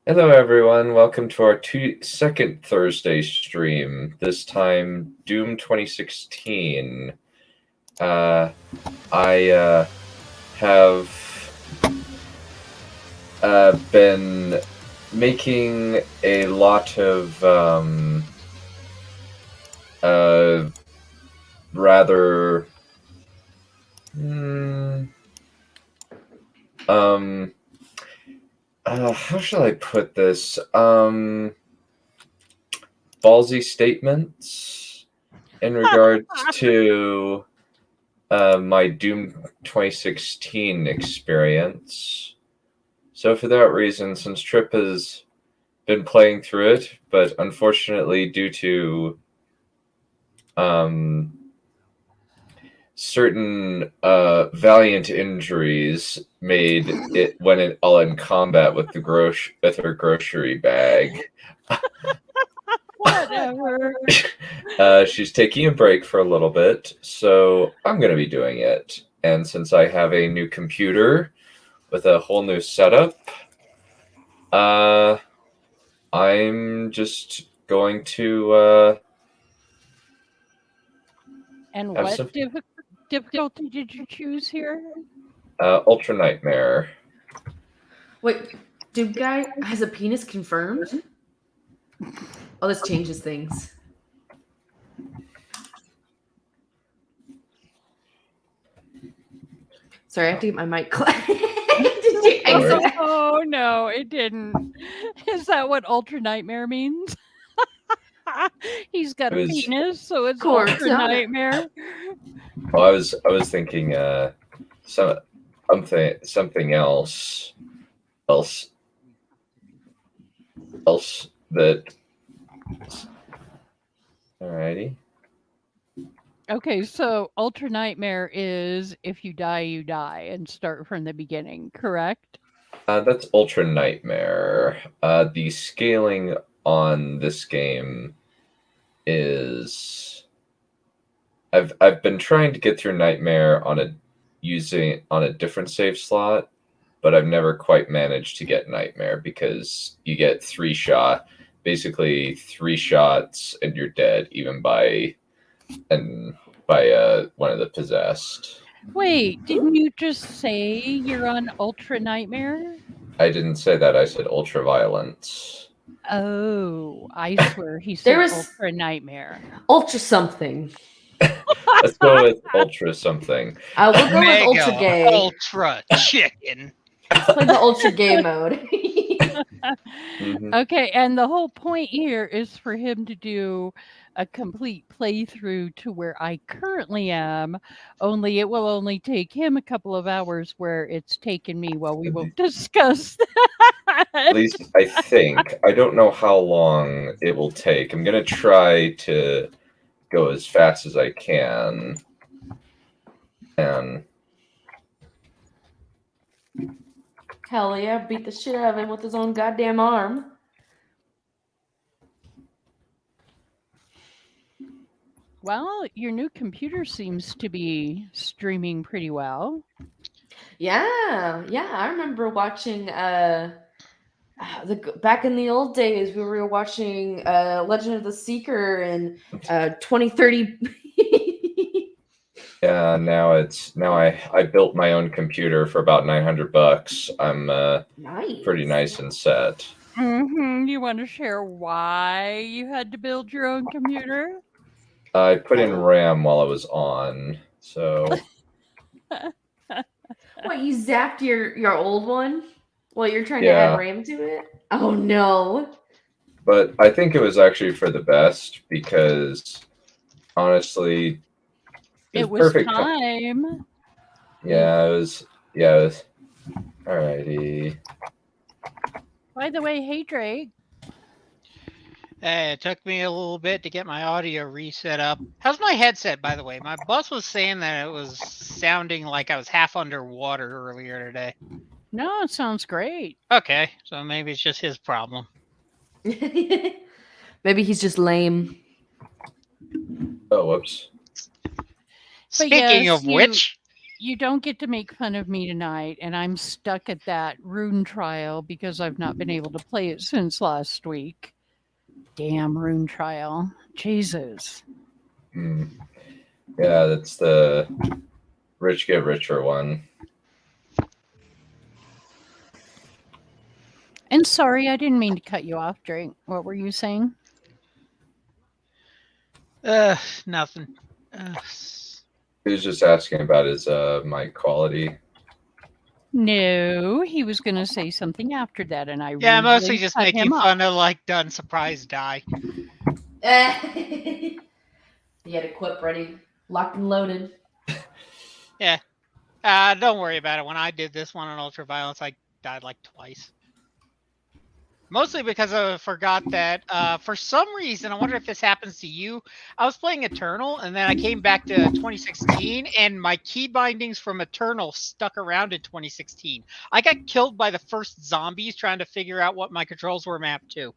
Hello everyone, welcome to our second Thursday stream, this time Doom 2016. I have been making a lot of rather how shall I put this? Ballsy statements in regards to my Doom 2016 experience. So for that reason, since Trip has been playing through it, but unfortunately due to certain valiant injuries made it when all in combat with her grocery bag. Whatever. She's taking a break for a little bit, so I'm going to be doing it. And since I have a new computer with a whole new setup, I'm just going to and what difficulty did you choose here? Ultra Nightmare. Wait, Dude Guy has a penis confirmed? Oh, this changes things. Sorry, I have to get my mic clapped. Did you exit? Oh, no, it didn't. Is that what Ultra Nightmare means? He's got a penis, so it's Ultra Nightmare. Well, I was thinking something else that. Alrighty. Okay, so Ultra Nightmare is if you die, you die, and start from the beginning, correct? That's Ultra Nightmare. The scaling on this game is I've been trying to get through Nightmare on a different save slot, but I've never quite managed to get Nightmare because you get basically three shots and you're dead, even by one of the possessed. Wait, didn't you just say you're on Ultra Nightmare? I didn't say that. I said Ultra Violence. Oh, I swear he said Ultra Nightmare. Ultra something. Let's go with Ultra something. We'll go with Ultra Gay. Ultra Chicken. Let's play the Ultra Gay mode. Mm-hmm. Okay, and the whole point here is for him to do a complete playthrough to where I currently am, only it will only take him a couple of hours where it's taken me. Well, we won't discuss that. At least I think. I don't know how long it will take. I'm going to try to go as fast as I can. And hell yeah, beat the shit out of him with his own goddamn arm. Well, your new computer seems to be streaming pretty well. Yeah. I remember watching back in the old days, we were watching Legend of the Seeker in 2030. Yeah, now I built my own computer for about $900. I'm pretty nice and set. Mm-hmm. You want to share why you had to build your own computer? I put in RAM while I was on, so. What, you zapped your old one while you're trying to add RAM to it? Oh no! But I think it was actually for the best because, honestly, it was perfect time. Yeah, it was. Alrighty. By the way, hey Drake. Hey, it took me a little bit to get my audio reset up. How's my headset, by the way? My boss was saying that it was sounding like I was half underwater earlier today. No, it sounds great. Okay, so maybe it's just his problem. Maybe he's just lame. Oh, whoops. Speaking of which... You don't get to make fun of me tonight, and I'm stuck at that rune trial because I've not been able to play it since last week. Damn rune trial. Jesus. Yeah, that's the rich get richer one. And sorry, I didn't mean to cut you off, Drake. What were you saying? Nothing. He was just asking about his mic quality. No, he was going to say something after that, and I Yeah, mostly rudely just cut making him off. fun of like Dunn surprise die. He had equip ready, locked and loaded. Yeah. Don't worry about it. When I did this one on Ultraviolence, I died like twice. Mostly because I forgot that for some reason, I wonder if this happens to you. I was playing Eternal, and then I came back to 2016, and my key bindings from Eternal stuck around in 2016. I got killed by the first zombies trying to figure out what my controls were mapped to.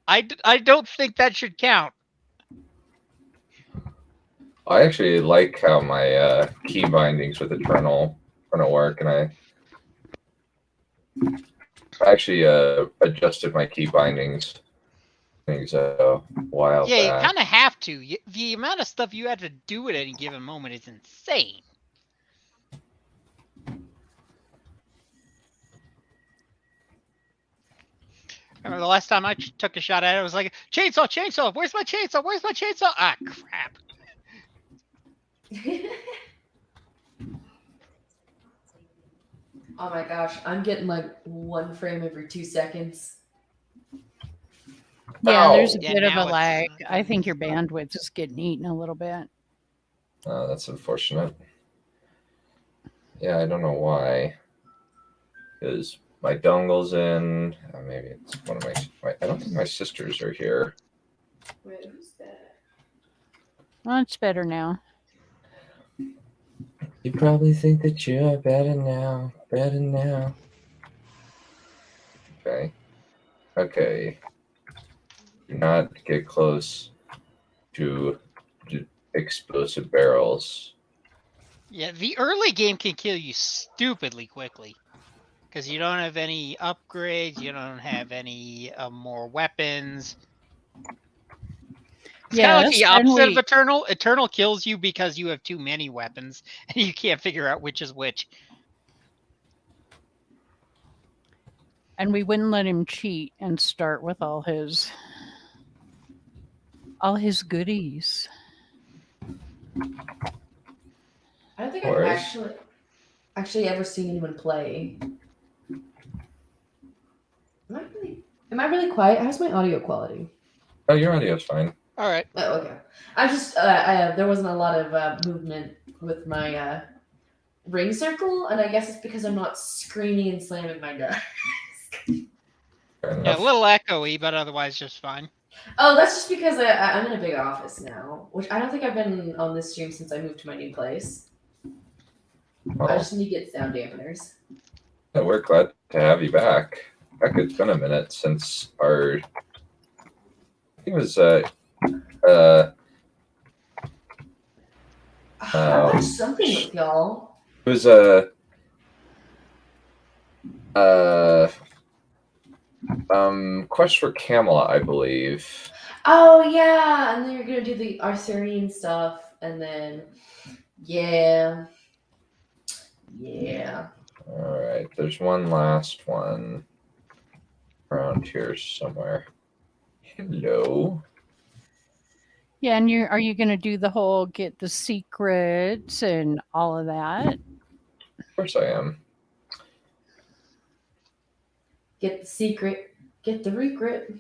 I don't think that should count. I actually like how my key bindings with Eternal work, and I actually adjusted my key bindings a while Yeah, you back. kind of have to. The amount of stuff you have to do at any given moment is insane. I remember the last time I took a shot at it, it was like, chainsaw, chainsaw, where's my chainsaw? Where's my chainsaw? Ah, crap. Oh my gosh, I'm getting like 1 frame every 2 seconds. Yeah, there's a Yeah, bit of a now it's- lag. I think your bandwidth is getting eaten a little bit. Oh, that's unfortunate. Yeah, I don't know why. Because my dongle's in. Maybe it's one of my. I don't think my sisters are here. Wait, who's that? Well, it's better now. You probably think that you're better now. Better now. Okay. Okay. Do not get close to explosive barrels. Yeah, the early game can kill you stupidly quickly. Because you don't have any upgrades, you don't have any more weapons. It's kind of like the opposite of Eternal. Eternal kills you because you have too many weapons, and you can't figure out which is which. And we wouldn't let him cheat and start with all his goodies. I don't think I've actually ever seen anyone play. Am I really quiet? How's my audio quality? Oh, your audio's fine. All right. Oh, okay. I just there wasn't a lot of movement with my ring circle, and I guess it's because I'm not screaming and slamming my desk. Yeah, a little echoey, but otherwise just fine. Oh, that's just because I'm in a big office now, which I don't think I've been on this stream since I moved to my new place. Oh. I just need to get sound dampeners. Yeah, we're glad to have you back. Heck, it's been a minute since our. I think it was I watched something with y'all. It was Quest for Camelot, I believe. Oh yeah, and then you're gonna do the Arthurian stuff, and then yeah. All right, there's one last one around here somewhere. Hello. Yeah, and are you going to do the whole get the secrets and all of that? Of course I am. Get the secret, get the recruit.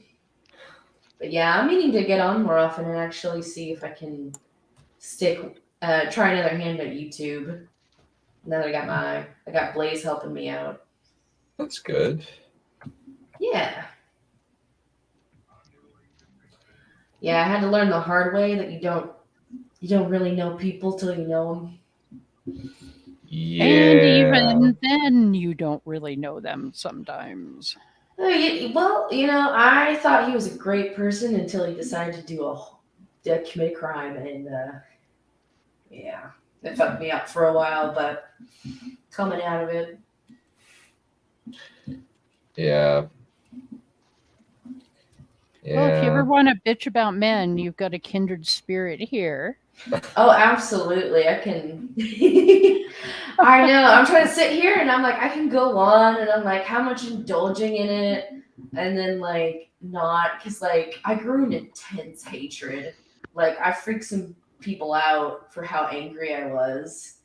But yeah, I'm meaning to get on more often and actually see if I can try another hand at YouTube. Now that I got Blaze helping me out. That's good. Yeah. Yeah, I had to learn the hard way that you don't really know people till you know them. Yeah. And even then, you don't really know them sometimes. Well, I thought he was a great person until he decided to commit a crime, and yeah, it fucked me up for a while, but coming out of it. Yeah. Well, if you ever Yeah. want to bitch about men, you've got a kindred spirit here. Oh, absolutely. I can. I know. I'm trying to sit here and I'm like, I can go on and I'm like, how much indulging in it? And then, like, not. Because, like, I grew an intense hatred. Like, I freaked some people out for how angry I was.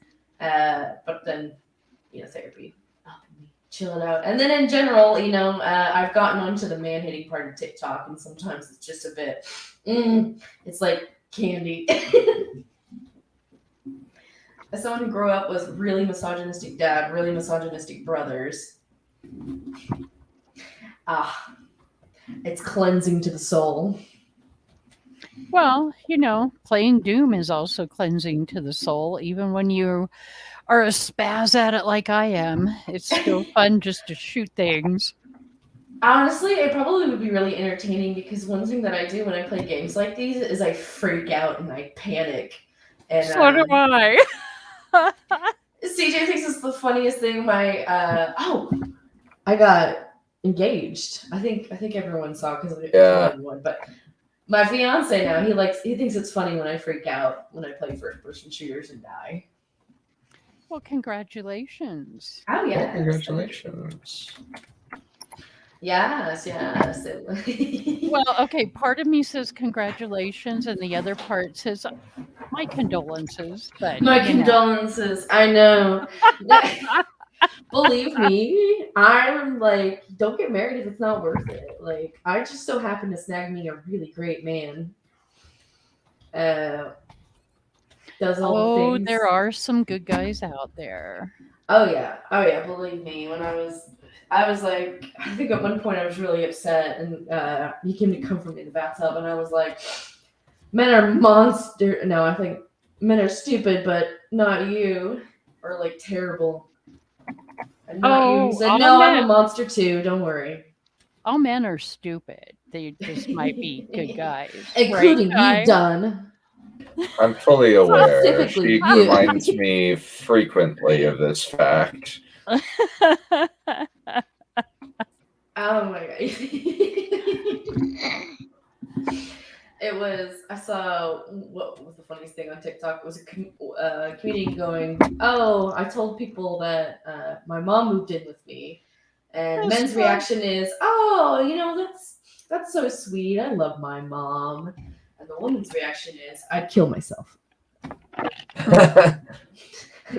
But then, therapy. Chill it out. And then in general, I've gotten onto the man hitting part of TikTok, and sometimes it's just a bit, it's like candy. As someone who grew up with really misogynistic dad, really misogynistic brothers, it's cleansing to the soul. Well, playing Doom is also cleansing to the soul, even when you are a spaz at it like I am. It's still fun just to shoot things. Honestly, it probably would be really entertaining because one thing that I do when I play games like these is I freak out and I panic. And So do I. CJ thinks it's the funniest thing. I got engaged. I think everyone saw because everyone. But my fiance now he thinks it's funny when I freak out when I play first person shooters and die. Well, congratulations. Oh yeah, well, congratulations. Yes. Well, okay, part of me says congratulations, and the other part says my condolences. But my condolences. I know. Believe me, I'm like, don't get married if it's not worth it. Like, I just so happen to snag me a really great man. Does all the things. There are some good guys out there. Oh yeah. Believe me, when I was like, I think at one point I was really upset, and he came to comfort me in the bathtub, and I was like, men are monster. No, I think men are stupid, but not you, or like terrible. And not you. He said, no, I'm a monster too. Don't worry. All men are stupid. They just might be good guys, including you, Dunn. I'm fully aware. She reminds me frequently of this fact. Oh my god. I saw, what was the funniest thing on TikTok? It was a comedian going, oh, I told people that my mom moved in with me. And the men's reaction is, oh, that's so sweet. I love my mom. And the woman's reaction is, I'd kill myself.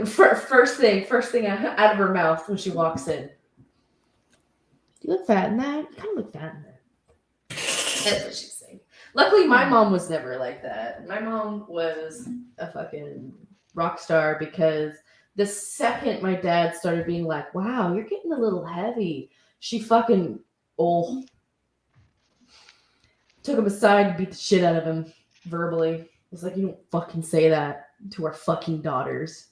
First thing out of her mouth when she walks in. You look fat in that. You kind of look fat in that. That's what she's saying. Luckily, my mom was never like that. My mom was a fucking rock star because the second my dad started being like, wow, you're getting a little heavy, she fucking, took him aside and beat the shit out of him verbally. Was like, you don't fucking say that to our fucking daughters.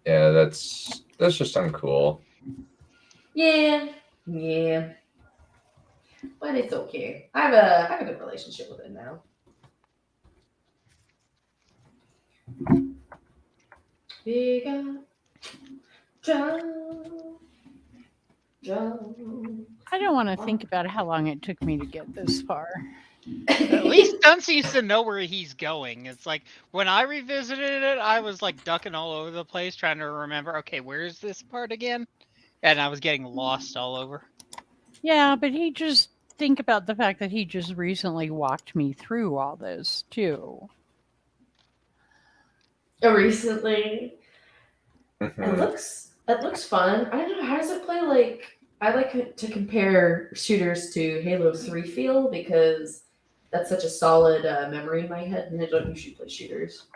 Yeah, that's just uncool. Yeah. But it's okay. I have a good relationship with it now. Bigger Joe. I don't want to think about how long it took me to get this far. At least Dunn seems to know where he's going. It's like when I revisited it, I was like ducking all over the place trying to remember, okay, where's this part again? And I was getting lost all over. Yeah, but think about the fact that he just recently walked me through all this too. Recently? It looks fun. I don't know, how does it play? Like, I like to compare shooters to Halo 3 feel because that's such a solid memory in my head, and I don't usually play shooters.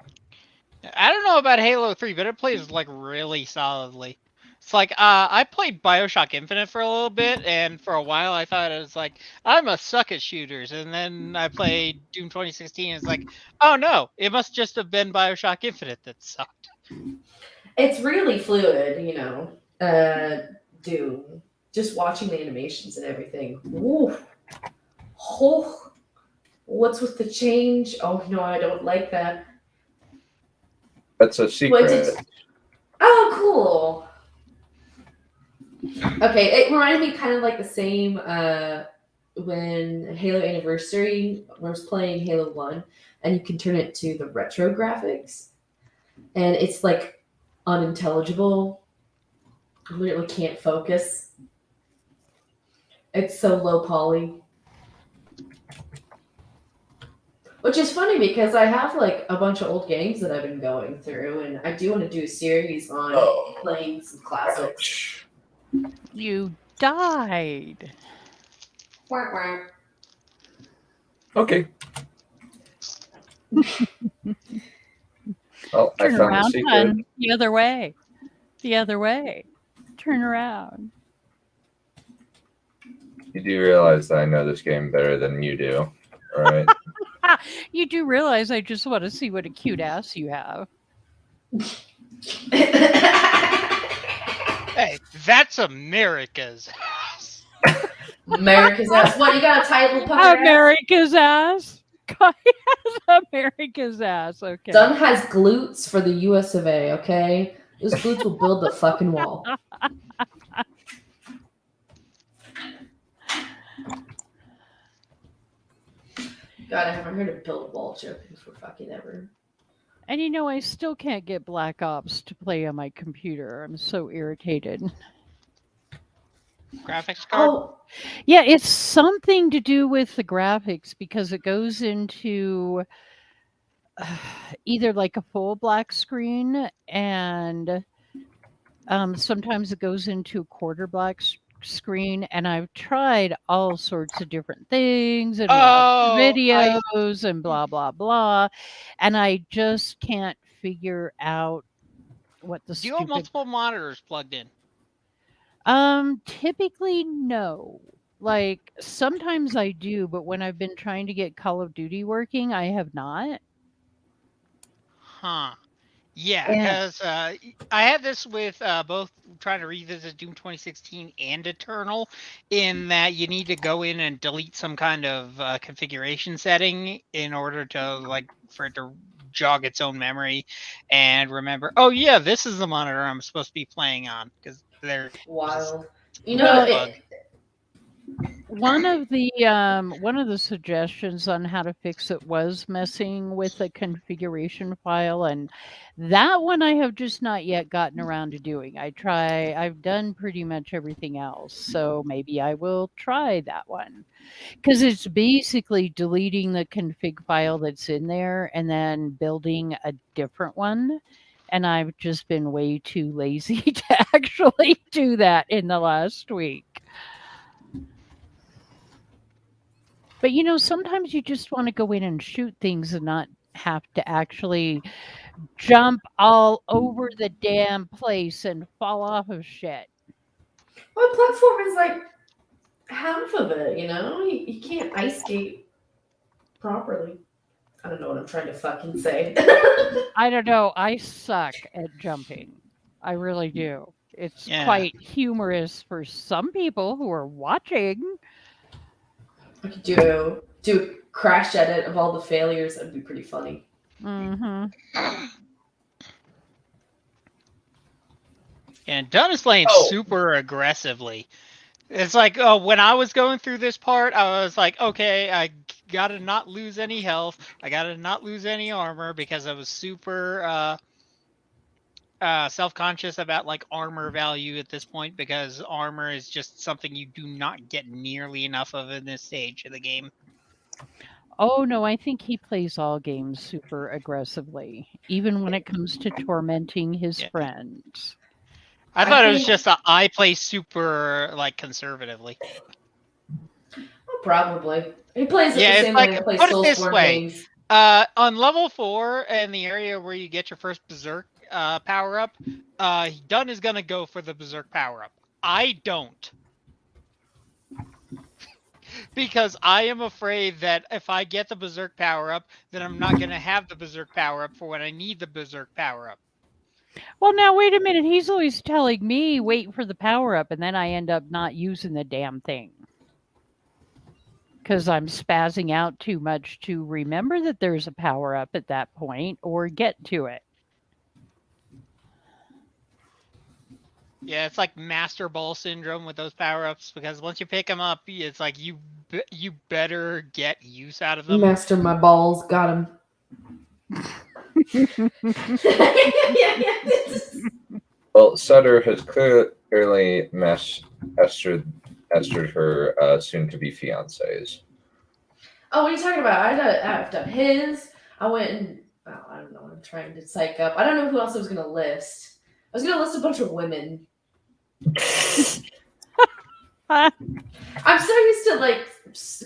I don't know about Halo 3, but it plays like really solidly. It's like I played BioShock Infinite for a little bit, and for a while I thought it was like, I'm a suck at shooters. And then I played Doom 2016, and it's like, oh no, it must just have been BioShock Infinite that sucked. It's really fluid, Doom. Just watching the animations and everything. Ooh. Oh, what's with the change? Oh no, I don't like that. That's a secret. Oh, cool. Okay, it reminded me kind of like the same when Halo Anniversary was playing Halo 1, and you can turn it to the retro graphics, and it's like unintelligible. I literally can't focus. It's so low poly. Which is funny because I have like a bunch of old games that I've been going through, and I do want to do a series on playing some classics. You died. Wah, wah. Okay. Well, I Turn found the around, secret. hun. The other way. The other way. Turn around. You do realize that I know this game better than you do, right? You do realize I just want to see what a cute ass you have. Hey, that's America's ass. America's ass. What, you got a title pucker ass? America's ass. God, yes, America's ass. Okay. Dunn has glutes for the US of A, okay? Those glutes will build the fucking wall. God, I haven't heard a build wall joke for fucking ever. And you know, I still can't get Black Ops to play on my computer. I'm so irritated. Graphics card? Oh, Yeah, it's something to do with the graphics because it goes into either like a full black screen and sometimes it goes into a quarter black screen. And I've tried all sorts of different things and watched videos and blah, blah, blah. And I just can't figure out what the Do you have multiple monitors plugged in? Typically no. Like sometimes I do, but when I've been trying to get Call of Duty working, I have not. Huh. Yeah, And because I had this with both trying to revisit Doom 2016 and Eternal, in that you need to go in and delete some kind of configuration setting in order to like for it to jog its own memory and remember. Oh yeah, this is the monitor I'm supposed to be playing on because they're wild. You Well, know, one of the suggestions on how to fix it was messing with the configuration file, and that one I have just not yet gotten around to doing. I've done pretty much everything else, so maybe I will try that one. Because it's basically deleting the config file that's in there and then building a different one. And I've just been way too lazy to actually do that in the last week. But you know, sometimes you just want to go in and shoot things and not have to actually jump all over the damn place and fall off of shit. what platform is like half of it, you know? You can't ice skate properly. I don't know what I'm trying to fucking say. I don't know. I suck at jumping. I really do. It's quite humorous for some people who are watching. I could do a crash edit of all the failures. That'd be pretty funny. Mm-hmm. And Dunn is playing super aggressively. It's like, when I was going through this part, I was like, okay, I gotta not lose any health. I gotta not lose any armor because I was super self-conscious about like armor value at this point because armor is just something you do not get nearly enough of in this stage of the game. Oh no, I think he plays all games super aggressively, even when it comes to tormenting his friends. I thought it was just I play super like conservatively. Probably. He plays it the same way I play Soulsborne games. On level 4 in the area where you get your first Berserk power up, Dunn is gonna go for the Berserk power up. I don't. Because I am afraid that if I get the Berserk power up, then I'm not gonna have the Berserk power up for when I need the Berserk power up. Well, now wait a minute. He's always telling me wait for the power up, and then I end up not using the damn thing because I'm spazzing out too much to remember that there's a power up at that point or get to it. Yeah, it's like Master Ball syndrome with those power-ups, because once you pick them up, it's like you better get use out of them. Master my balls, got him. Well, Sutter has clearly estered her soon-to-be fiancés. Oh, what are you talking about? I've done his. I went and I don't know. I'm trying to psych up. I don't know who else I was gonna list. I was gonna list a bunch of women. I'm so used to like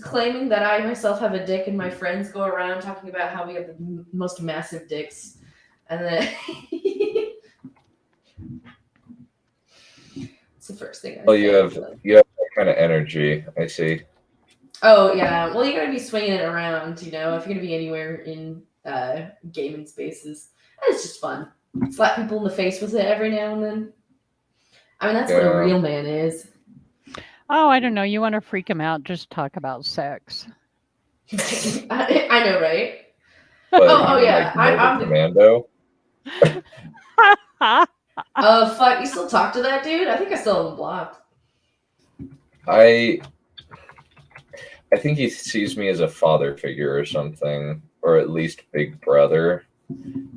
claiming that I myself have a dick, and my friends go around talking about how we have the most massive dicks, and then it's the first thing. Well, you have that kind of energy. I see. Oh yeah, well you gotta be swinging it around, if you're gonna be anywhere in gaming spaces. And it's just fun. Slap people in the face with it every now and then. I mean, that's what a real man is. Oh, I don't know. You want to freak him out? Just talk about sex. I know, right? But oh yeah, I'm commando. Oh fuck! You still talk to that dude? I think I still have him blocked. I think he sees me as a father figure or something, or at least big brother.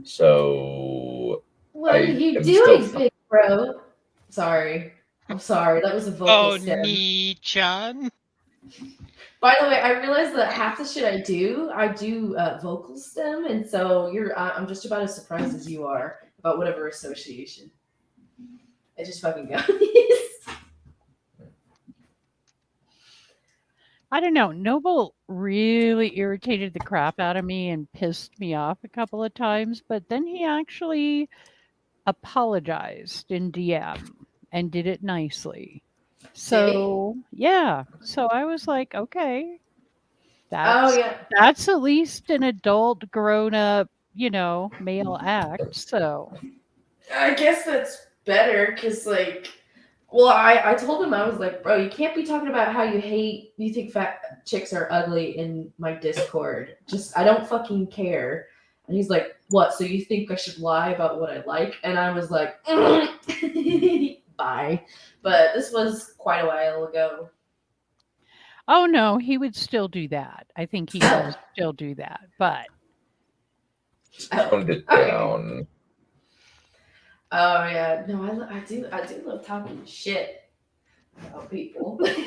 So what are you doing, big bro? Sorry, I'm sorry. That was a vocal stem. Nii-chan. By the way, I realized that half the shit I do vocal stem, and so I'm just about as surprised as you are about whatever association. It just fucking goes. I don't know. Noble really irritated the crap out of me and pissed me off a couple of times, but then he actually apologized in DM and did it nicely. So, yeah. So I was like, okay. That's at least an adult, grown-up, male act, so. I guess that's better, because, I told him, I was like, bro, you can't be talking about how you think fat chicks are ugly in my Discord. I don't fucking care. And he's like, what, so you think I should lie about what I like? And I was like, bye. But this was quite a while ago. Oh, no, he would still do that. I think he does still do that, but. Toned it down. Oh yeah, no, I do love talking shit about people. No, he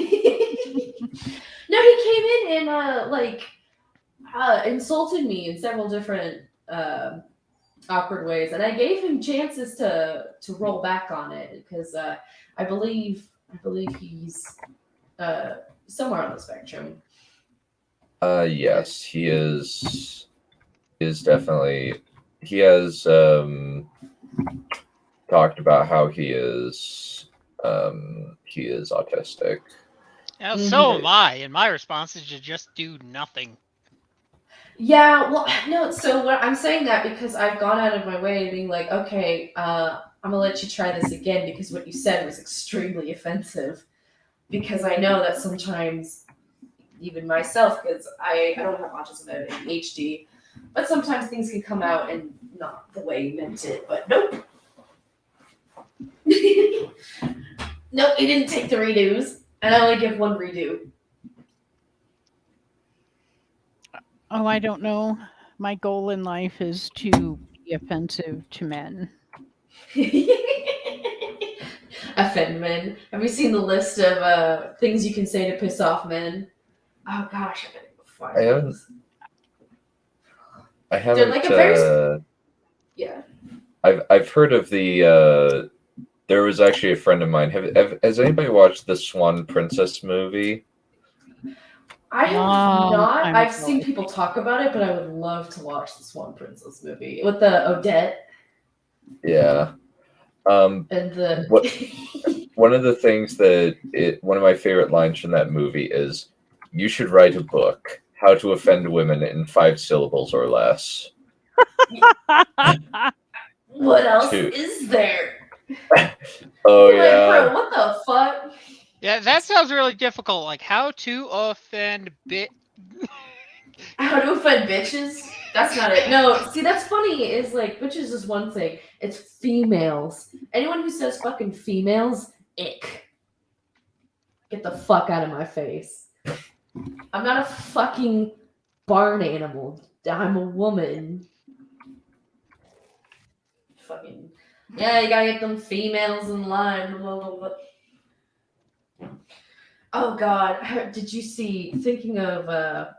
came in and insulted me in several different awkward ways, and I gave him chances to roll back on it, because I believe he's somewhere on the spectrum. Yes, he is definitely. He has talked about how he is autistic. Now, so am I, and my response is to just do nothing. Yeah, well, no, so I'm saying that because I've gone out of my way and being like, okay, I'm gonna let you try this again, because what you said was extremely offensive. Because I know that sometimes, even myself, because I don't have autism, I have ADHD, but sometimes things can come out and not the way you meant it, but nope. Nope, he didn't take the redos, and I only give one redo. Oh, I don't know. My goal in life is to be offensive to men. Offend men. Have you seen the list of things you can say to piss off men? Oh gosh, I gotta go find those. I haven't. They're like yeah. I've heard of the. There was actually a friend of mine. Has anybody watched the Swan Princess movie? I have not. I've seen people talk about it, but I would love to watch the Swan Princess movie with the Odette. Yeah. And the one of the things one of my favorite lines from that movie is, "You should write a book, How to Offend Women in 5 syllables or less." What else is there? Oh yeah. Bro, what the fuck? Yeah, that sounds really difficult. Like, how to offend How to offend bitches? That's not it. No, see, that's funny. Is like bitches is one thing. It's females. Anyone who says fucking females, ick. Get the fuck out of my face. I'm not a fucking barn animal. I'm a woman. Fucking yeah, you gotta get them females in line. Blah, blah, blah. Oh God, did you see? Thinking of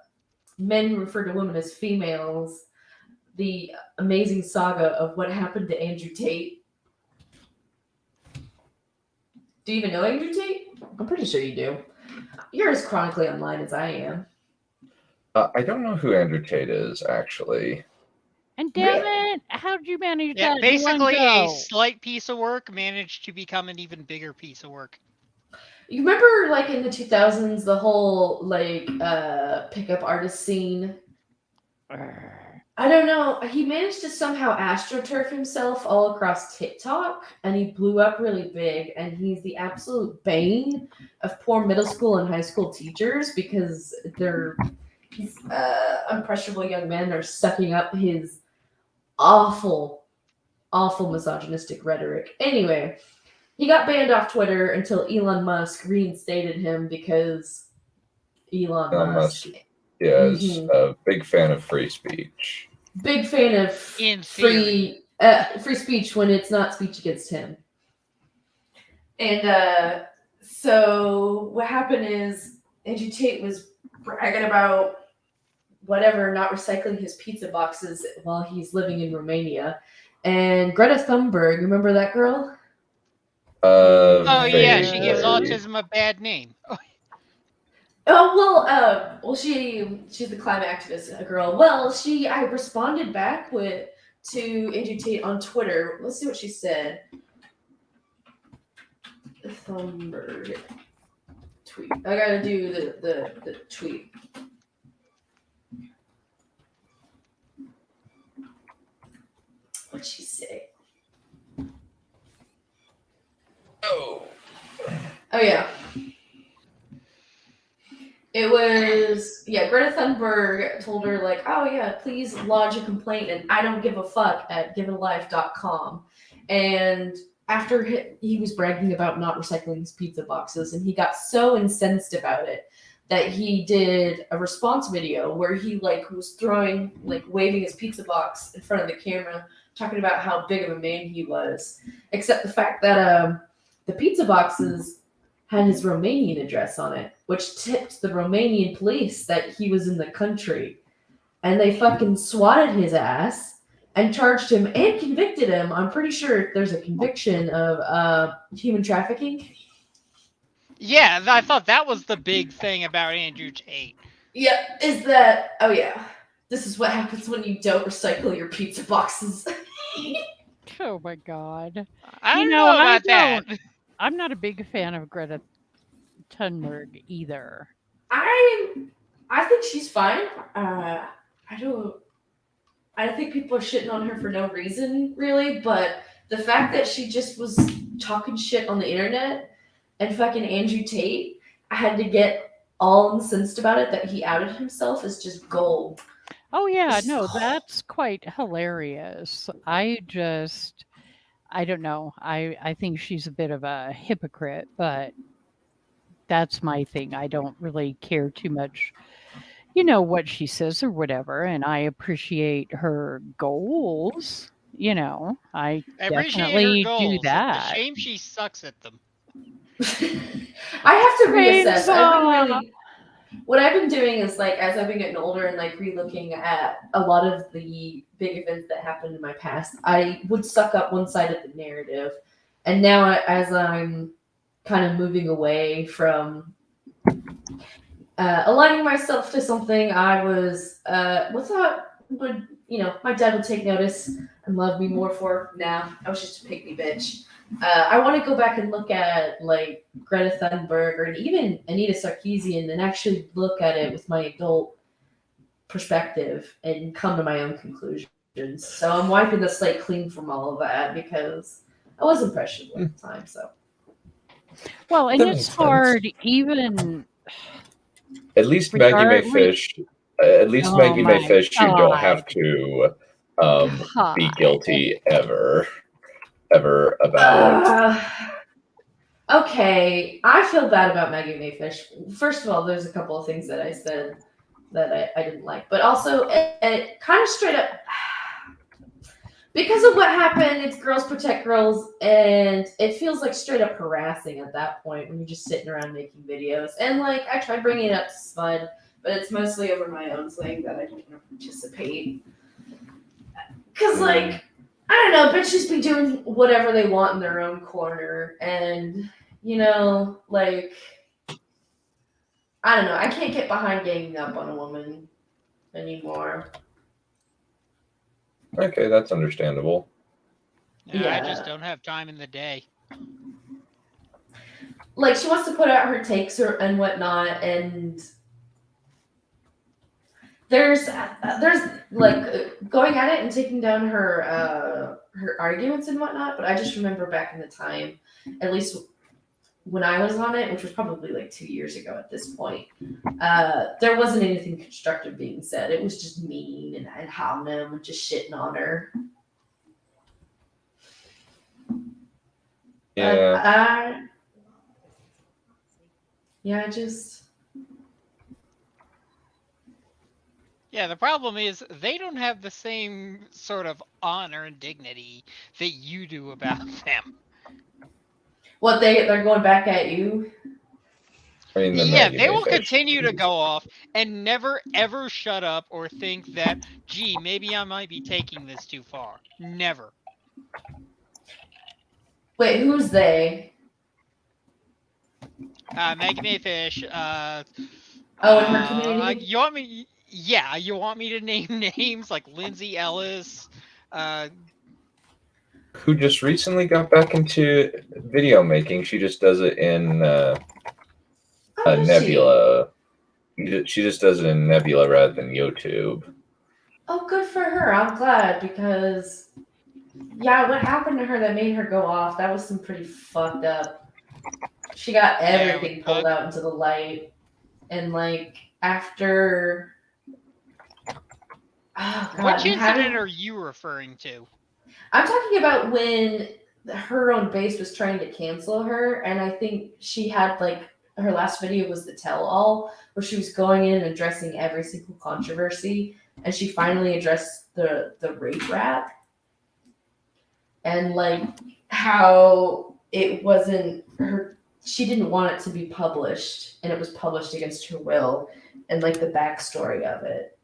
men who refer to women as females, the amazing saga of what happened to Andrew Tate. Do you even know Andrew Tate? I'm pretty sure you do. You're as chronically online as I am. I don't know who Andrew Tate is, actually. And damn it, how'd you manage Yeah, that in basically one a go? slight piece of work managed to become an even bigger piece of work. You remember, like in the 2000s, the whole like pickup artist scene. I don't know. He managed to somehow astroturf himself all across TikTok, and he blew up really big. And he's the absolute bane of poor middle school and high school teachers because these impressionable young men are sucking up his awful, awful misogynistic rhetoric. Anyway, he got banned off Twitter until Elon Musk reinstated him because Elon Musk. Is a big fan of free speech. Big fan of free speech when it's not speech against him. And so what happened is Andrew Tate was bragging about whatever, not recycling his pizza boxes while he's living in Romania. And Greta Thunberg, remember that girl? Oh yeah, she gives autism a bad name. Oh well, she's the climate activist girl. Well, I responded back to Andrew Tate on Twitter. Let's see what she said. Thunberg tweet. I gotta do the tweet. What'd she say? Oh yeah. It was, Greta Thunberg told her, like, oh yeah, please lodge a complaint and I don't give a fuck at givenlife.com. And after he was bragging about not recycling his pizza boxes, and he got so incensed about it that he did a response video where he was waving his pizza box in front of the camera, talking about how big of a man he was. Except the fact that the pizza boxes had his Romanian address on it, which tipped the Romanian police that he was in the country. And they fucking swatted his ass and charged him and convicted him. I'm pretty sure there's a conviction of human trafficking. Yeah, I thought that was the big thing about Andrew Tate. Yeah, is that, oh yeah, this is what happens when you don't recycle your pizza boxes. Oh my God. I don't know about that. I'm not a big fan of Greta Thunberg either. I think she's fine. I think people are shitting on her for no reason, really, but the fact that she just was talking shit on the internet and fucking Andrew Tate, I had to get all incensed about it that he outed himself is just gold. Oh yeah, no, that's quite hilarious. I don't know. I think she's a bit of a hypocrite, but that's my thing. I don't really care too much, what she says or whatever, and I appreciate her goals. I definitely do that. It's a shame she sucks at them. I have to reassess. What I've been doing is, as I've been getting older and re-looking at a lot of the big events that happened in my past, I would suck up one side of the narrative. And now as I'm kind of moving away from aligning myself to something, I was, my dad would take notice and love me more for. Nah, I was just a pygmy bitch. I want to go back and look at Greta Thunberg or even Anita Sarkeesian and actually look at it with my adult perspective and come to my own conclusions. So I'm wiping the slate clean from all of that because I was impressionable at the time. So, well, and it's hard even. At least Maggie May Fish At least Oh Maggie May my Fish, you don't have God. to be God. guilty ever about. Okay, I feel bad about Maggie Mayfish. First of all, there's a couple of things that I said that I didn't like, but also it kind of straight up because of what happened. It's girls protect girls, and it feels like straight up harassing at that point when you're just sitting around making videos. And like I tried bringing it up to Spud, but it's mostly over my own saying that I don't want to participate because like. I don't know, bitches be doing whatever they want in their own corner, and you know, like I don't know, I can't get behind ganging up on a woman anymore. Okay, that's understandable. Yeah, I just don't have time in the day. Like she wants to put out her takes and whatnot, and there's like going at it and taking down her arguments and whatnot. But I just remember back in the time, at least when I was on it, which was probably like 2 years ago at this point, there wasn't anything constructive being said. It was just mean and hounding him and just shitting on her. Yeah. Yeah, the problem is they don't have the same sort of honor and dignity that you do about them. What, they're going back at you? I mean, Yeah, they will continue to go off and never ever shut up or think that, gee, maybe I might be taking this too far. Never. Wait, who's they? Maggie Mayfish. In her community? You want me? Yeah, you want me to name names like Lindsay Ellis? Who just recently got back into video making. She just does it in Nebula. She just does it in Nebula rather than YouTube. Oh, good for her. I'm glad because, yeah, what happened to her that made her go off? That was some pretty fucked up. She got everything pulled out into the light. And, like, after... Oh, God. Which incident are you referring to? I'm talking about when her own base was trying to cancel her, and I think she had, like, her last video was the tell-all, where she was going in and addressing every single controversy, and she finally addressed the rape rap, and, like, how it wasn't her, she didn't want it to be published, and it was published against her will, and, like, the backstory of it,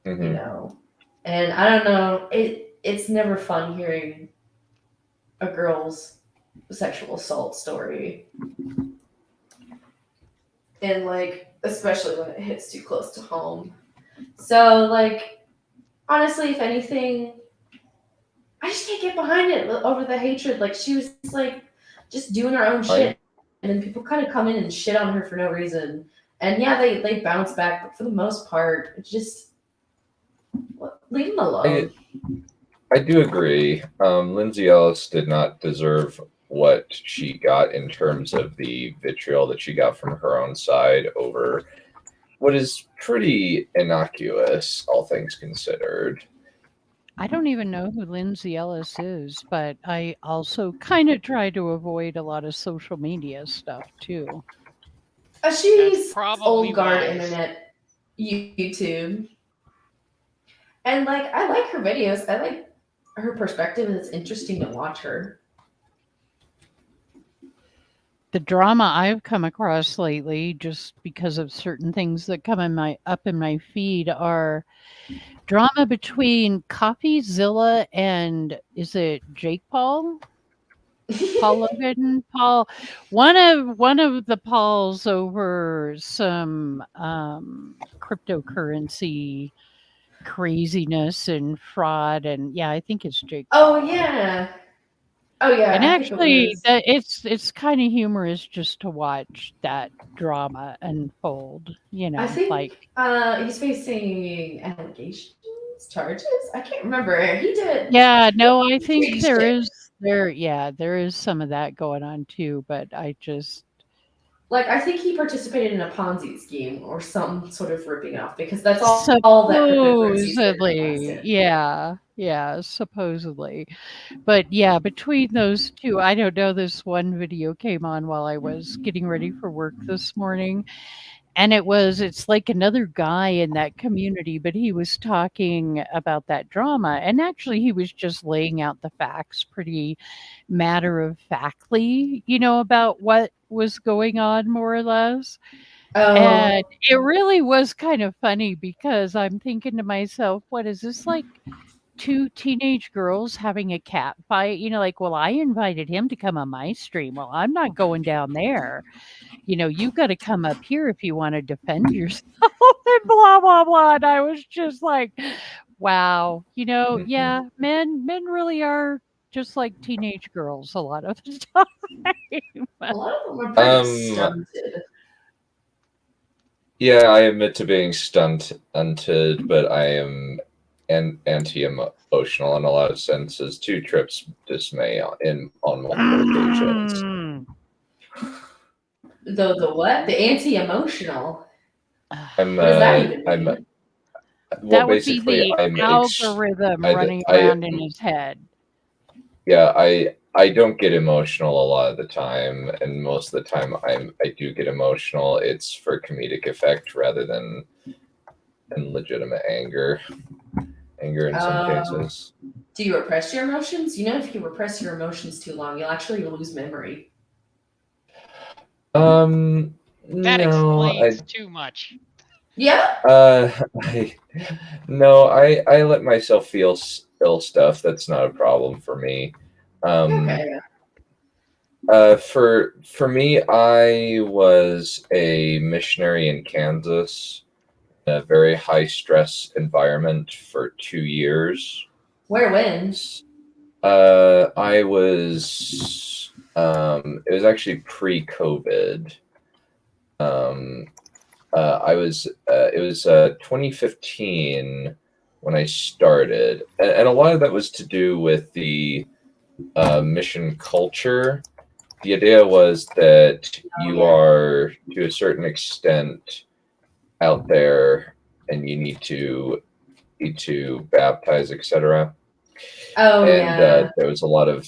you know? And I don't know, it's never fun hearing a girl's sexual assault story. And, like, especially when it hits too close to home. So, like, honestly, if anything, I just can't get behind it over the hatred. Like, she was, like, just doing her own shit. And then people kind of come in and shit on her for no reason. And, yeah, they bounce back. But for the most part, it's just... leave them alone. I do agree. Lindsay Ellis did not deserve what she got in terms of the vitriol that she got from her own side over what is pretty innocuous, all things considered. I don't even know who Lindsay Ellis is, but I also kind of try to avoid a lot of social media stuff too. She's old guard internet, YouTube. And, like, I like her videos. I like her perspective, and it's interesting to watch her. The drama I've come across lately, just because of certain things that come in up in my feed, are drama between CopyZilla and is it Jake Paul? Paul Logan? Paul, one of the Pauls over some cryptocurrency craziness and fraud, and yeah, I think it's Jake Paul. Oh yeah, and actually it's kind of humorous just to watch that drama unfold, you know. I think like he's facing allegations, charges, I can't remember. He did I think there is some of that going on too, but I just Like, I think he participated in a Ponzi scheme or some sort of ripping off, because that's all that cryptocurrency's been in the past. Supposedly, yeah, supposedly. But yeah, between those two, I don't know, this one video came on while I was getting ready for work this morning, and it's like another guy in that community, but he was talking about that drama, and actually he was just laying out the facts pretty matter of factly, about what was going on more or less. And Oh, it really was kind of funny because I'm thinking to myself, what is this, like two teenage girls having a cat fight? Like, well, I invited him to come on my stream. Well, I'm not going down there. You got to come up here if you want to defend yourself and blah, blah, blah. And I was just like, wow, yeah, men really are just like teenage girls a lot of the time. a lot of them are pretty stunted. Yeah, I admit to being stunted, but I am anti-emotional in a lot of senses. 2 trips dismay on multiple occasions. The what? The anti-emotional. I'm What does that even mean? well, That would be basically, the algorithm running I around in his head. yeah, I don't get emotional a lot of the time, and most of the time I do get emotional. It's for comedic effect rather than legitimate anger. Anger in some cases. Do you repress your emotions? If you repress your emotions too long, you'll actually lose memory. That No, explains too much. Yeah. I let myself feel ill stuff. That's not a problem for me. Okay. For me, I was a missionary in Kansas, in a very high stress environment for 2 years. Where, when? I was. It was actually pre-COVID. It was 2015 when I started, and a lot of that was to do with the mission culture. The idea was that you are, to a certain extent, out there, and you need to baptize, etc. Oh, and yeah. there was a lot of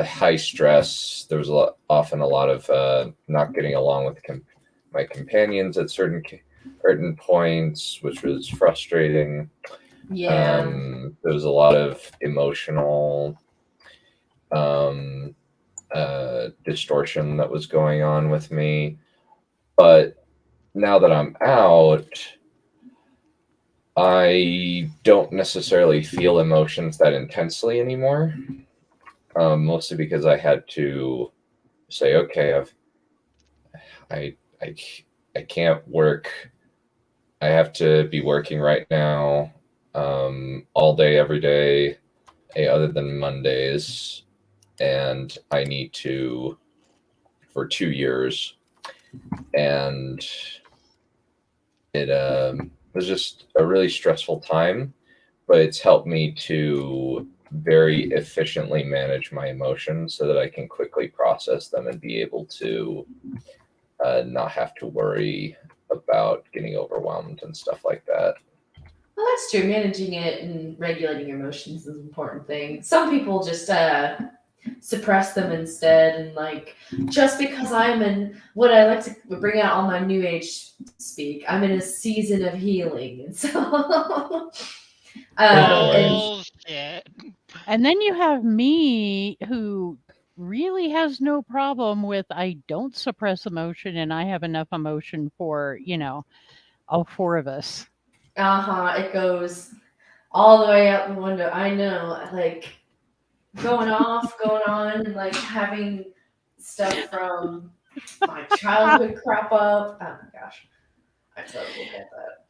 high stress. There was often a lot of not getting along with my companions at certain points, which was frustrating. Yeah. There was a lot of emotional distortion that was going on with me. But now that I'm out, I don't necessarily feel emotions that intensely anymore. Mostly because I had to say, okay, I can't work. I have to be working right now, all day, every day, other than Mondays, and I need to for 2 years, and it was just a really stressful time, but it's helped me to very efficiently manage my emotions so that I can quickly process them and be able to not have to worry about getting overwhelmed and stuff like that. Well, that's true. Managing it and regulating your emotions is an important thing. Some people just suppress them instead, and like, just because I'm in what I like to bring out all my new age speak, I'm in a season of healing, and so Bullshit. And then you have me, who really has no problem with, I don't suppress emotion, and I have enough emotion for, all 4 of us. it goes all the way out the window. I know, like, going off, going on, and like having stuff from my childhood crop up. Oh my gosh, I totally get that.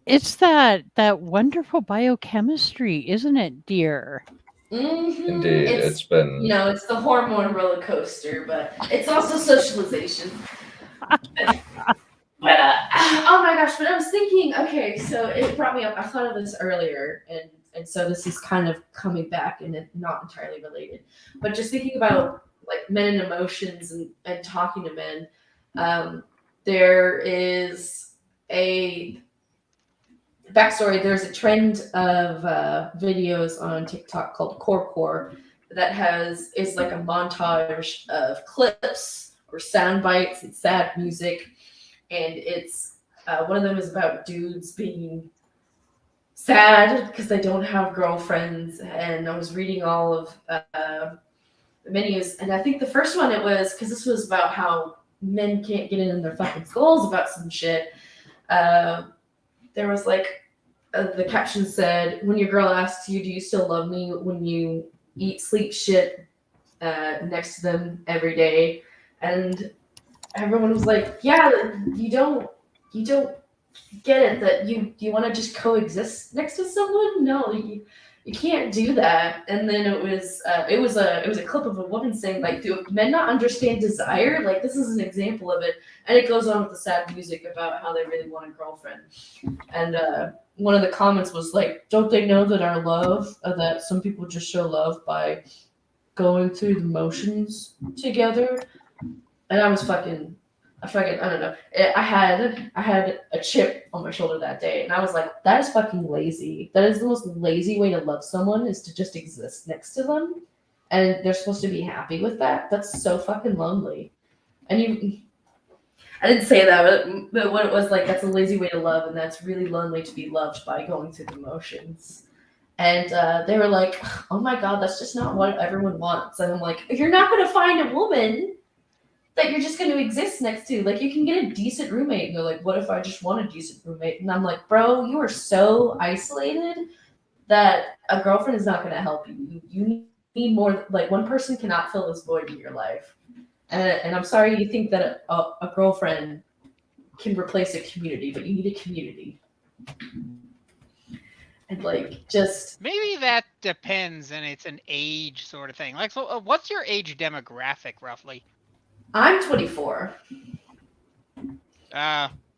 It's that wonderful biochemistry, isn't it, dear? Mm-hmm. Indeed, it's been. It's the hormone roller coaster, but it's also socialization. But oh my gosh! But I was thinking, okay, so it brought me up. I thought of this earlier, and so this is kind of coming back and it's not entirely related, but just thinking about like men and emotions and talking to men. There is a backstory. There's a trend of videos on TikTok called Core that is like a montage of clips or sound bites and sad music, and it's one of them is about dudes being sad because they don't have girlfriends. And I was reading all of the menus, and I think the first one it was because this was about how men can't get in their fucking skulls about some shit. There was like the caption said, "When your girl asks you, do you still love me when you eat, sleep, shit next to them every day?" And everyone was like, "Yeah, you don't get it that you want to just coexist next to someone? No, you can't do that." And then it was a clip of a woman saying, like, "Do men not understand desire? Like, this is an example of it." And it goes on with the sad music about how they really want a girlfriend. And one of the comments was like, "Don't they know that our love, that some people just show love by going through the motions together?" And I don't know. I had a chip on my shoulder that day, and I was like, "That is fucking lazy. That is the most lazy way to love someone, is to just exist next to them, and they're supposed to be happy with that. That's so fucking lonely." And I didn't say that, but what it was like, that's a lazy way to love, and that's really lonely to be loved by going through the motions. And they were like, "Oh my god, that's just not what everyone wants." And I'm like, "You're not gonna find a woman that you're just going to exist next to. Like, you can get a decent roommate." And they're like, "What if I just want a decent roommate?" And I'm like, "Bro, you are so isolated that a girlfriend is not going to help you. You need more. Like, one person cannot fill this void in your life." And I'm sorry you think that a girlfriend can replace a community, but you need a community. And like, just maybe that depends, and it's an age sort of thing. Like, so what's your age demographic roughly? I'm 24.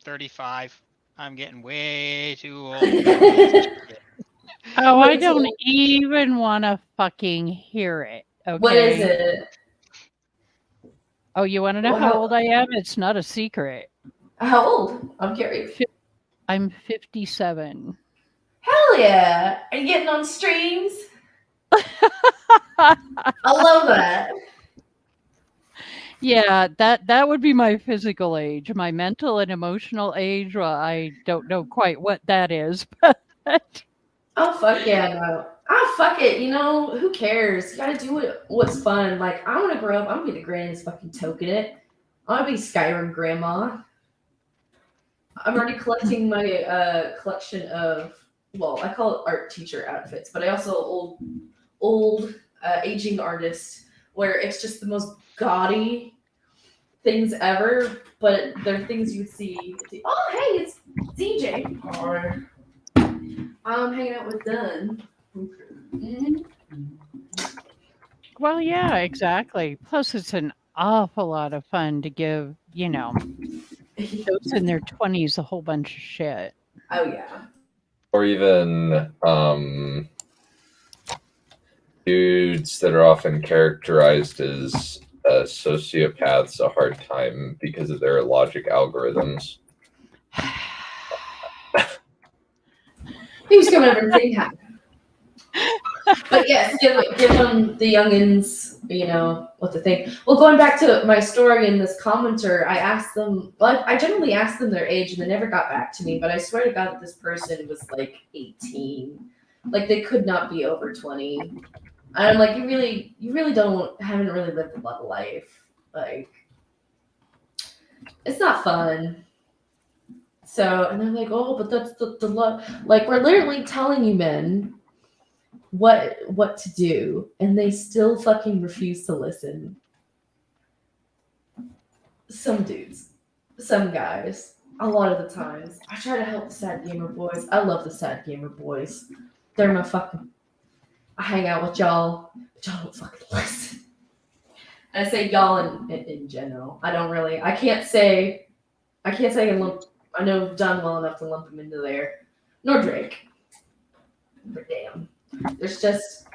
35. I'm getting way too old. Oh, I don't even want to fucking hear it. Okay. What is it? Oh, you want to know how old I am? It's not a secret. How old? I'm curious. I'm 57. Hell yeah! Are you getting on streams? I love that. Yeah, that would be my physical age. My mental and emotional age, well, I don't know quite what that is. But oh fuck yeah, no. Ah fuck it, you know, who cares? You gotta do what's fun. Like, I wanna grow up, I'm gonna be the grandest fucking token it. I wanna be Skyrim grandma. I'm already collecting my collection of, well, I call it art teacher outfits, but I also old aging artist, where it's just the most gaudy things ever, but they're things you'd see. Oh, hey, it's DJ. Hi. I'm hanging out with Dunn. Mm-hmm. Well, yeah, exactly. Plus, it's an awful lot of fun to give, those in their 20s a whole bunch of shit. Oh, yeah. Or even dudes that are often characterized as sociopaths a hard time because of their logic algorithms. He was coming over and saying hi. But yes, give them the youngins, what to think. Well, going back to my story in this commenter, I asked them, well, I generally asked them their age and they never got back to me, but I swear to God that this person was like 18. Like, they could not be over 20. And I'm like, you really haven't really lived a lot of life. Like, it's not fun. So, and they're like, "Oh, but that's the love." Like, we're literally telling you men what to do, and they still fucking refuse to listen. Some dudes, some guys, a lot of the times. I try to help the sad gamer boys. I love the sad gamer boys. They're my fucking. I hang out with y'all, but y'all don't fucking listen. And I say y'all in general. I don't really. I can't say I can lump. I know Dunn well enough to lump him into there, nor Drake. But damn, there's just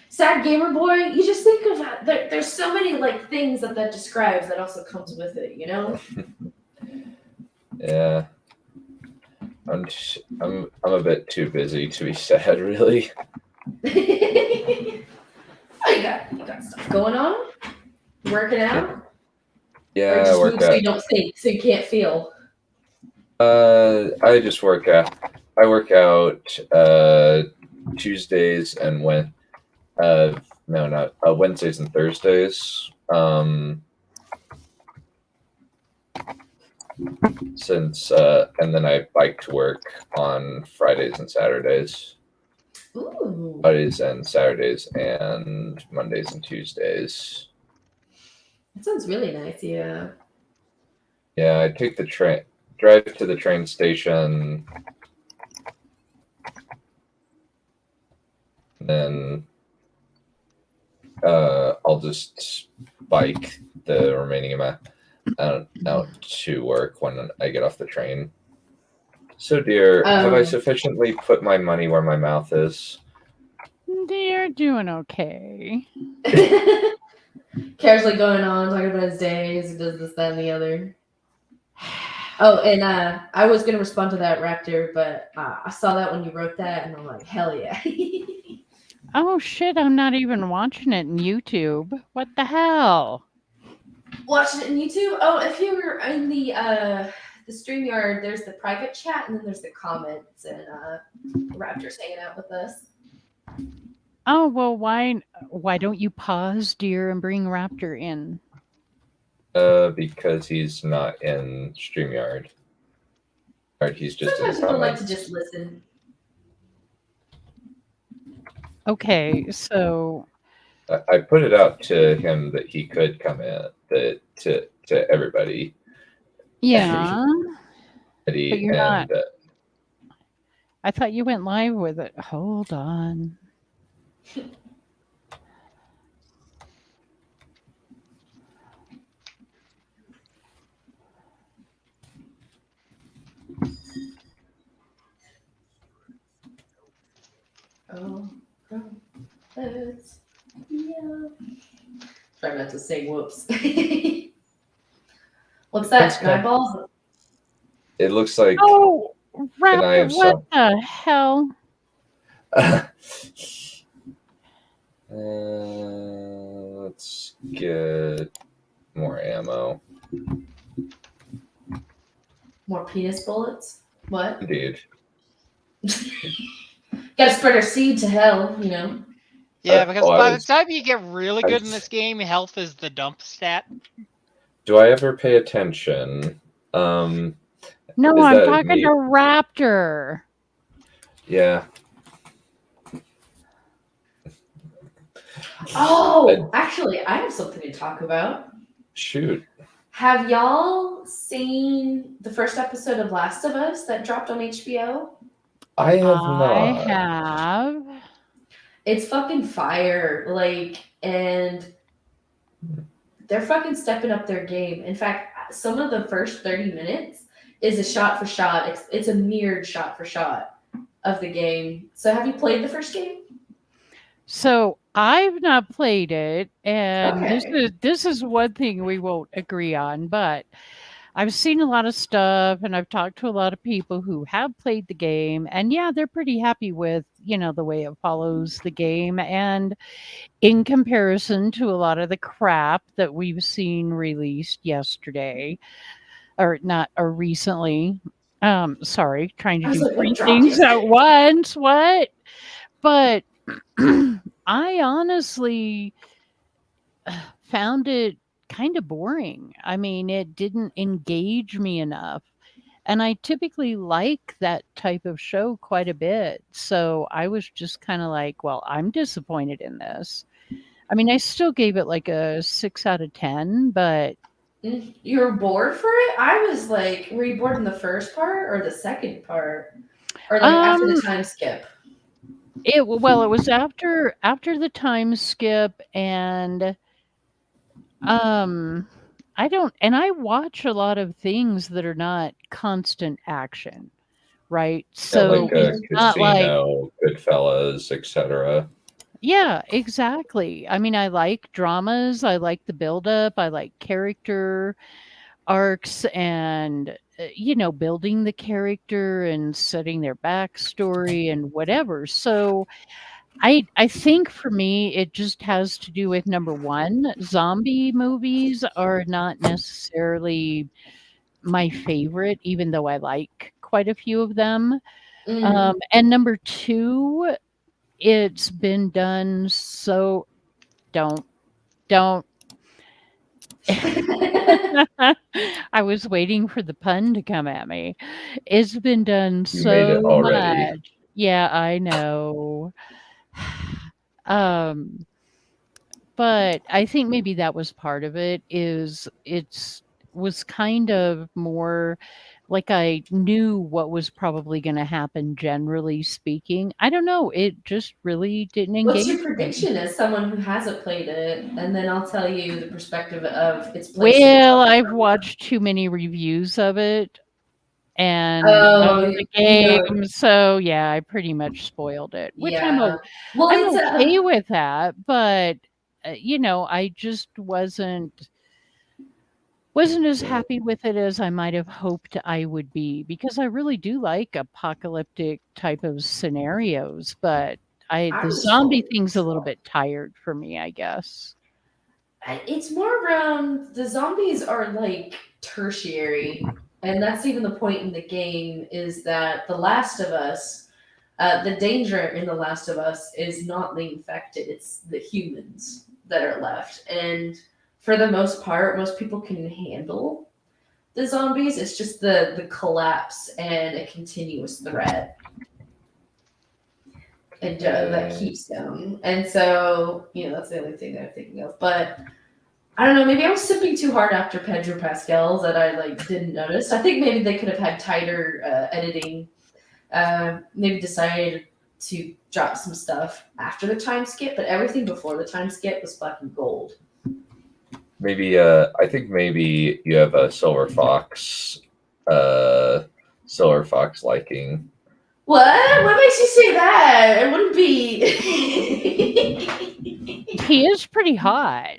sad gamer boy. You just think of there's so many like things that describes that also comes with it. You know. Yeah. I'm a bit too busy to be sad, really. Oh, you got stuff going on. Working out. Yeah, or just I work move so you don't think, so you can't feel. I just work out. I work out Tuesdays and Wednesdays and Thursdays. And then I bike to work on Fridays and Saturdays. Ooh. Fridays and Saturdays and Mondays and Tuesdays. That sounds really nice. Yeah. Yeah, I take the train, drive to the train station, then I'll just bike the remaining amount out to work when I get off the train. So, dear, have I sufficiently put my money where my mouth is? They're doing okay. Casually going on, talking about his days, he does this, that, and the other. Oh, and I was going to respond to that, Raptor, but I saw that when you wrote that, and I'm like, hell yeah. Oh, shit, I'm not even watching it in YouTube. What the hell? Watching it in YouTube? Oh, if you were in the StreamYard, there's the private chat, and then there's the comments, and Raptor's hanging out with us. Oh, well, why don't you pause, dear, and bring Raptor in? Because he's not in StreamYard. Or he's just sometimes people like to just listen. Okay, so I put it out to him that he could come in, to everybody. Yeah. But you're not. I thought you went live with it. Hold on. Oh, it's try not to say whoops. What's that? Eyeballs? It looks like. Oh, Raptor, what the hell? Let's get more ammo. More penis bullets? What? Indeed. Gotta spread our seed to hell, you know. Yeah, because by the time you get really good in this game, health is the dump stat. Do I ever pay attention? No, I'm talking to Raptor. Yeah. Oh, actually, I have something to talk about. Shoot. Have y'all seen the first episode of Last of Us that dropped on HBO? I have not. I have. It's fucking fire. And they're fucking stepping up their game. In fact, some of the first 30 minutes is a shot for shot. It's a mirrored shot for shot of the game. So have you played the first game? So I've not played it, and Okay. this is one thing we won't agree on, but I've seen a lot of stuff, and I've talked to a lot of people who have played the game, and yeah, they're pretty happy with, the way it follows the game. And in comparison to a lot of the crap that we've seen released yesterday, or recently, sorry, trying to do three things at once. What? But I honestly found it kind of boring. I mean, it didn't engage me enough. And I typically like that type of show quite a bit. So I was just kind of like, well, I'm disappointed in this. I mean, I still gave it like a 6 out of 10, but. You were bored for it? I was like, were you bored in the first part or the second part? Or after the time skip? It was after the time skip, and I watch a lot of things that are not constant action, right? So it's not like Goodfellas, etc. Yeah, exactly. I mean, I like dramas, I like the buildup, I like character arcs and, building the character and setting their backstory and whatever. So I think for me, it just has to do with number one, zombie movies are not necessarily my favorite, even though I like quite a few of them. And number two, it's been done so don't. I was waiting for the pun to come at me. It's been done You made it so already. much. Yeah, I know. Um, but I think maybe that was part of it is it's was kind of more like I knew what was probably gonna happen generally speaking. I don't know, it just really didn't What's your engage me. prediction as someone who hasn't played it? And then I'll tell you the perspective of its place in the Well, genre. I've watched too many reviews of it and Oh, of the you know, game, so yeah, I pretty much spoiled it, which yeah. Well, I'm it's okay with that, but, I just wasn't as happy with it as I might have hoped I would be, because I really do like apocalyptic type of scenarios, but I the was zombie falling thing's a little asleep. bit tired for me, I guess. It's more around the zombies are like tertiary, and that's even the point in the game is that The Last of Us, the danger in The Last of Us is not the infected, it's the humans that are left. And for the most part, most people can handle the zombies. It's just the collapse and a continuous threat and that keeps them. And so, that's the only thing that I'm thinking of. But I don't know. Maybe I was sipping too hard after Pedro Pascal that I didn't notice. I think maybe they could have had tighter editing. Maybe decided to drop some stuff after the time skip, but everything before the time skip was fucking gold. Maybe I think maybe you have a silver fox liking. What? What makes you say that? It wouldn't be. He is pretty hot.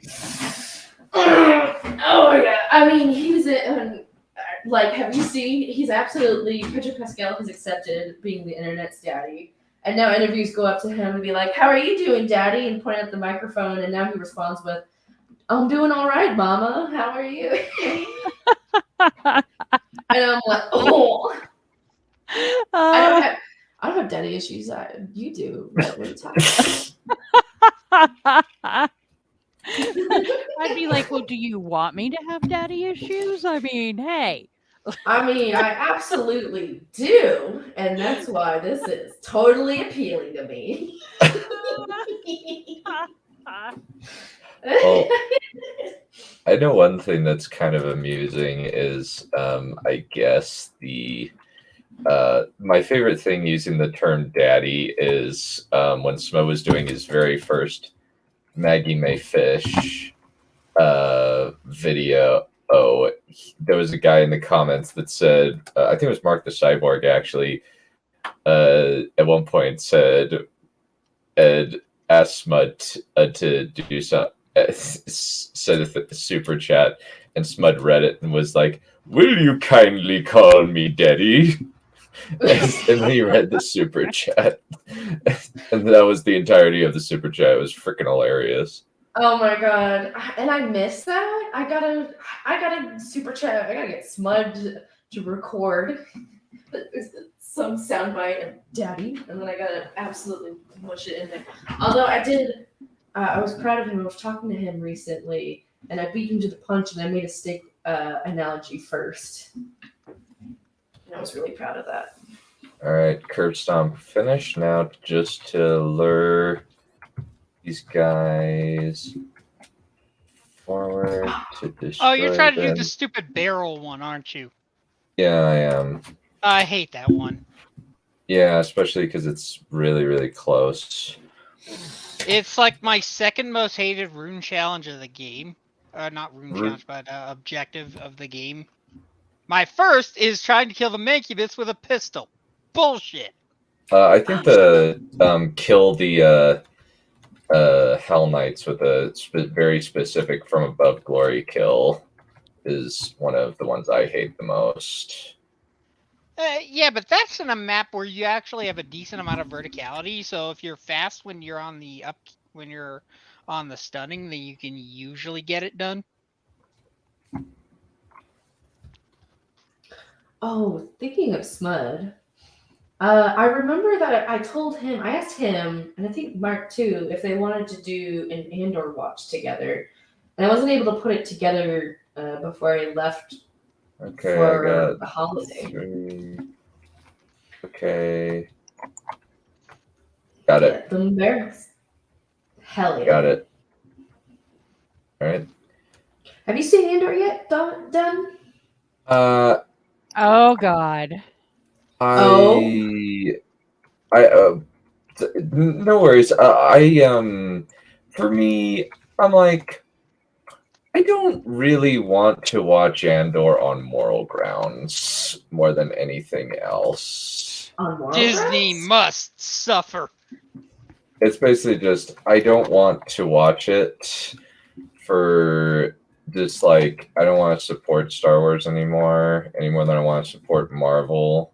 Oh my god! I mean, he was have you seen? He's absolutely Pedro Pascal has accepted being the internet's daddy, and now interviews go up to him and be like, "How are you doing, Daddy?" and point at the microphone, and now he responds with, "I'm doing all right, Mama. How are you?" And I'm like, "Oh, I don't have daddy issues. You do. What are you talking about?" I'd be like, well, do you want me to have daddy issues? I mean, hey. I mean, I absolutely do, and that's why this is totally appealing to me. Well, I know one thing that's kind of amusing is, I guess my favorite thing using the term "daddy" is when Smo was doing his very first Maggie May Fish video. Oh, there was a guy in the comments that said, I think it was Mark the Cyborg actually, at one point said, Ed asked Smud to do some, said a super chat, and Smud read it and was like, "Will you kindly call me Daddy?" And then he read the super chat, and that was the entirety of the super chat. It was freaking hilarious. Oh my god! And I missed that. I gotta super chat. I gotta get Smud to record some soundbite of Daddy, and then I gotta absolutely mush it in there. Although I did, I was proud of him. I was talking to him recently, and I beat him to the punch, and I made a steak analogy first. And I was really proud of that. All right, curb stomp finished. Now just to lure these guys forward to destroy Oh, you're trying to do them. the stupid barrel one, aren't you? Yeah, I am. I hate that one. Yeah, especially because it's really, really close. It's like my second most hated rune challenge of the game. Not rune challenge, but objective of the game. My first is trying to kill the Mancubus with a pistol. Bullshit. I think the kill the Hell Knights with a very specific from above glory kill is one of the ones I hate the most. Yeah, but that's in a map where you actually have a decent amount of verticality. So if you're fast when you're on the stunning, then you can usually get it done. Oh, thinking of Smud, I remember that I told him, I asked him, and I think Mark too, if they wanted to do an Andor watch together, and I wasn't able to put it together before I left Okay, for I got the holiday. 3. Okay. Got it. Yeah, the barracks. Hell yeah. Got it. All right. Have you seen Andor yet, Dunn? Oh God. No worries. For me, I'm like, I don't really want to watch Andor on moral grounds more than anything else. On moral Disney grounds? must suffer. It's basically just, I don't want to watch it for just like, I don't want to support Star Wars any more than I want to support Marvel.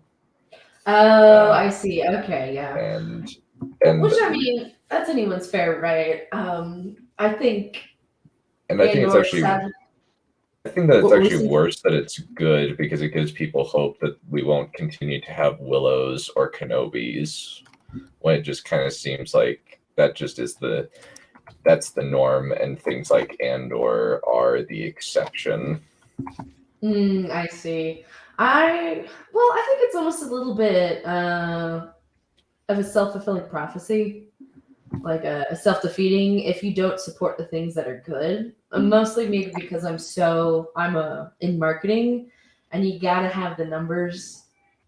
Oh, I see. Okay, yeah. And which, I mean, that's anyone's fair right. I think. And I think it's actually. I think that it's actually worse that it's good because it gives people hope that we won't continue to have Willows or Kenobis, when it just kind of seems like that just is that's the norm, and things like Andor are the exception. I see. I think it's almost a little bit of a self-fulfilling prophecy, like a self-defeating if you don't support the things that are good. Mostly maybe because I'm in marketing, and you gotta have the numbers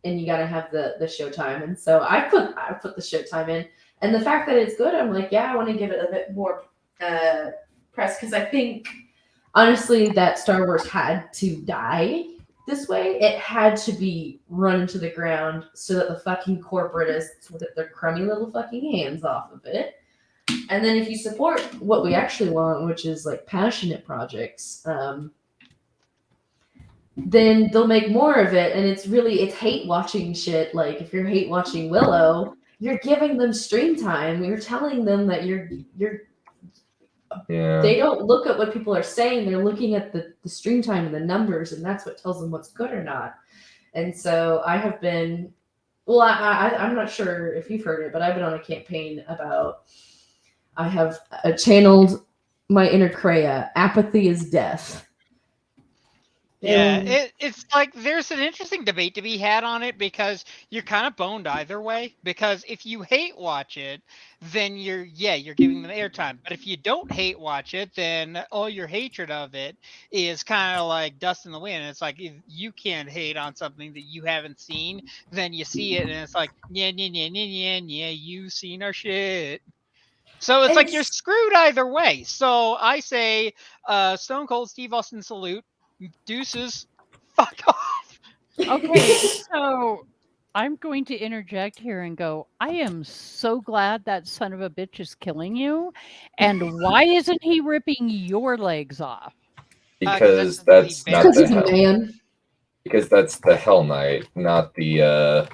and you gotta have the showtime, and so I put the showtime in, and the fact that it's good, I'm like, yeah, I want to give it a bit more press, because I think honestly that Star Wars had to die this way. It had to be run to the ground so that the fucking corporatists would get their crummy little fucking hands off of it. And then if you support what we actually want, which is like passionate projects, then they'll make more of it. And it's hate watching shit. Like if you're hate watching Willow, you're giving them stream time. You're telling them that they don't look at what people are saying. They're looking at the stream time and the numbers, and that's what tells them what's good or not. And so I have been, I'm not sure if you've heard it, but I've been on a campaign about, I have channeled my inner Kreia. Apathy is death. Yeah, it's like there's an interesting debate to be had on it, because you're kind of boned either way. Because if you hate watch it, then you're giving them airtime. But if you don't hate watch it, then all your hatred of it is kind of like dust in the wind. It's like, if you can't hate on something that you haven't seen, then you see it and it's like, yeah, you've seen our shit. So it's like you're screwed either way. So I say, Stone Cold Steve Austin salute. Deuces, fuck off. Okay, so I'm going to interject here and go, I am so glad that son of a bitch is killing you. And why isn't he ripping your legs off? Because that's not the hell. Man. Because that's the Hell Knight, not the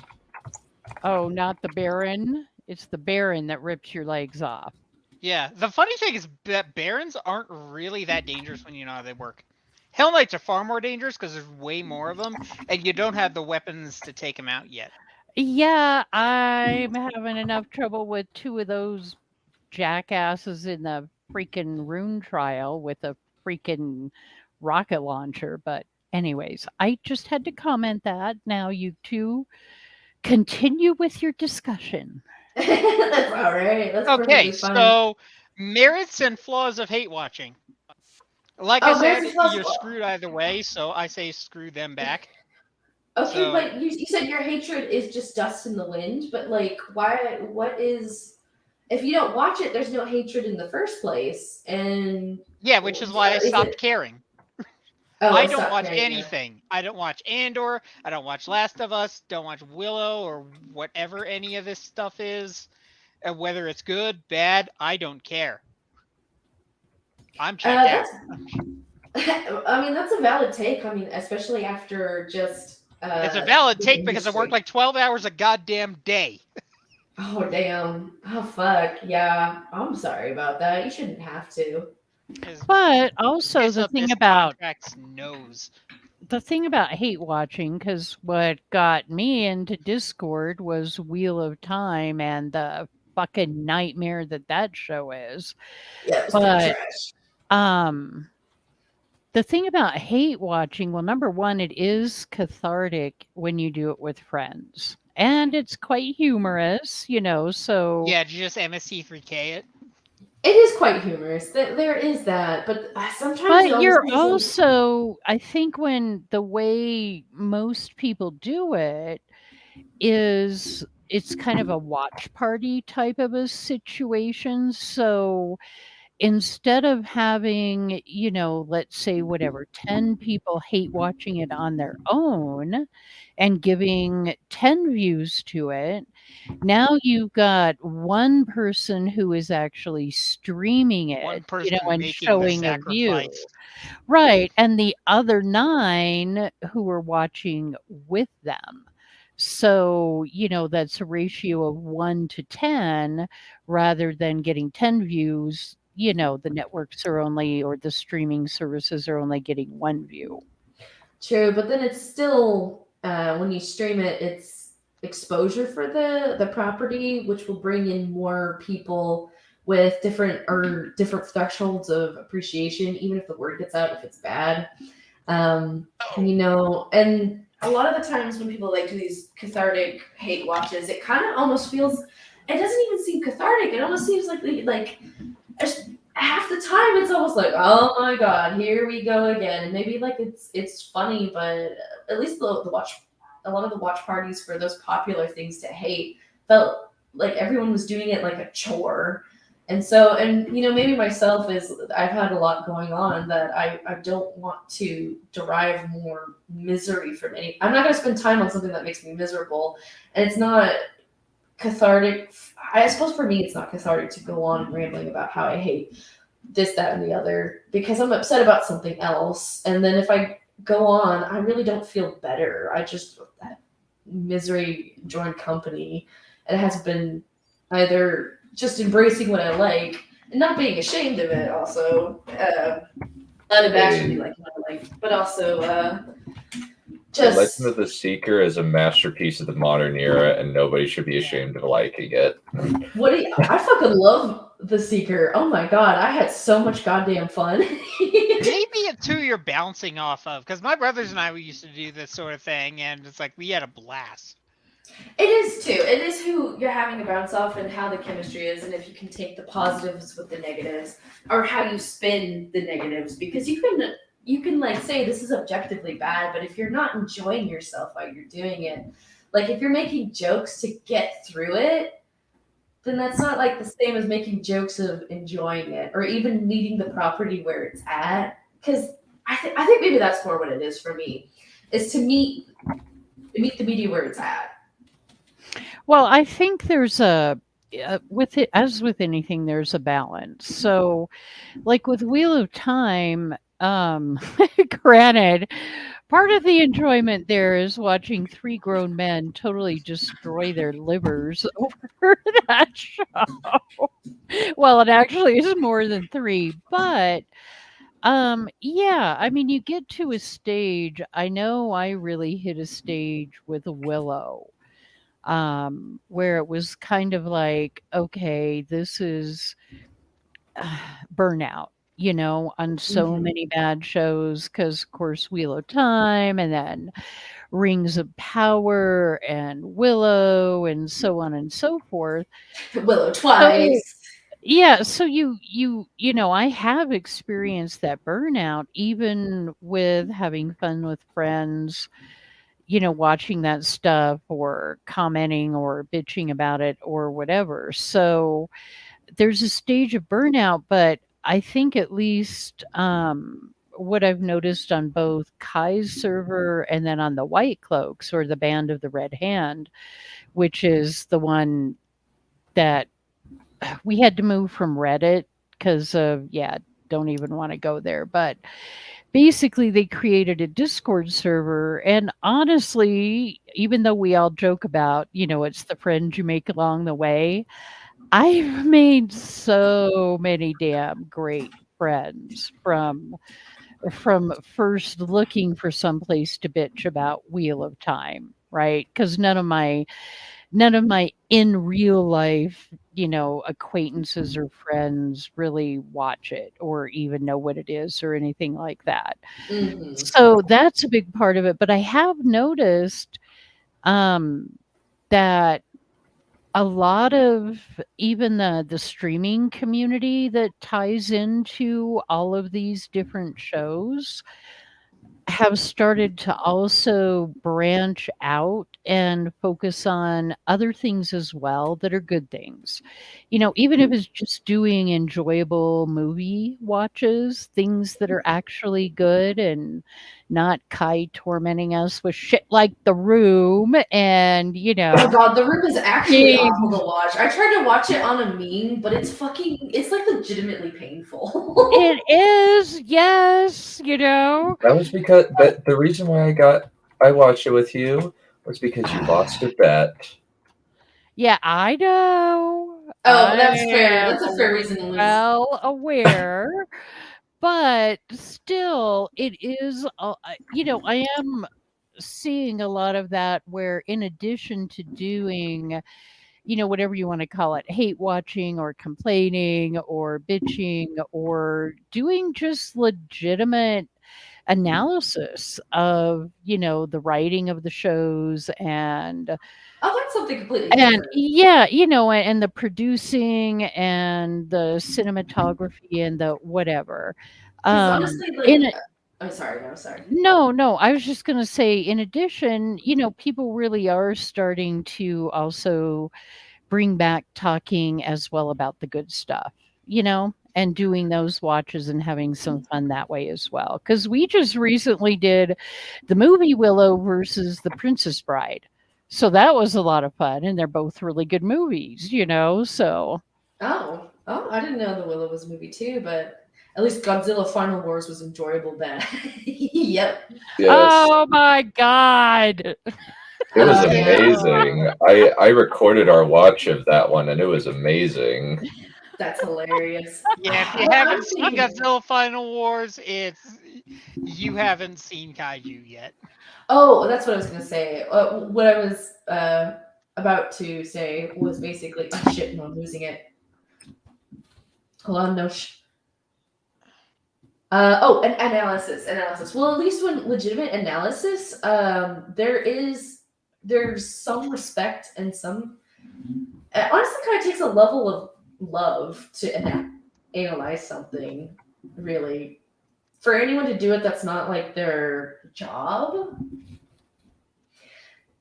Oh, not the Baron. It's the Baron that rips your legs off. Yeah, the funny thing is that Barons aren't really that dangerous when you know how they work. Hell Knights are far more dangerous because there's way more of them, and you don't have the weapons to take them out yet. Yeah, I'm having enough trouble with 2 of those jackasses in the freaking rune trial with a freaking rocket launcher. But anyways, I just had to comment that. Now you 2 continue with your discussion. That's all right. That's okay, fine. So merits and flaws of hate watching. Like I said, you're screwed either way, so I say screw them back. Okay, but you said your hatred is just dust in the wind, but like, what is, if you don't watch it, there's no hatred in the first place. And yeah, which is why I stopped caring. I don't watch anything. I don't watch Andor. I don't watch Last of Us. Don't watch Willow or whatever any of this stuff is. And whether it's good, bad, I don't care. I'm checked out. I mean, that's a valid take. I mean, especially after just. It's a valid the take because I worked industry. like 12 hours a goddamn day. Oh, damn. Oh, fuck. Yeah. I'm sorry about that. You shouldn't have to. But also Piss the up thing this about contract's nose. hate watching, because what got me into Discord was Wheel of Time and the fucking nightmare that show is. Yeah, it was pretty But trash. the thing about hate watching, well, number one, it is cathartic when you do it with friends. And it's quite humorous, so Yeah, did you just MST3K it? It is quite humorous. There is that, but sometimes it but almost you're feels like- also, I think when the way most people do it is it's kind of a watch party type of a situation. So instead of having, let's say whatever, 10 people hate watching it on their own and giving 10 views to it, now you've got one person who is actually streaming One it, person and making the showing a view. sacrifice. Right. And the other 9 who are watching with them. So, that's a ratio of 1 to 10 rather than getting 10 views. The networks are only, or the streaming services are only getting 1 view. True, but then it's still when you stream it, it's exposure for the property, which will bring in more people with different thresholds of appreciation, even if the word gets out if it's bad. And a lot of the times when people like do these cathartic hate watches, it kind of almost feels. It doesn't even seem cathartic. It almost seems like half the time it's almost like, oh my god, here we go again. And maybe like it's funny, but at least a lot of the watch parties for those popular things to hate felt like everyone was doing it like a chore. And so, maybe myself is I've had a lot going on that I don't want to derive more misery from any. I'm not going to spend time on something that makes me miserable, and it's not cathartic. I suppose for me, it's not cathartic to go on rambling about how I hate this, that, and the other because I'm upset about something else. And then if I go on, I really don't feel better. I just that misery joined company, and it has been either just embracing what I like and not being ashamed of it. Also, unabashedly like what I like, but also The Legend of the Seeker is a masterpiece of the modern era, and nobody should be ashamed of liking it. I fucking love The Seeker. Oh my god, I had so much goddamn fun. Maybe it's who you're bouncing off of, because my brothers and I, we used to do this sort of thing, and it's like we had a blast. It is too. It is who you're having to bounce off and how the chemistry is, and if you can take the positives with the negatives, or how you spin the negatives, because you can like say this is objectively bad, but if you're not enjoying yourself while you're doing it, like if you're making jokes to get through it, then that's not like the same as making jokes of enjoying it or even meeting the property where it's at. Because I think maybe that's more what it is for me, is to meet the media where it's at. Well, I think there's with it, as with anything, there's a balance. So, like with Wheel of Time, granted, part of the enjoyment there is watching 3 grown men totally destroy their livers over that show. Well, it actually is more than 3, but yeah, I mean, you get to a stage. I know I really hit a stage with Willow, where it was kind of like, okay, this is burnout, on so many bad shows. Because, of course, Wheel of Time and then Rings of Power and Willow and so on and so forth. Willow twice. Yeah, so I have experienced that burnout even with having fun with friends, watching that stuff or commenting or bitching about it or whatever. So there's a stage of burnout, but I think at least what I've noticed on both Kai's server and then on the White Cloaks or the Band of the Red Hand, which is the one that we had to move from Reddit because of, don't even want to go there. But basically, they created a Discord server. And honestly, even though we all joke about, it's the friends you make along the way, I've made so many damn great friends from first looking for some place to bitch about Wheel of Time, right? Because none of my in real life, acquaintances or friends really watch it or even know what it is or anything like that. Mm-hmm. So that's a big part of it. But I have noticed um, that a lot of even the streaming community that ties into all of these different shows have started to also branch out and focus on other things as well that are good things. Even if it's just doing enjoyable movie watches, things that are actually good and not Kai tormenting us with shit like The Room and, Oh god, The Room is actually awful things. to watch. I tried to watch it on a meme, but it's like legitimately painful. It is, yes, That was because, but the reason why I watched it with you was because you lost a bet. Yeah, I know. Oh, I that's fair. am That's a fair reason to lose. well aware, but still, it is, I am seeing a lot of that where, in addition to doing, whatever you want to call it, hate watching or complaining or bitching or doing just legitimate analysis of, the writing of the shows Oh, that's something completely different. yeah, and the producing and the cinematography and the whatever. Because honestly, In like, I'm sorry, no, sorry. no, I was just gonna say, in addition, people really are starting to also bring back talking as well about the good stuff, and doing those watches and having some fun that way as well. Because we just recently did the movie Willow versus The Princess Bride. So that was a lot of fun, and they're both really good movies, so. Oh, I didn't know the Willow was a movie too, but at least Godzilla Final Wars was enjoyable then. Yep. Yes, Oh my god. it was Oh yeah, amazing. I recorded our watch of that one, and it was amazing. that's hilarious. Yeah, if you What I'm haven't seen thinking. Godzilla Final Wars, you haven't seen Kaiju yet. Oh, that's what I was gonna say. What I was about to say was basically, oh, shit. No, I'm losing it. Hold on, no. An analysis. Well, at least when legitimate analysis, there's some respect and some. Honestly, kind of takes a level of love to analyze something. Really, for anyone to do it, that's not like their job.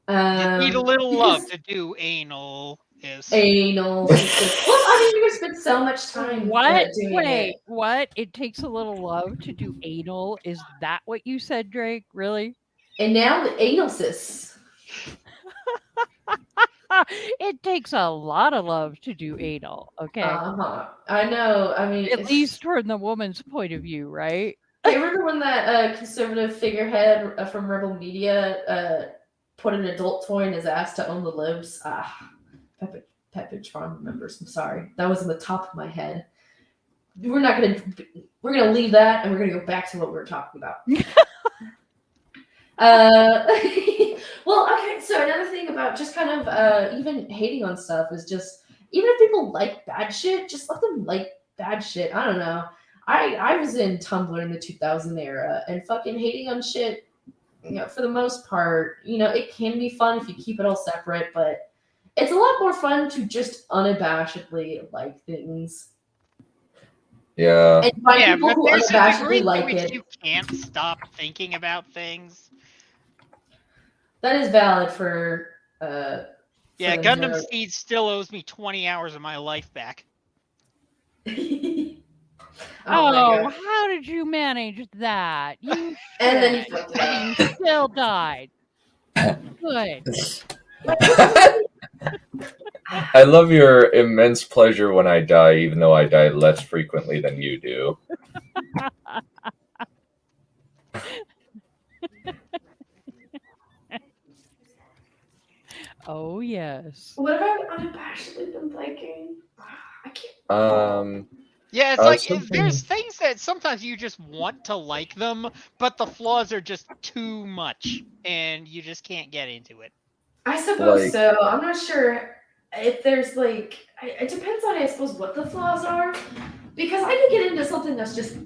You need a little Because love to do anal. Is anal. Well, I mean, you spend so much time What? doing it. Wait, what? It takes a little love to do anal? Is that what you said, Drake? Really? And now the anal cis. It takes a lot of love to do anal, okay? Uh-huh. I know. I mean, At least from the woman's point of view, right? hey, remember when that conservative figurehead from Rebel Media put an adult toy in his ass to own the libs? Pepperidge Farm remembers. I'm sorry. That was in the top of my head. We're gonna leave that and we're gonna go back to what we were talking about. Well, okay, so another thing about just kind of even hating on stuff is just, even if people like bad shit, just let them like bad shit. I don't know. I was in Tumblr in the 2000 era, and fucking hating on shit, for the most part, it can be fun if you keep it all separate, but it's a lot more fun to just unabashedly like things. Yeah. And find yeah, people but who there's a unabashedly degree to like which it. you can't stop thinking about things. That is valid for Yeah, the Gundam nerd. Seed still owes me 20 hours of my life back. Oh my Oh, god. how did you manage that? You And then you shit. fucked it And up. you still died. Good. Like, this is I love your immense pleasure when I die, even though I die less frequently than you do. Oh yes. What have I unabashedly been liking? I can't. Yeah, it's like something- there's things that sometimes you just want to like them, but the flaws are just too much, and you just can't get into it. I suppose Like- so. I'm not sure if there's like. It depends on, I suppose, what the flaws are. Because I could get into something that's just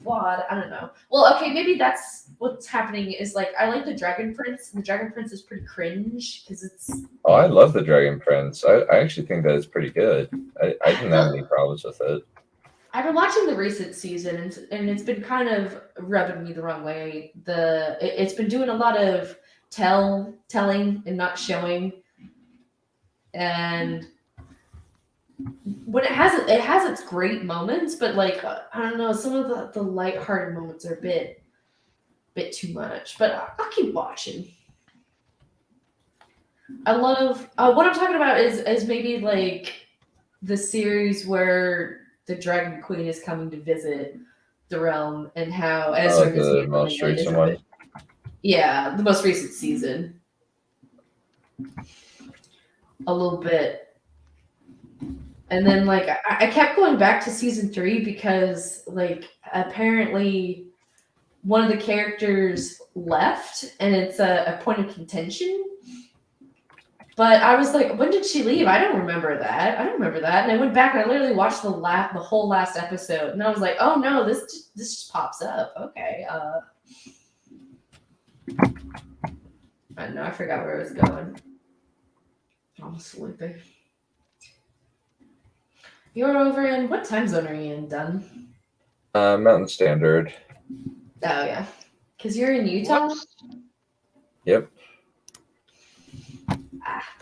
flawed. I don't know. Well, okay, maybe that's what's happening. Is like I like the Dragon Prince. And the Dragon Prince is pretty cringe because it's. Oh, I love the Dragon Prince. I actually think that it's pretty good. I didn't have any problems with it. I've been watching the recent season, and it's been kind of rubbing me the wrong way. It's been doing a lot of telling and not showing, and when it has its great moments, but like I don't know, some of the lighthearted moments are a bit too much. But I'll keep watching. I love what I'm talking about is maybe like the series where the Dragon Queen is coming to visit the realm, and how Ezra is The most recent one. Yeah, the most recent season. A little bit. And then like I kept going back to season 3 because like apparently one of the characters left, and it's a point of contention. But I was like, when did she leave? I don't remember that. And I went back and I literally watched the whole last episode, and I was like, oh no, this just pops up. Okay. I don't know. I forgot where I was going. I'm sleepy. You're over in what time zone are you in, Dunn? Mountain Standard. Oh yeah, because you're in Utah. Whoops. Yep.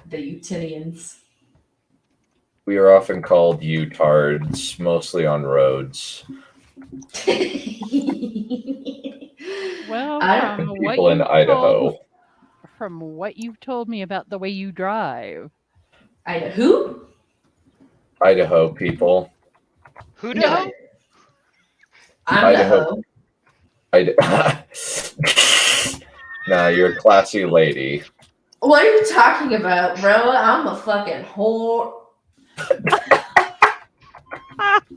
The Utinians. We are often called Utards, mostly on roads. Well, And people in Idaho. From what you've told me about the way you drive. Who? Idaho people. Who No. know? I'm Idaho. Idaho. Nah, you're a classy lady. What are you talking about, bro? I'm a fucking whore.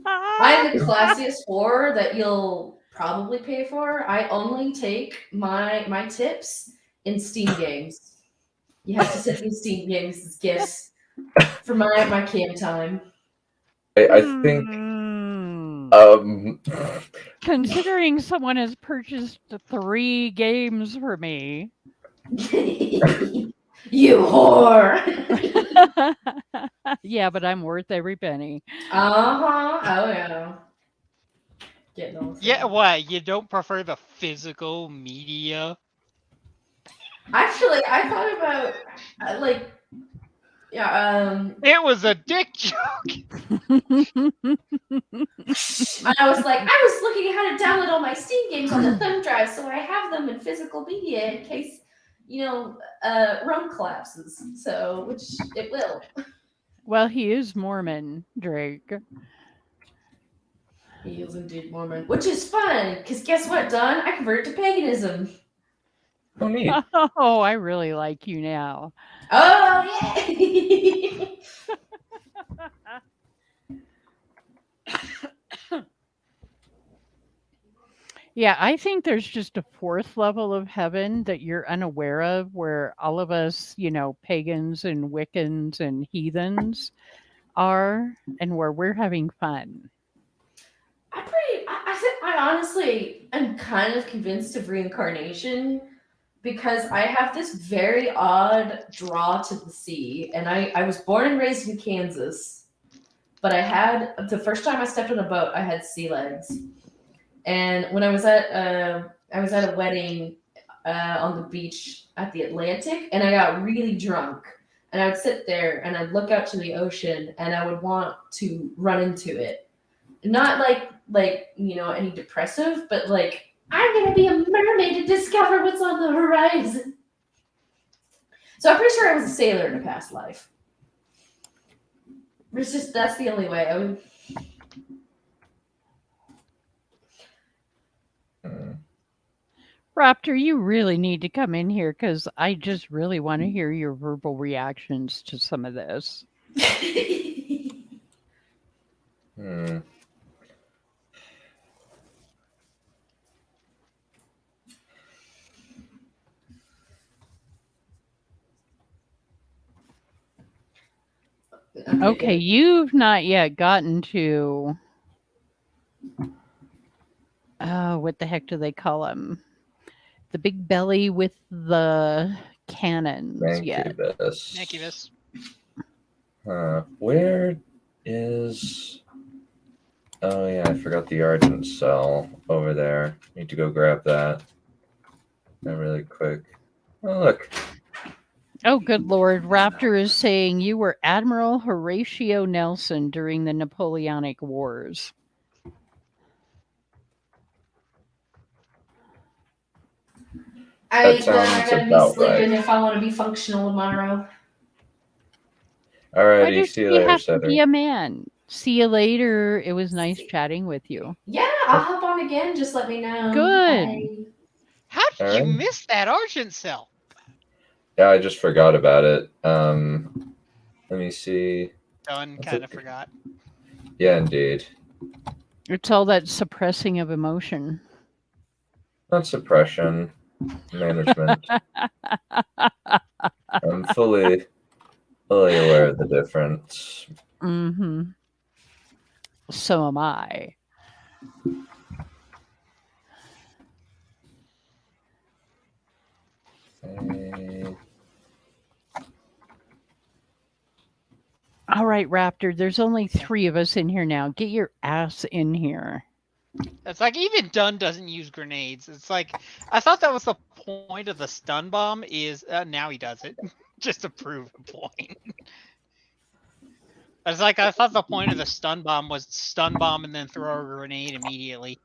I'm the classiest whore that you'll probably pay for. I only take my tips in Steam games. You have to send me Steam games as gifts for my cam time. I think Considering someone has purchased 3 games for me. You whore. Yeah, but I'm worth every penny. Oh yeah. Getting all Yeah, sad. what? You don't prefer the physical media? Actually, I thought about like, yeah. It was a dick joke. I was like, I was looking at how to download all my Steam games on the thumb drive, so I have them in physical media in case, Rome collapses. So, which it will. Well, he is Mormon, Drake. He is indeed Mormon, which is fun, because guess what, Don? I converted to paganism. oh, neat. Oh, I really like you now. Oh, yeah! Yeah, I think there's just a 4th level of heaven that you're unaware of, where all of us, pagans and Wiccans and heathens are, and where we're having fun. I honestly am kind of convinced of reincarnation, because I have this very odd draw to the sea, and I was born and raised in Kansas, but the first time I stepped on a boat, I had sea legs. And when I was at a wedding on the beach at the Atlantic, and I got really drunk, and I would sit there and I'd look out to the ocean, and I would want to run into it. Not like any depressive, but like, I'm gonna be a mermaid to discover what's on the horizon. So I'm pretty sure I was a sailor in a past life. It's just that's the only way. I would. Raptor, you really need to come in here because I just really want to hear your verbal reactions to some of this. Okay, you've not yet gotten to. What the heck do they call them? The big belly with the cannons yet. Mancubus. Where is... Oh yeah, I forgot the Argent cell over there. Need to go grab that. Really quick. Oh, look. Oh, good Lord. Raptor is saying you were Admiral Horatio Nelson during the Napoleonic Wars. I gotta be sleeping if I want to be functional tomorrow. Alrighty, see you later, have to be a man. See you later. It was nice chatting with you. Yeah, I'll hop on again. Just let me know. Good. Bye. How did you miss that Argent cell? Yeah, I just forgot about it. Let me see. Dunn kind of forgot. Yeah, indeed. It's all that suppressing of emotion. Not suppression. Management. I'm fully aware of the difference. Mm-hmm. So am I. All right, Raptor, there's only 3 of us in here now. Get your ass in here. It's like even Dunn doesn't use grenades. It's like, I thought that was the point of the stun bomb is, now he does it. Just to prove a point. It's like, I thought the point of the stun bomb was stun bomb and then throw a grenade immediately.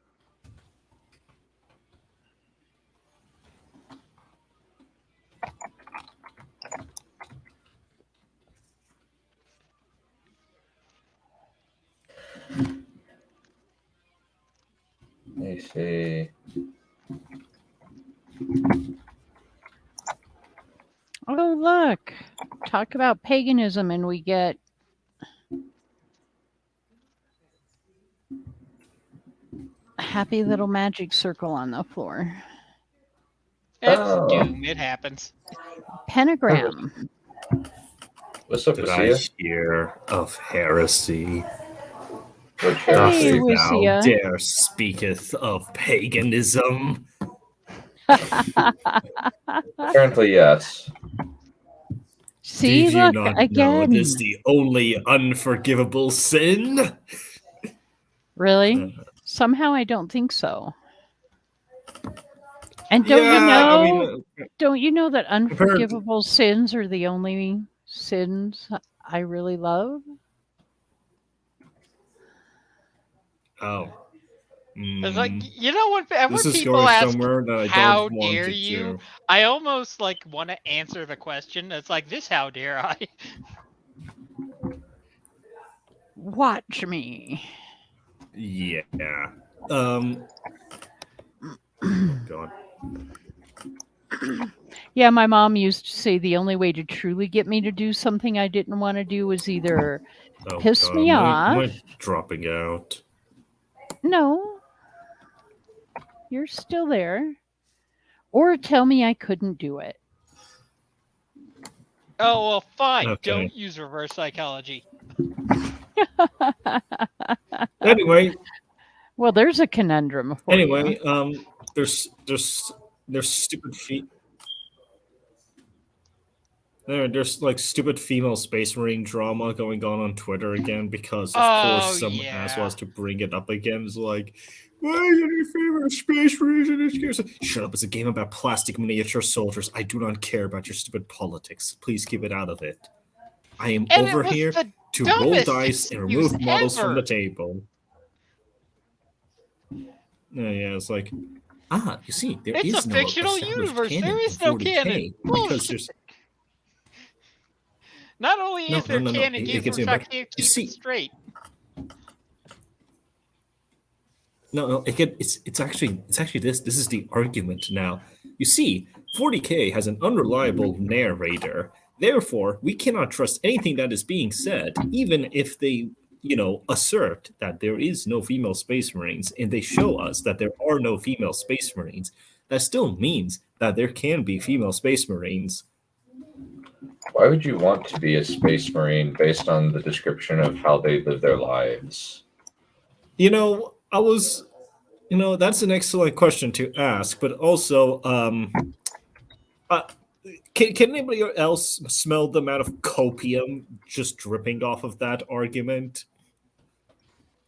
Let me see. Oh, look. Talk about paganism and we get... a happy little magic circle on the floor. It's doom. It happens. Pentagram. What's up, Did I hear of heresy? Hey, thou dare speaketh of paganism? Apparently, yes. See, did you look, not again. know it is the only unforgivable sin? Really? Somehow I don't think so. And don't you know that unforgivable sins are the only sins I really love? Oh. It's like, you know, when people ask, how dare you? I almost like want to answer the question. It's like, this how dare I? Watch me. Yeah. Oh, God. Yeah, my mom used to say the only way to truly get me to do something I didn't want to do was either piss me off. Am I dropping out? No. You're still there. Or tell me I couldn't do it. Oh, well, fine. Okay. Don't use reverse psychology. Anyway. Well, there's a conundrum for you. There's stupid feet. There's like stupid female space marine drama going on Twitter again because of course some ass wants to bring it up again. It's like, why is it your favorite space marines in this game? Shut up! It's a game about plastic miniature soldiers. I do not care about your stupid politics. Please keep it out of it. I am over here to roll dice and remove models from the table. Yeah, it's like, you see, it's a fictional universe. There is no canon. Because there's Not only is there canon, it gets in even fact, better. keep it straight. No, it's actually this. This is the argument now. You see, 40K has an unreliable narrator. Therefore, we cannot trust anything that is being said, even if they, assert that there is no female Space Marines, and they show us that there are no female Space Marines. That still means that there can be female Space Marines. Why would you want to be a Space Marine based on the description of how they live their lives? That's an excellent question to ask, but also, can anybody else smell the amount of copium just dripping off of that argument?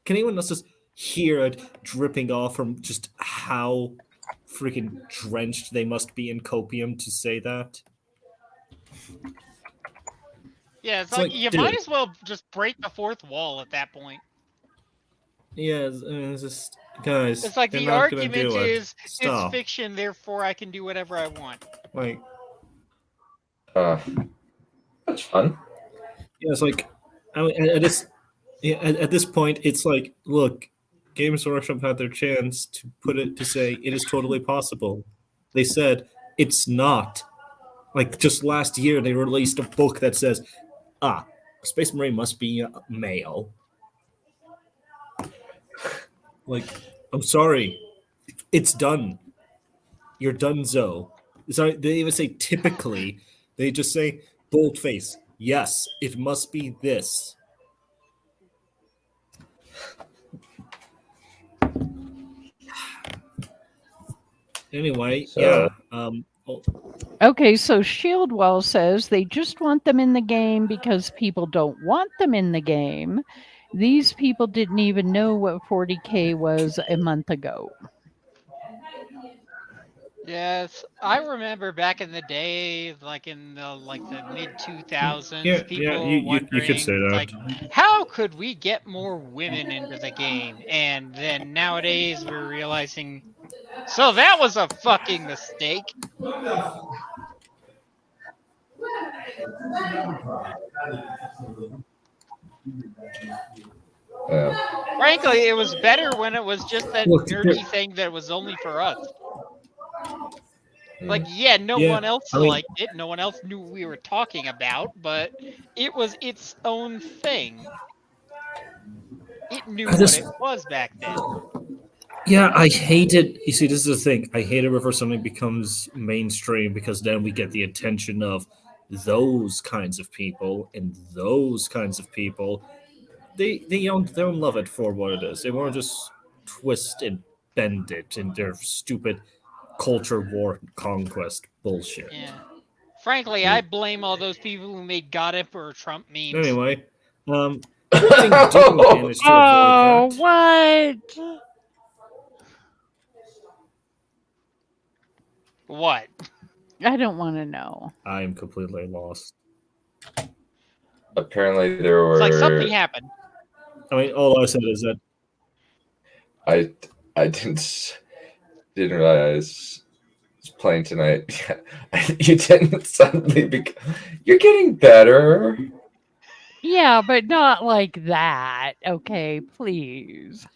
Can anyone else just hear it dripping off from just how freaking drenched they must be in copium to say that? Yeah, it's like you might as well just break the fourth wall at that point. Yeah, it's just, guys. It's like the argument is it's fiction, therefore I can do whatever I want. Like, that's fun. Yeah, it's like, at this point, it's like, look, Games Workshop had their chance to say it is totally possible. They said it's not. Like, just last year, they released a book that says, a Space Marine must be male. Like, I'm sorry, it's done. You're donezo. Sorry, they even say typically. They just say boldface. Yes, it must be this. Anyway, Okay, so Shieldwell says they just want them in the game because people don't want them in the game. These people didn't even know what 40K was a month ago. Yes, I remember back in the day, like in the mid 2000s, people wondering, you could say that. Like, how could we get more women into the game? And then nowadays we're realizing, so that was a fucking mistake. Frankly, it was better when it was just that nerdy thing that was only for us. Like, no one else liked it. No one else knew what we were talking about, but it was its own thing. It knew what it was back then. Yeah, I hate it. You see, this is the thing. I hate it whenever something becomes mainstream because then we get the attention of those kinds of people and those kinds of people. They don't love it for what it is. They want to just twist and bend it in their stupid culture war conquest bullshit. Yeah. Frankly, I blame all those people who made God Emperor Trump memes. Anyway, what? What? I don't want to know. I am completely lost. Apparently there were... It's like something happened. I mean, all I said is that... I didn't realize I was playing tonight. You didn't suddenly You're getting better. Yeah, but not like that. Okay, please.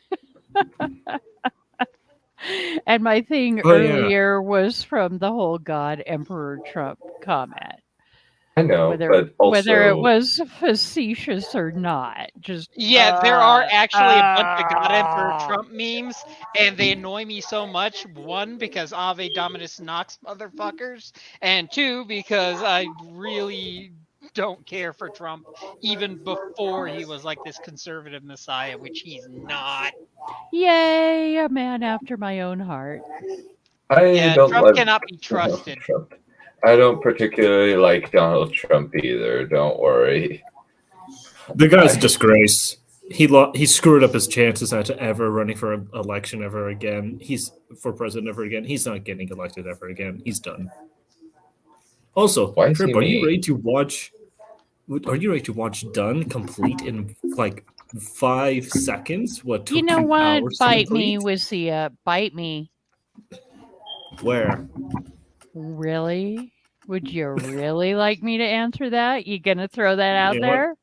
And my thing earlier was from the whole God Emperor Trump comment. I know, but also... whether it was facetious or not, just there are actually a bunch of God Emperor Trump memes, and they annoy me so much. One, because Ave Dominus Nox motherfuckers, and two, because I really don't care for Trump, even before he was like this conservative messiah, which he's not. Yay, a man after my own heart. Trump cannot be trusted. I don't particularly like Donald Trump either. Don't worry. The guy's a disgrace. He screwed up his chances at ever running for an election ever again. He's for president ever again. He's not getting elected ever again. He's done. Also, Trip, are you ready to watch? Are you ready to watch Dunn complete in like 5 seconds? What? You know what? Bite me, Wissia. Bite me. Where? Really? Would you really like me to answer that? You gonna throw that out You know what? there?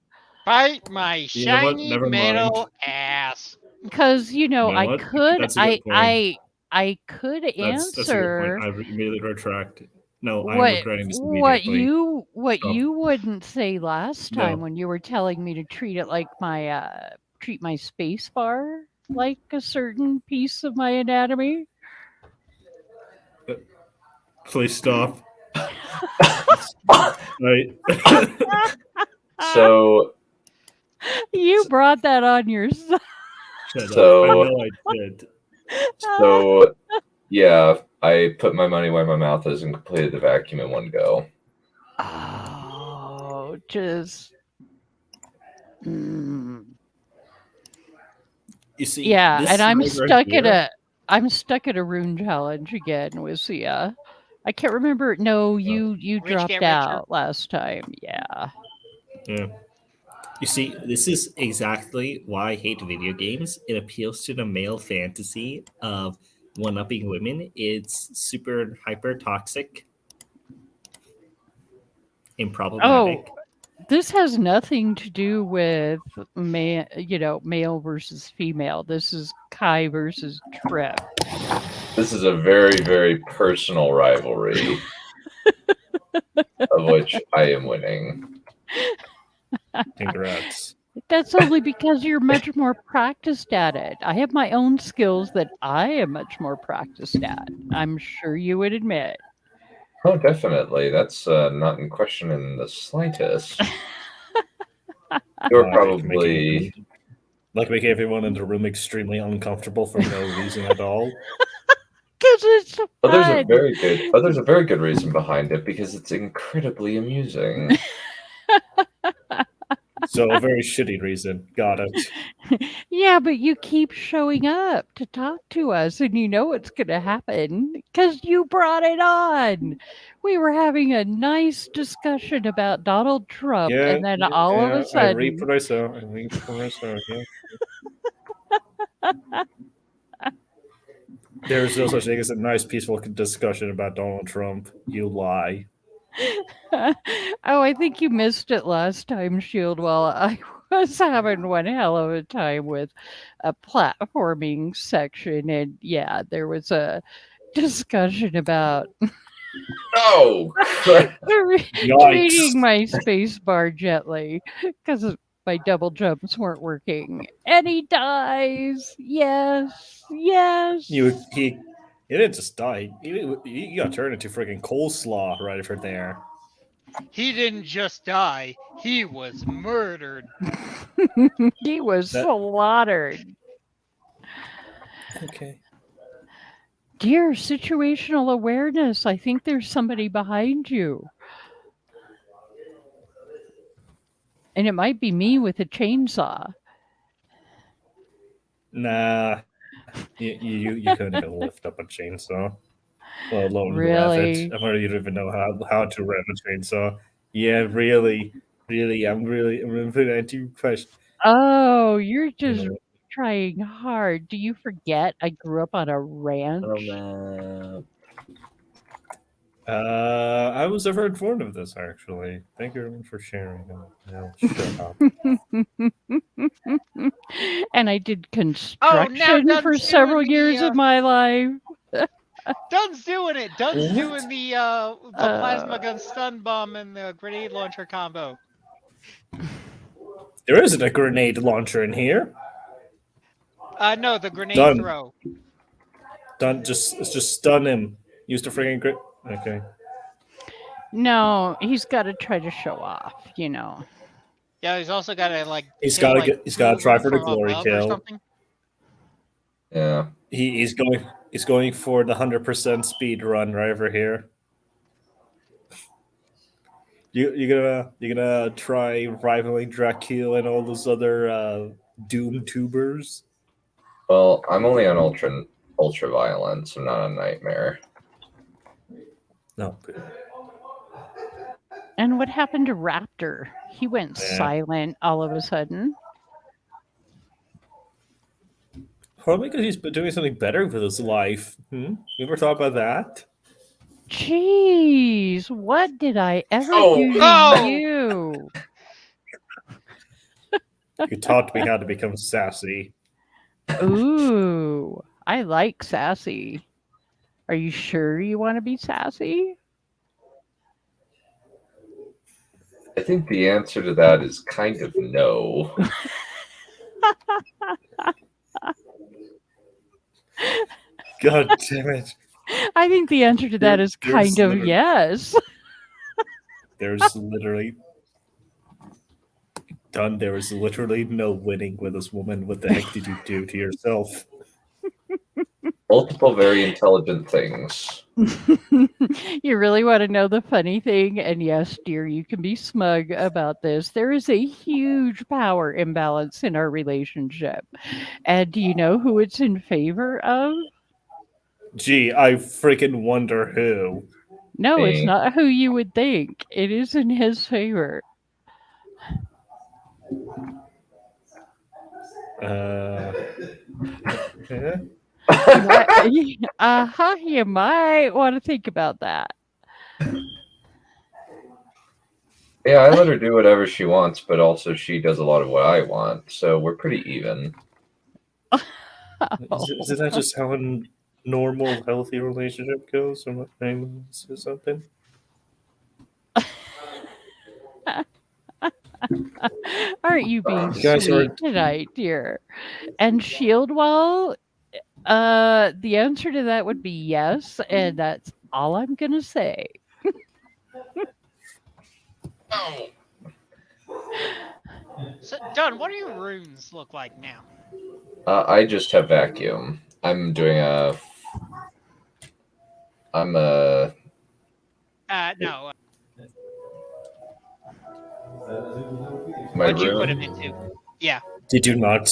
Bite my You know what? shiny Never metal mind. ass. Because You know I what? could, That's a good point. I could That's a good point. answer I immediately retract. No, I'm regretting this what immediately. what Stop. you wouldn't say last time No. when you were telling me to treat it like treat my space bar like a certain piece of my anatomy. Please stop. Right. So You brought that on yourself. Shut up. I So- know I did. so yeah, I put my money where my mouth is and completed the vacuum in one go. Oh, just. Mm. You see, Yeah, this and I'm slide right here- I'm stuck at a rune challenge again with Sia. I can't remember. No, you Rich dropped get richer. out last time. Yeah. Yeah. You see, this is exactly why I hate video games. It appeals to the male fantasy of one-upping women. It's super hyper toxic and problematic. This has nothing to do with male versus female. This is Kai versus Trip. This is a very, very personal rivalry of which I am winning. Congrats. That's only because you're much more practiced at it. I have my own skills that I am much more practiced at. I'm sure you would admit. Oh, definitely. That's not in question in the slightest. You're probably making everyone in the room extremely uncomfortable for no reason at all. Because it's fun. But there's a very good reason behind it because it's incredibly amusing. So a very shitty reason. Got it. Yeah, but you keep showing up to talk to us and you know what's going to happen because you brought it on. We were having a nice discussion about Donald Trump, and then all of a I sudden. reap what I sow. Yeah. There's no such thing as a nice, peaceful discussion about Donald Trump. You lie. Oh, I think you missed it last time, Shield. While I was having one hell of a time with a platforming section, and yeah, there was a discussion about Oh, crap. treating my space bar gently because my double jumps weren't working, and he dies. Yes. He didn't just die. He got turned into freaking coleslaw right over there. He didn't just die, he was murdered. He was slaughtered. Okay. Dear situational awareness, I think there's somebody behind you. And it might be me with a chainsaw. Nah. You couldn't even lift up a chainsaw. Let alone rev Really? it. I don't even know how to rev a chainsaw. Yeah, really. I'm putting that into question. Oh, you're just trying hard. Do you forget I grew up on a ranch? Oh, man. I was never informed of this, actually. Thank you everyone for sharing. I'll shut up. And I did construction Dunn's for several doing the, years of my life. Dunn's doing it. Dunn's doing the plasma gun stun bomb and the grenade launcher combo. There isn't a grenade launcher in here. No, the grenade Dunn. throw. Dunn, just stun him. Use the friggin' grit. Okay. No, he's got to try to show off, you know. Yeah, he's also got to like. He's got to try for the glory kill. Yeah. He's going for the 100% speed run right over here. You're gonna try rivaling Dracula and all those other Doom tubers? Well, I'm only on ultra violence. I'm not on nightmare. No. And what happened to Raptor? He went silent all of a sudden. Probably because he's been doing something better with his life. You ever thought about that? Jeez, what did I ever do to Oh! you? You taught me how to become sassy. Ooh, I like sassy. Are you sure you want to be sassy? I think the answer to that is kind of no. God damn it. I think the answer to that is There's kind of literally- yes. There's literally Dunn, there is literally no winning with this woman. What the heck did you do to yourself? Multiple very intelligent things. You really want to know the funny thing? And yes, dear, you can be smug about this. There is a huge power imbalance in our relationship. And do you know who it's in favor of? Gee, I freaking wonder who. No, it's Me. not who you would think. It is in his favor. Eh? You might want to think about that. Yeah, I let her do whatever she wants, but also she does a lot of what I want, so we're pretty even. Isn't that just how a normal, healthy relationship goes? Or something? Aren't you being You guys sweet aren't- tonight, dear? And Shieldwell, the answer to that would be yes, and that's all I'm gonna say. Oh. So, Dunn, what do your runes look like now? I just have vacuum. I'm doing a. I'm a. No. My What'd you put him room. into? Yeah. Did you not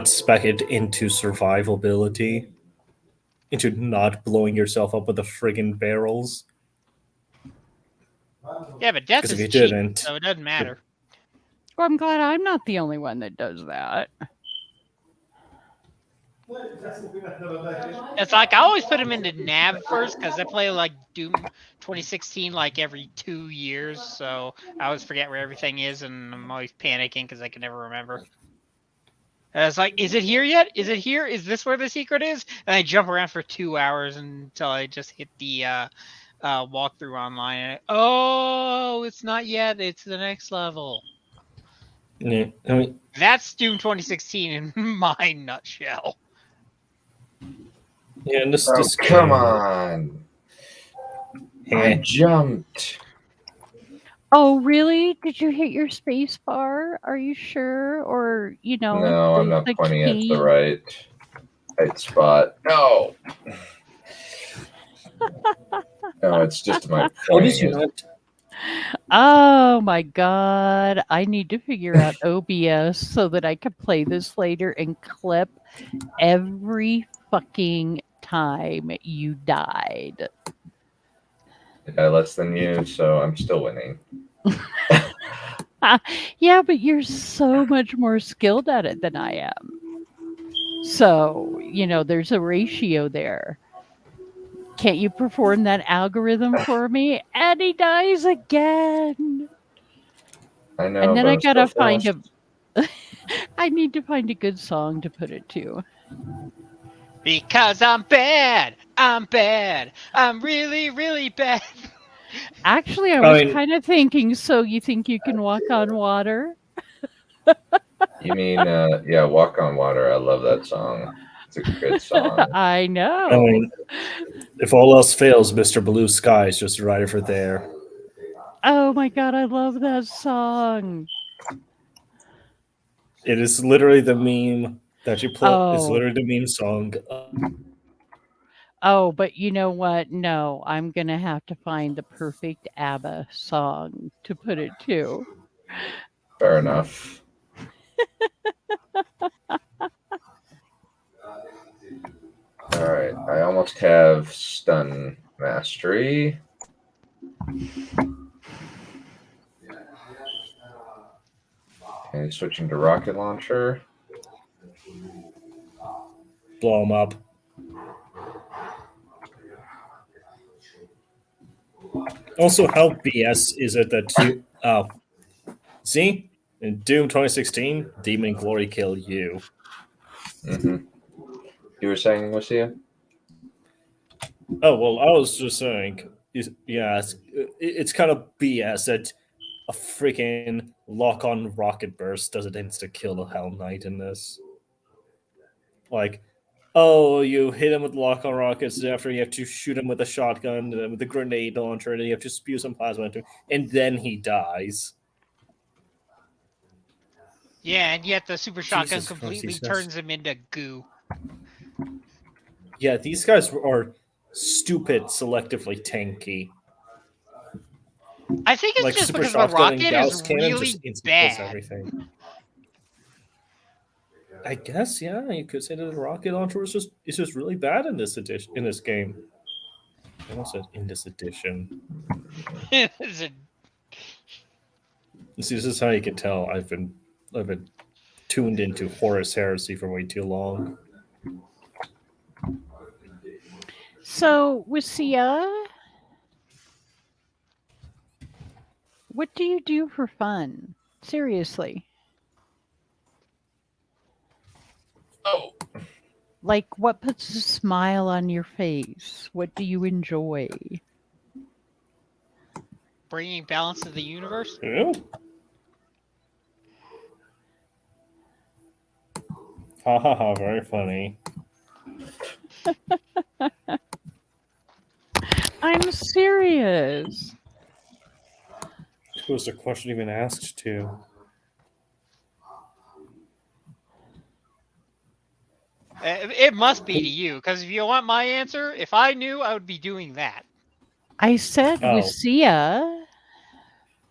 spec it into survivability? Into not blowing yourself up with the friggin' barrels? Yeah, but death 'Cause if is you cheap, didn't- so it doesn't matter. Well, I'm glad I'm not the only one that does that. It's like I always put him into Nav first because I play like Doom 2016 like every 2 years, so I always forget where everything is, and I'm always panicking because I can never remember. And it's like, is it here yet? Is it here? Is this where the secret is? And I jump around for 2 hours until I just hit the walkthrough online. And oh, it's not yet. It's the next level. Yeah, I mean, That's Doom 2016 in my nutshell. yeah, and this, Oh, this come game- on! I Eh. jumped. Oh, really? Did you hit your space bar? Are you sure? Or, No, I'm not the pointing at key? the right spot. No. No, it's just my How pointing. did you not? Oh my god. I need to figure out OBS so that I can play this later and clip every fucking time you died. Yeah, less than you, so I'm still winning. Yeah, but you're so much more skilled at it than I am. So, there's a ratio there. Can't you perform that algorithm for me? And he dies again. I know, And then but I I'm still gotta find fast. I need to find a good song to put it to. Because I'm bad. I'm bad. I'm really, really bad. Actually, I was kind of thinking, so you think you can walk on water? You mean, yeah, Walk on Water. I love that song. It's a good song. I know. I mean, if all else fails, Mr. Blue Sky is just right over there. Oh my god, I love that song. It is literally the meme that you play. It's Oh. literally the meme song. Oh, but you know what? No, I'm going to have to find the perfect ABBA song to put it to. Fair enough. Alright, I almost have Stun Mastery. Okay, switching to Rocket Launcher. Blow them up. Also, how BS is it that you... see? In Doom 2016, Demon Glory kill you. Mm-hmm. You were saying, Lucia? Oh, well, I was just saying, it's kind of BS that a freaking lock-on rocket burst doesn't insta-kill the Hell Knight in this. Like, oh, you hit him with lock-on rockets, after you have to shoot him with a shotgun, and then with a grenade launcher, and then you have to spew some plasma into him, and then he dies. Yeah, and yet the super shotgun Jesus Christ, completely these guys. turns him into goo. Yeah, these guys are stupid, selectively tanky. I think it's Like just super because the shotgun and rocket Gauss is cannon really just instantly kills bad. everything. I guess, yeah, you could say that the rocket launcher is just really bad in this edition, in this game. I almost said in this edition. Is it- See, this is how you can tell I've been tuned into Horus Heresy for way too long. So, Lucia, what do you do for fun? Seriously. Oh. Like, what puts a smile on your face? What do you enjoy? bringing balance to the universe? Yeah. Ha ha ha, very funny. I'm serious. Who was the question even asked to? It must be to you, because if you want my answer, if I knew, I would be doing that. I said Oh. Lucia.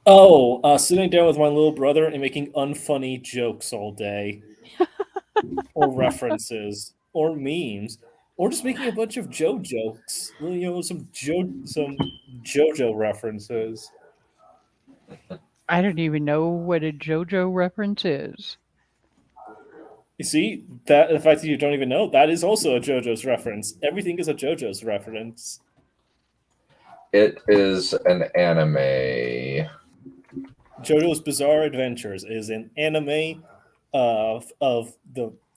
Oh, sitting down with my little brother and making unfunny jokes all day. Or references. Or memes. Or just making a bunch of Joe jokes. Some JoJo references. I don't even know what a JoJo reference is. You see, that the fact that you don't even know, that is also a JoJo's reference. Everything is a JoJo's reference. It is an anime. JoJo's Bizarre Adventures is an anime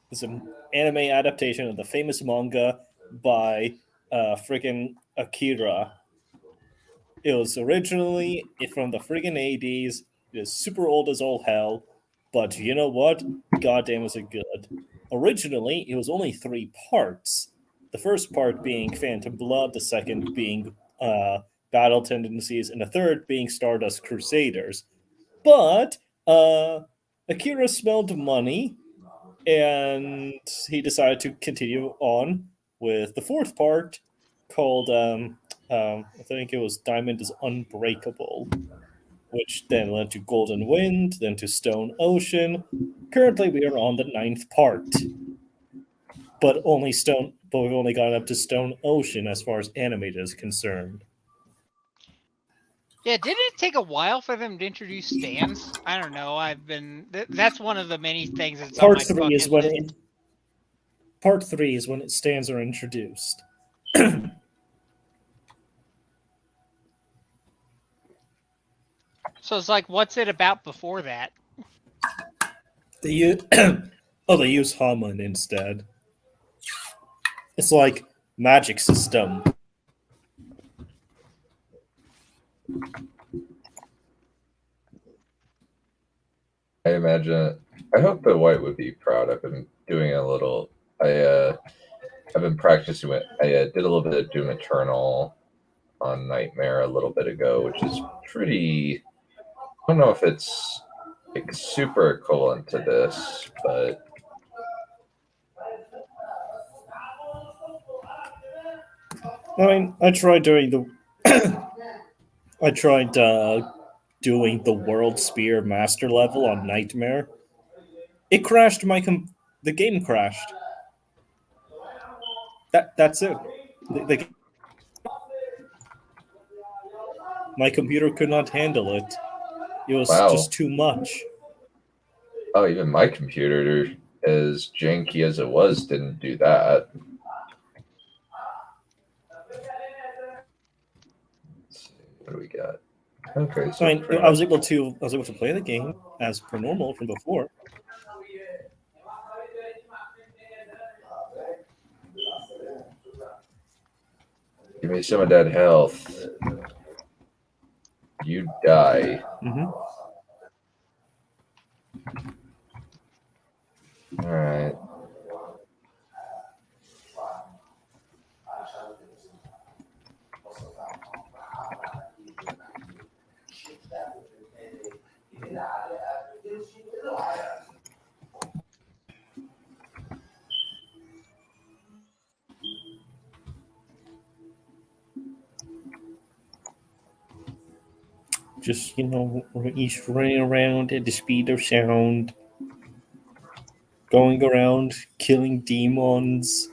it's an anime adaptation of the famous manga by friggin' Akira. It was originally from the friggin' 80s. It is super old as all hell, but you know what? Goddamn is it good. Originally, it was only 3 parts. The first part being Phantom Blood, the second being Battle Tendencies, and the third being Stardust Crusaders. But Akira smelled money, and he decided to continue on with the 4th part called, I think it was Diamond is Unbreakable, which then led to Golden Wind, then to Stone Ocean. Currently, we are on the 9th part, but we've only gotten up to Stone Ocean as far as animated is concerned. Yeah, didn't it take a while for them to introduce stands? I don't know. That's one of the many things that's on my Part 3 is bucket when list. Part 3 is when stands are introduced. So it's like, what's it about before that? They use Haman instead. It's like magic system. I imagine. I hope the white would be proud. I've been doing a little. I've been practicing it. I did a little bit of Doom Eternal on Nightmare a little bit ago, which is pretty. I don't know if it's like super equivalent to this, but I mean, I tried doing the doing the World Spear Master level on Nightmare. It crashed the game crashed. That's it. My computer could not handle it. It was just too much. Oh, even my computer, as janky as it was, didn't do that. What do we got? Okay, so I mean, I was able to play the game as per normal from before. Give me some of that health. You die. Mm-hmm. All right. Just, he's running around at the speed of sound, going around, killing demons,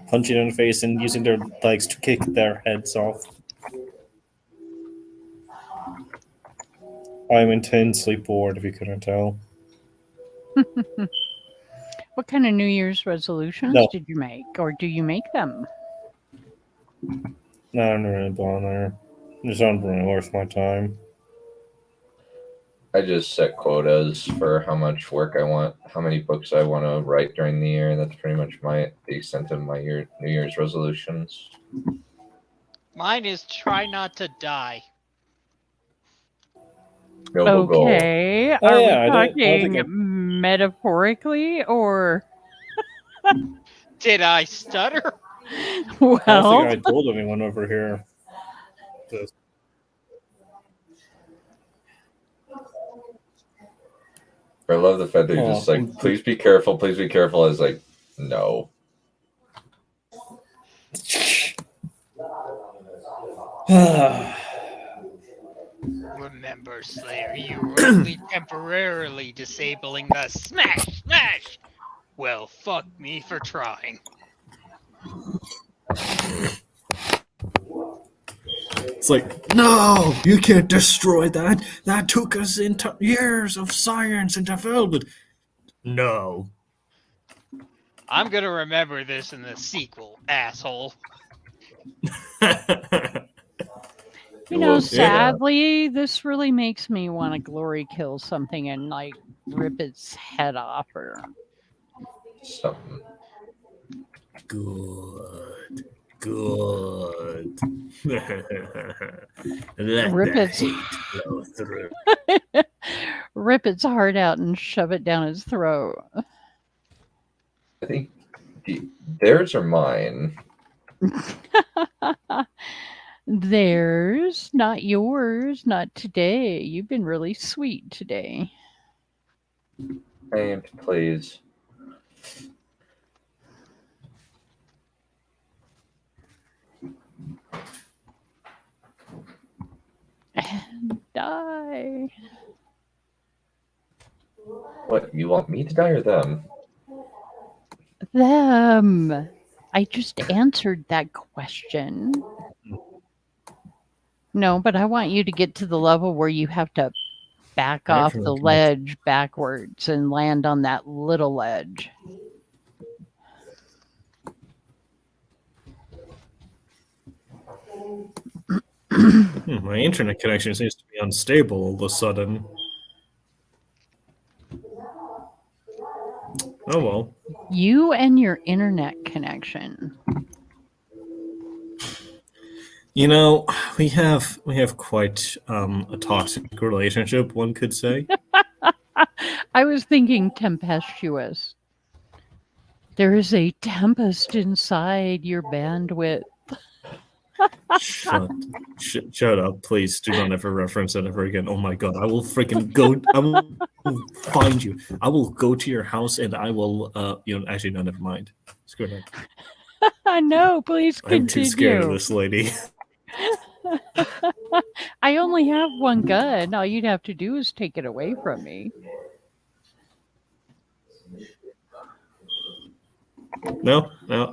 punching in the face, and using their legs to kick their heads off. I'm intensely bored, if you couldn't tell. What kind of New Year's resolutions did you make, or do you make them? No, I'm not really bother. It's not really worth my time. I just set quotas for how much work I want, how many books I want to write during the year, and that's pretty much the extent of my New Year's resolutions. Mine is try not to die. Noble goal. Okay, are we talking metaphorically or? Did I stutter? Well, I don't think I told anyone over here. I love the fact that you're just like, please be careful, please be careful. I was like, no. Remember, Slayer, you were only temporarily disabling the smash. Well, fuck me for trying. It's like, no, you can't destroy that. That took us into years of science and development. No. I'm gonna remember this in the sequel, asshole. Sadly, this really makes me want to glory kill something and like rip its head off or something. Good. Rip its flow through. Rip its heart out and shove it down its throat. I think theirs or mine. Theirs, not yours, not today. You've been really sweet today. And please. And die. What, you want me to die or them? Them. I just answered that question. No, but I want you to get to the level where you have to back off the ledge backwards and land on that little ledge. My internet connection seems to be unstable all of a sudden. Oh well. You and your internet connection. We have quite a toxic relationship, one could say. I was thinking tempestuous. There is a tempest inside your bandwidth. Shut up, please. Do not ever reference that ever again. Oh my god, I will freaking go. I will find you. I will go to your house and I will, actually, no, never mind. Screw that. I know, please continue. I'm too scared of this lady. I only have one gun. All you'd have to do is take it away from me. No,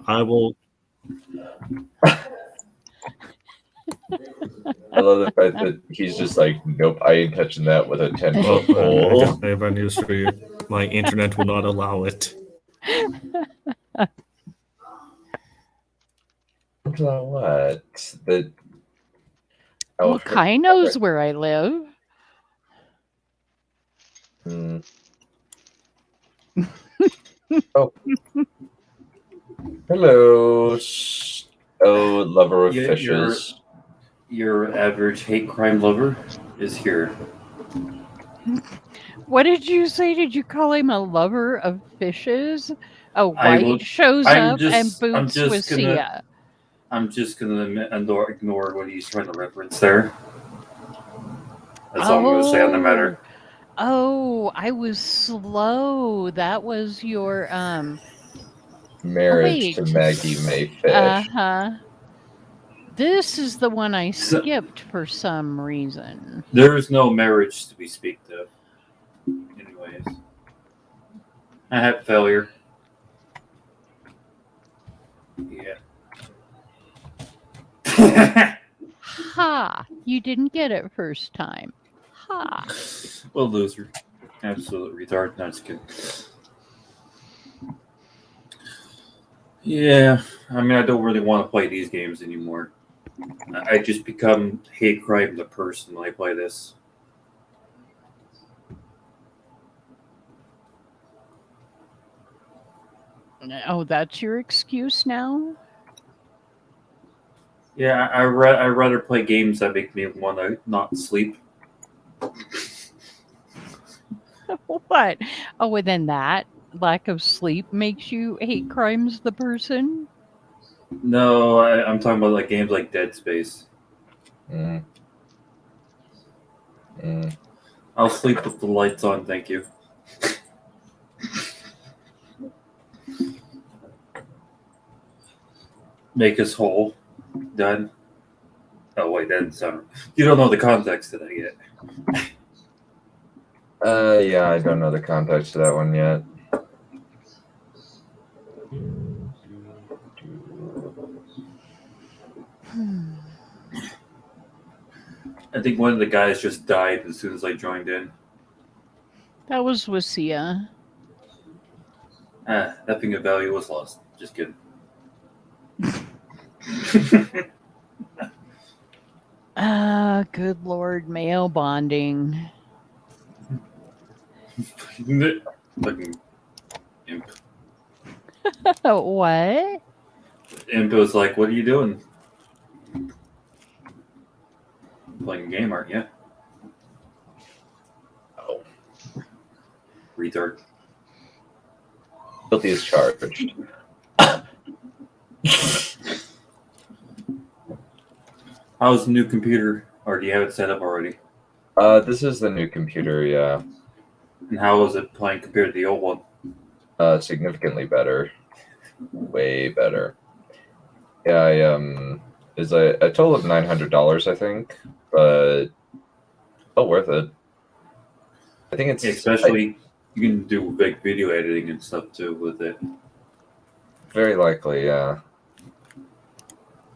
I will. I love the fact that he's just like, nope, I ain't touching that with a 10-foot pole. I have bad news for you. My internet will not allow it. What? Oh, Well, Kai knows where I live. Oh. Hello. Oh, lover of fishes. Your average hate crime lover is here. What did you say? Did you call him a lover of fishes? Oh, White shows up and boots with Sia. I'm just gonna ignore what he's trying to reference there. That's all I'm gonna say on the matter. Oh, I was slow. That was your marriage to Maggie Mayfish. This is the one I skipped for some reason. There is no marriage to be speak of. Anyways, I had failure. Yeah. Ha! You didn't get it first time. Ha! Well, loser. Absolute retard. Not just kidding. Yeah, I mean, I don't really want to play these games anymore. I just become hate crime the person when I play this. Oh, that's your excuse now? Yeah, I rather play games that make me want to not sleep. What? Oh, and then that lack of sleep makes you hate crimes the person? No, I'm talking about like games like Dead Space. I'll sleep with the lights on, thank you. Make us whole. Done. Oh wait, that's you don't know the context of that yet. Yeah, I don't know the context of that one yet. I think one of the guys just died as soon as I joined in. That was Sia. Nothing of value was lost. Just kidding. Good Lord, male bonding. Fucking imp. What? Imp was like, "What are you doing? Playing a game, aren't you?" Oh, retard. Guilty is charged. How's the new computer? Or do you have it set up already? This is the new computer, yeah. And how is it playing compared to the old one? Significantly better. Way better. Yeah, is a total of $900, I think, but worth it. I think it's especially you can do big video editing and stuff too with it. Very likely, yeah.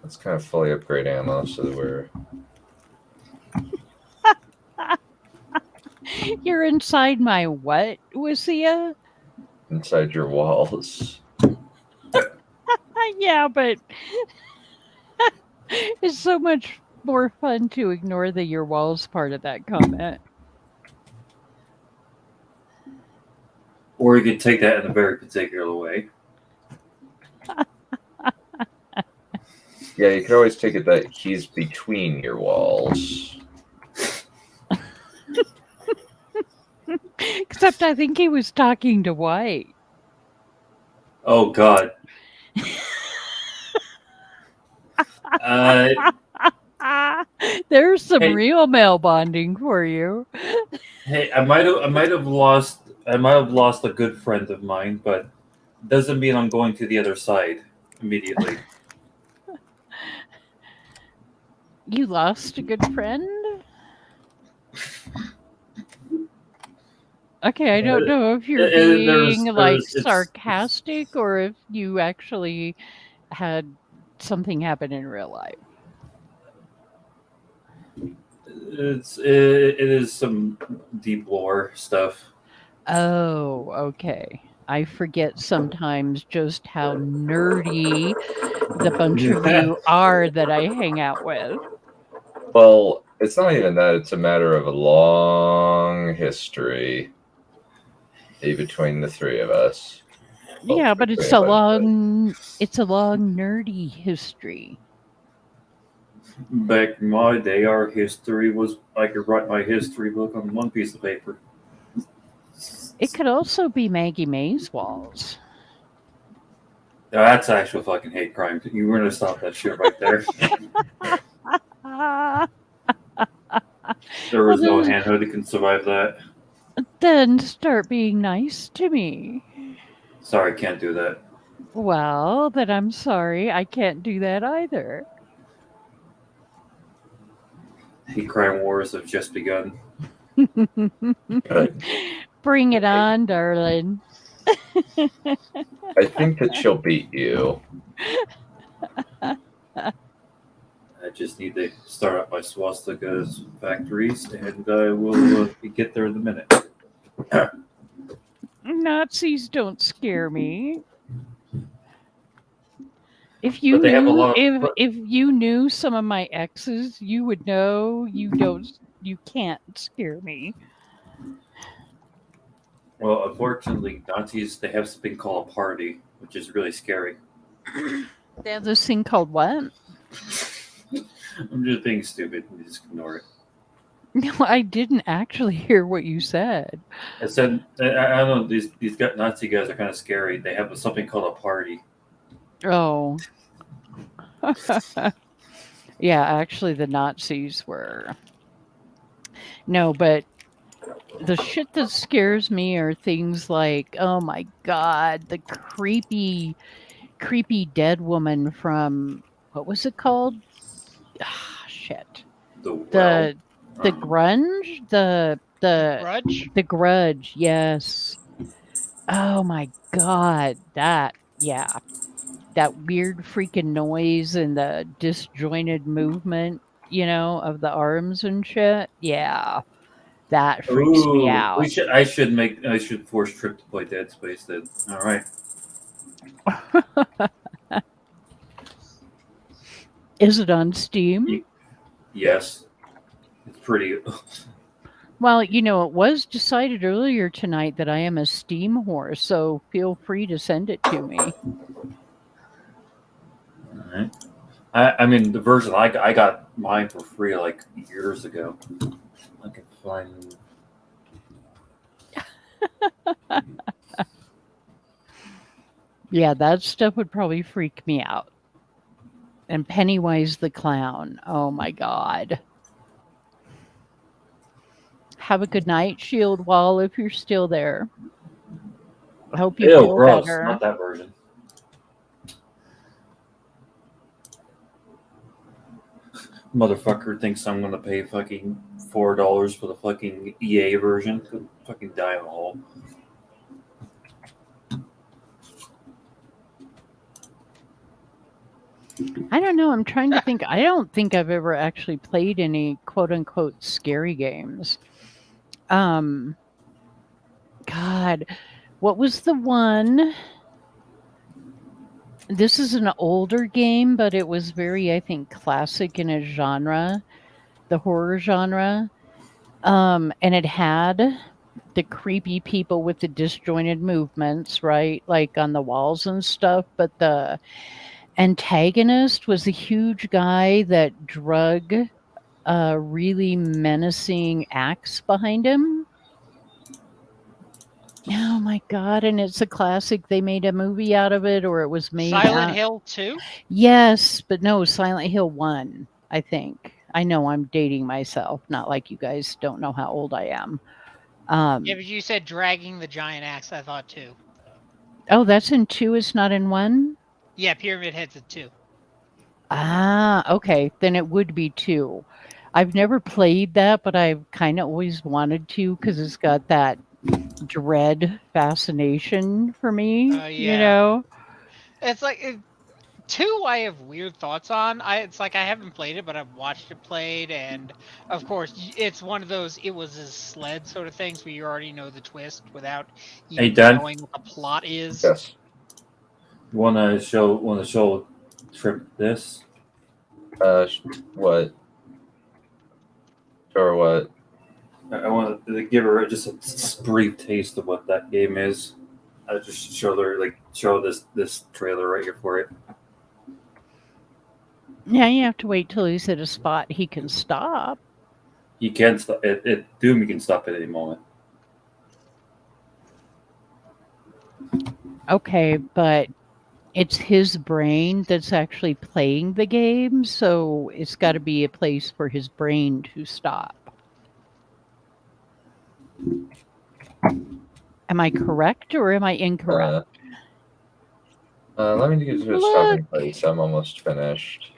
Let's kind of fully upgrade ammo so that we're. You're inside my what, Sia? Inside your walls. Yeah, but it's so much more fun to ignore the your walls part of that comment. Or you could take that in a very particular way. Yeah, you can always take it that he's between your walls. Except I think he was talking to White. Oh, God. There's some real male bonding for you. Hey, I might have lost a good friend of mine, but doesn't mean I'm going to the other side immediately. You lost a good friend? Okay, I don't know if you're being sarcastic or if you actually had something happen in real life. It is some deep lore stuff. Oh, okay. I forget sometimes just how nerdy the bunch of you are that I hang out with. Well, it's not even that. It's a matter of a long history between the three of us. Well, Yeah, but between it's a us, long nerdy history. Back in my day, our history was I could write my history book on one piece of paper. It could also be Maggie May's walls. Now, that's actual fucking hate crime. You were gonna stop that shit right there. There was no handhood that can survive that. Then start being nice to me. Sorry, can't do that. Well, then I'm sorry. I can't do that either. Hate crime wars have just begun. Bring it on, darling. I think that she'll beat you. I just need to start up my swastikas factories, and I will get there in a minute. Nazis don't scare me. If you But they have a lot knew, of- if you knew some of my exes, you would know you can't scare me. Well, unfortunately, Nazis, they have something called a party, which is really scary. They have this thing called what? I'm just being stupid. You just ignore it. No, I didn't actually hear what you said. I said, I don't know, these Nazi guys are kind of scary. They have something called a party. Oh. Yeah, actually the Nazis were. No, but the shit that scares me are things like, oh my god, the creepy dead woman from, what was it called? Ah, shit. The grunge? The Grudge? The Grudge, yes. Oh my god, that weird freaking noise and the disjointed movement, of the arms and shit. Yeah. That freaks me out. I should force Trip to play Dead Space then. All right. Is it on Steam? Yes. It's pretty. Well, it was decided earlier tonight that I am a Steam whore, so feel free to send it to me. All right. I mean, the version I got mine for free like years ago. I can find. Yeah, that stuff would probably freak me out. And Pennywise the Clown. Oh my god. Have a good night, Shield Wall, if you're still there. I hope you feel gross. better. Not that version. Motherfucker thinks I'm gonna pay fucking $4 for the fucking EA version. Could fucking die in a hole. I don't know. I'm trying to think. I don't think I've ever actually played any quote unquote scary games. God, what was the one? This is an older game, but it was very, I think, classic in a genre, the horror genre. And it had the creepy people with the disjointed movements, right? Like on the walls and stuff. But the antagonist was a huge guy that drug a really menacing axe behind him. Oh my god, and it's a classic. They made a movie out of it, or it was made Silent Hill 2? Yes, but no, Silent Hill 1, I think. I know I'm dating myself, not like you guys don't know how old I am. Yeah, but you said dragging the giant axe, I thought 2. Oh, that's in 2, it's not in 1? Yeah, Pyramid Head's in 2. Ah, okay, then it would be 2. I've never played that, but I've kind of always wanted to because it's got that dread fascination for me, yeah. It's like 2 I have weird thoughts on. It's like I haven't played it, but I've watched it played, and of course it's one of those it was a sled sort of things where you already know the twist without even knowing what the plot is. Yes. Want to show Trip this? What? Or what? I want to give her just a brief taste of what that game is. I just show this trailer right here for it. Yeah, you have to wait till he's at a spot he can stop. He can stop it. Doom, you can stop at any moment. Okay, but it's his brain that's actually playing the game, so it's got to be a place for his brain to stop. Am I correct or am I incorrect? Let me get to a stopping place. I'm almost finished.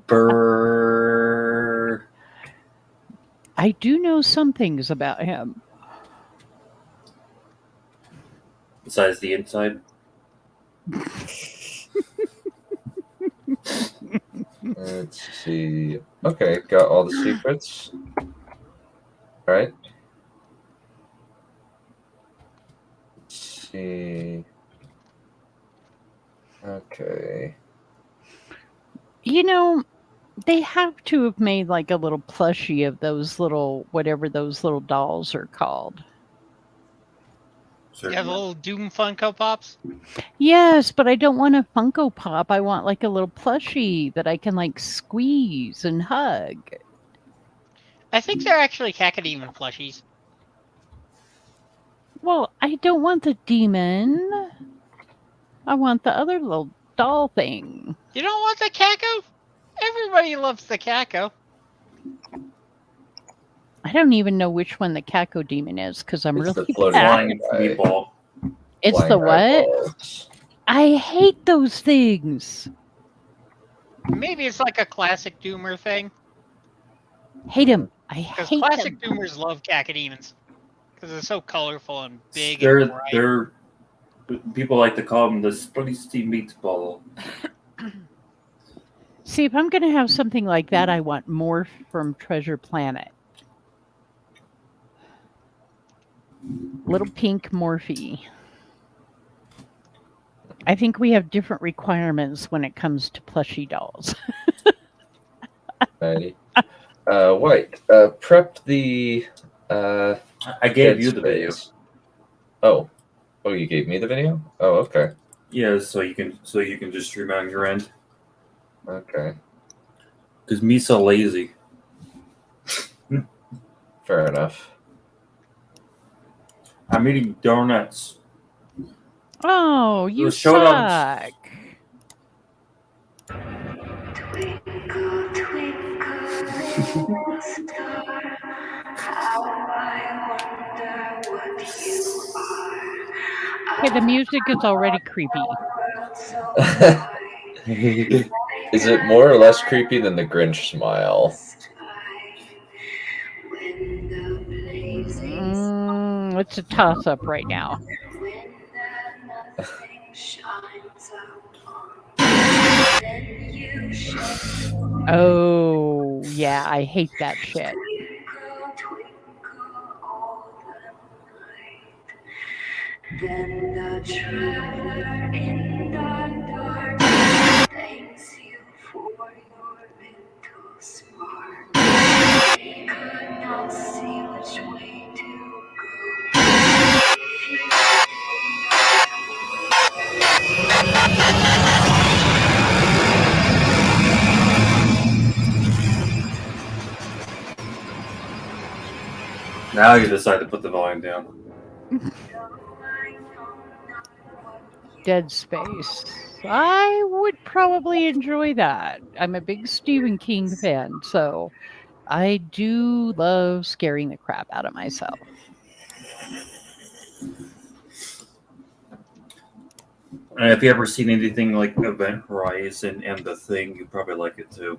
Brrr. I do know some things about him. Besides the inside. Let's see. Okay, got all the secrets. All right. Let's see. Okay. You know, they have to have made like a little plushie of those little, whatever those little dolls are called. You have little Doom Funko Pops? Yes, but I don't want a Funko Pop. I want like a little plushie that I can like squeeze and hug. I think they're actually Cacodemon plushies. Well, I don't want the demon. I want the other little doll thing. You don't want the Caco? Everybody loves the Caco. I don't even know which one the Caco demon is because I'm It's the really floating bad. Meatball. It's Flying the what? eyeballs. I hate those things. Maybe it's like a classic Doomer thing. Hate them. I Because hate classic them. Doomers love Cacodemons. Because they're so colorful and big They're and bright. people like to call them the Splicey Meatball. See, if I'm going to have something like that, I want Morph from Treasure Planet. Little pink Morphe. I think we have different requirements when it comes to plushie dolls. Alrighty. White. Prep the. I gave you the video. Oh, you gave me the video? Oh, okay. Yeah, so you can just stream on your end. Okay. Because me's so lazy. Fair enough. I'm eating donuts. Oh, you Show suck. Twinkle, twinkle, little star, how I wonder what you are. Okay, the music is already creepy. Is it more or less creepy than the Grinch smile? It's a toss-up right now. Oh, yeah, I hate that shit. Then the traveler in the dark thanks you for your mental spark. He could not see which way to Now you decide to put the volume down. Dead Space. I would probably enjoy that. I'm a big Stephen King fan, so I do love scaring the crap out of myself. And if you ever seen anything like Event Horizon and The Thing, you probably like it too.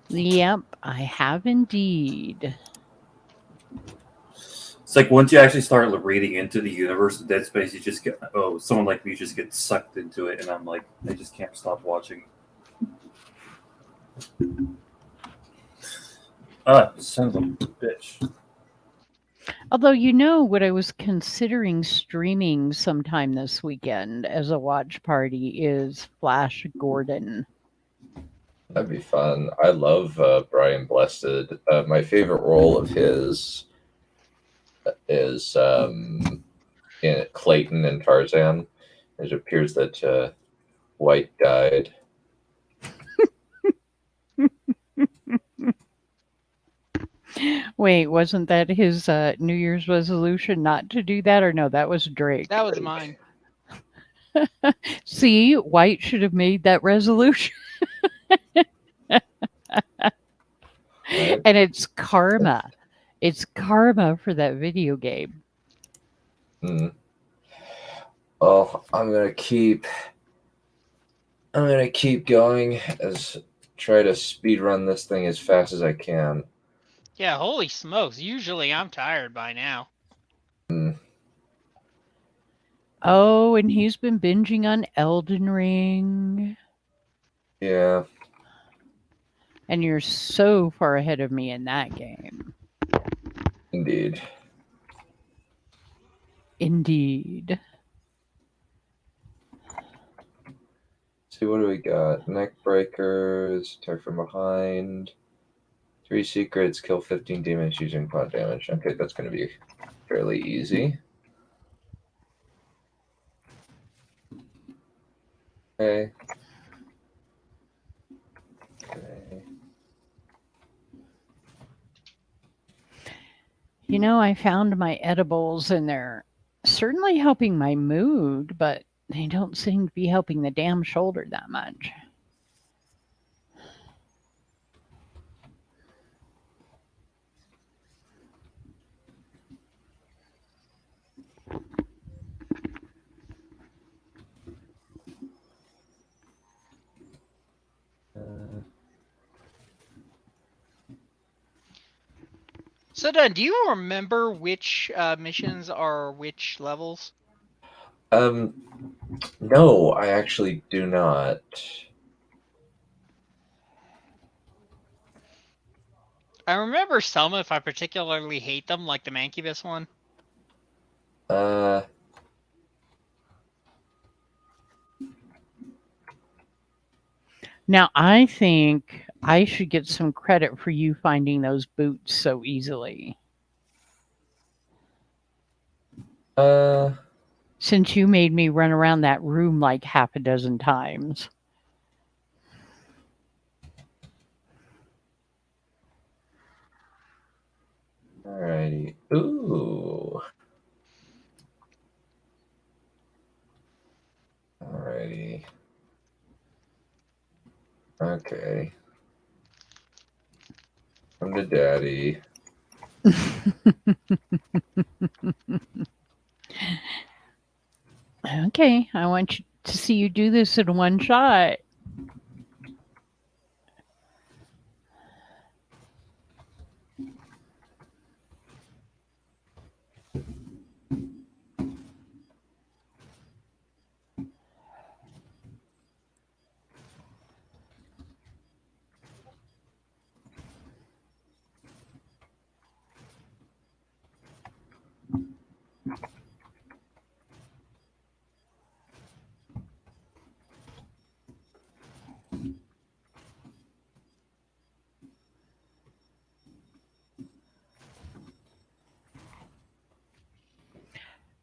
Yep, I have indeed. It's like once you actually start reading into the universe of Dead Space, you just get someone like me just gets sucked into it, and I'm like, I just can't stop watching. Son of a bitch. Although, you know what I was considering streaming sometime this weekend as a watch party is Flash Gordon. That'd be fun. I love Brian Blessed. My favorite role of his is in Clayton and Tarzan. It appears that White died. Wait, wasn't that his New Year's resolution not to do that? Or no, that was Drake. That was mine. See, White should have made that resolution. Right? And it's karma. It's karma for that video game. Mm. Well, I'm gonna keep going as try to speed run this thing as fast as I can. Yeah, holy smokes. Usually I'm tired by now. Mm. Oh, and he's been binging on Elden Ring. Yeah. And you're so far ahead of me in that game. Indeed. Indeed. See, what do we got? Neck breakers, attack from behind, 3 secrets, kill 15 demons using quad damage. Okay, that's going to be fairly easy. Okay. Okay. You know, I found my edibles and they're certainly helping my mood, but they don't seem to be helping the damn shoulder that much. So, Dunn, do you remember which missions are which levels? No, I actually do not. I remember some if I particularly hate them, like the Mancubus one. Now, I think I should get some credit for you finding those boots so easily. Since you made me run around that room like half a dozen times. Alrighty. Ooh. Alrighty. Okay. Come to daddy. Okay, I want you to see you do this in one shot.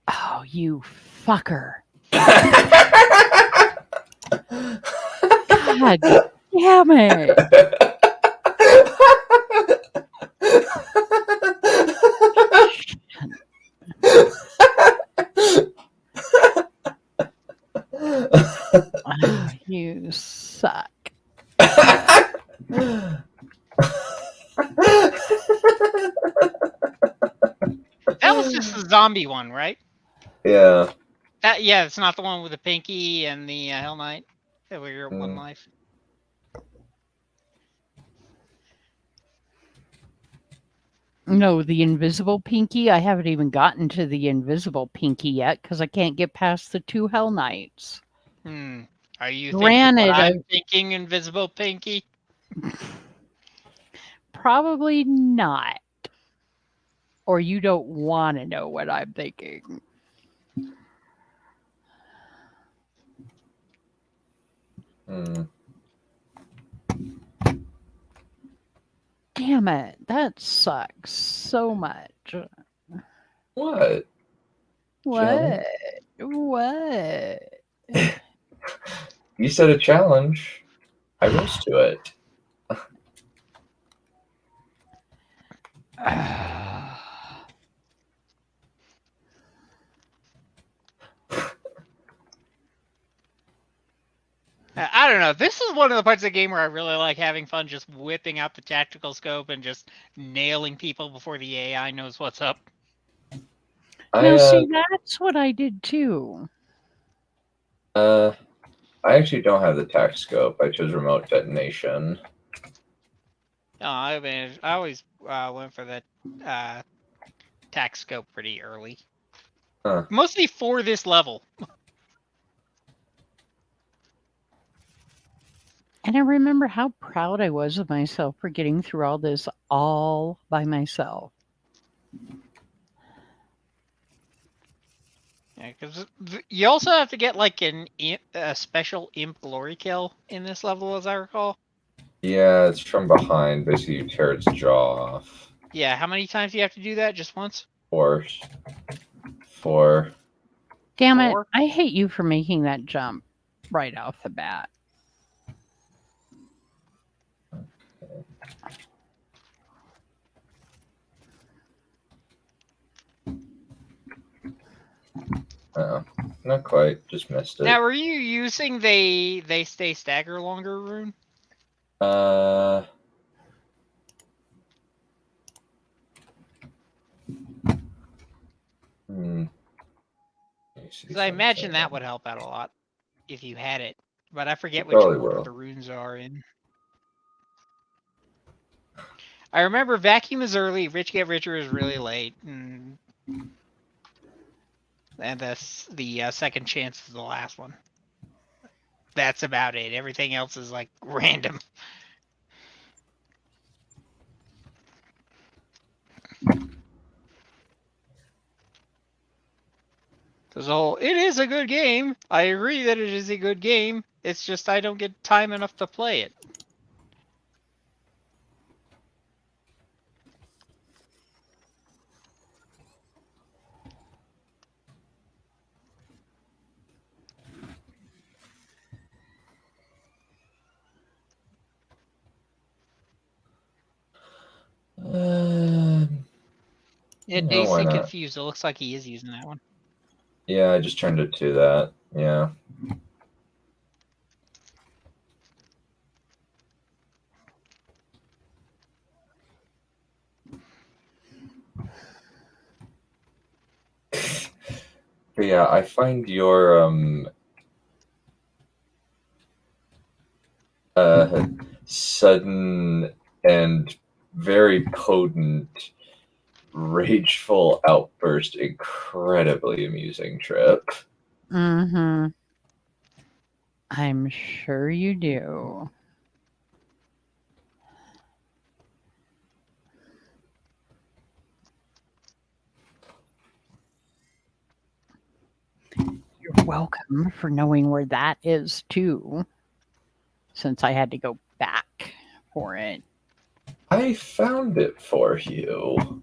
Oh, you fucker. God damn it. Oh, you suck. That was just the zombie one, right? Yeah. Yeah, it's not the one with the pinky and the Hell Knight. Yeah, where you're at 1 life. No, the invisible pinky. I haven't even gotten to the invisible pinky yet because I can't get past the 2 Hell Knights. Are you Granted, thinking what I'm thinking, invisible pinky? Probably not. Or you don't want to know what I'm thinking. Damn it. That sucks so much. What? What? What? You said a challenge. I rose to it. I don't know. This is one of the parts of the game where I really like having fun just whipping out the tactical scope and just nailing people before the AI knows what's up. Now, see, that's what I did too. I actually don't have the tac scope. I chose remote detonation. No, I always went for the tac scope pretty early. Huh. Mostly for this level. And I remember how proud I was of myself for getting through all this all by myself. Yeah, because you also have to get like a special imp glory kill in this level, as I recall. Yeah, it's from behind. Basically, you tear its jaw off. Yeah, how many times do you have to do that? Just once? Four. Damn it. Four? I hate you for making that jump right off the bat. Oh, not quite. Just missed it. Now, were you using they stay stagger longer rune? Because I imagine that would help out a lot if you had it. But I forget which order the runes are in. I remember Vacuum is early, Rich Get Richer is really late, and the second chance is the last one. That's about it. Everything else is like random. So it is a good game. I agree that it is a good game. It's just I don't get time enough to play it. Yeah, Dazed and Confused. It looks like he is using that one. Yeah, I just turned it to that. Yeah. But yeah, I find your sudden and very potent rageful outburst incredibly amusing, Trip. Mm-hmm. I'm sure you do. You're welcome for knowing where that is too, since I had to go back for it. I found it for you.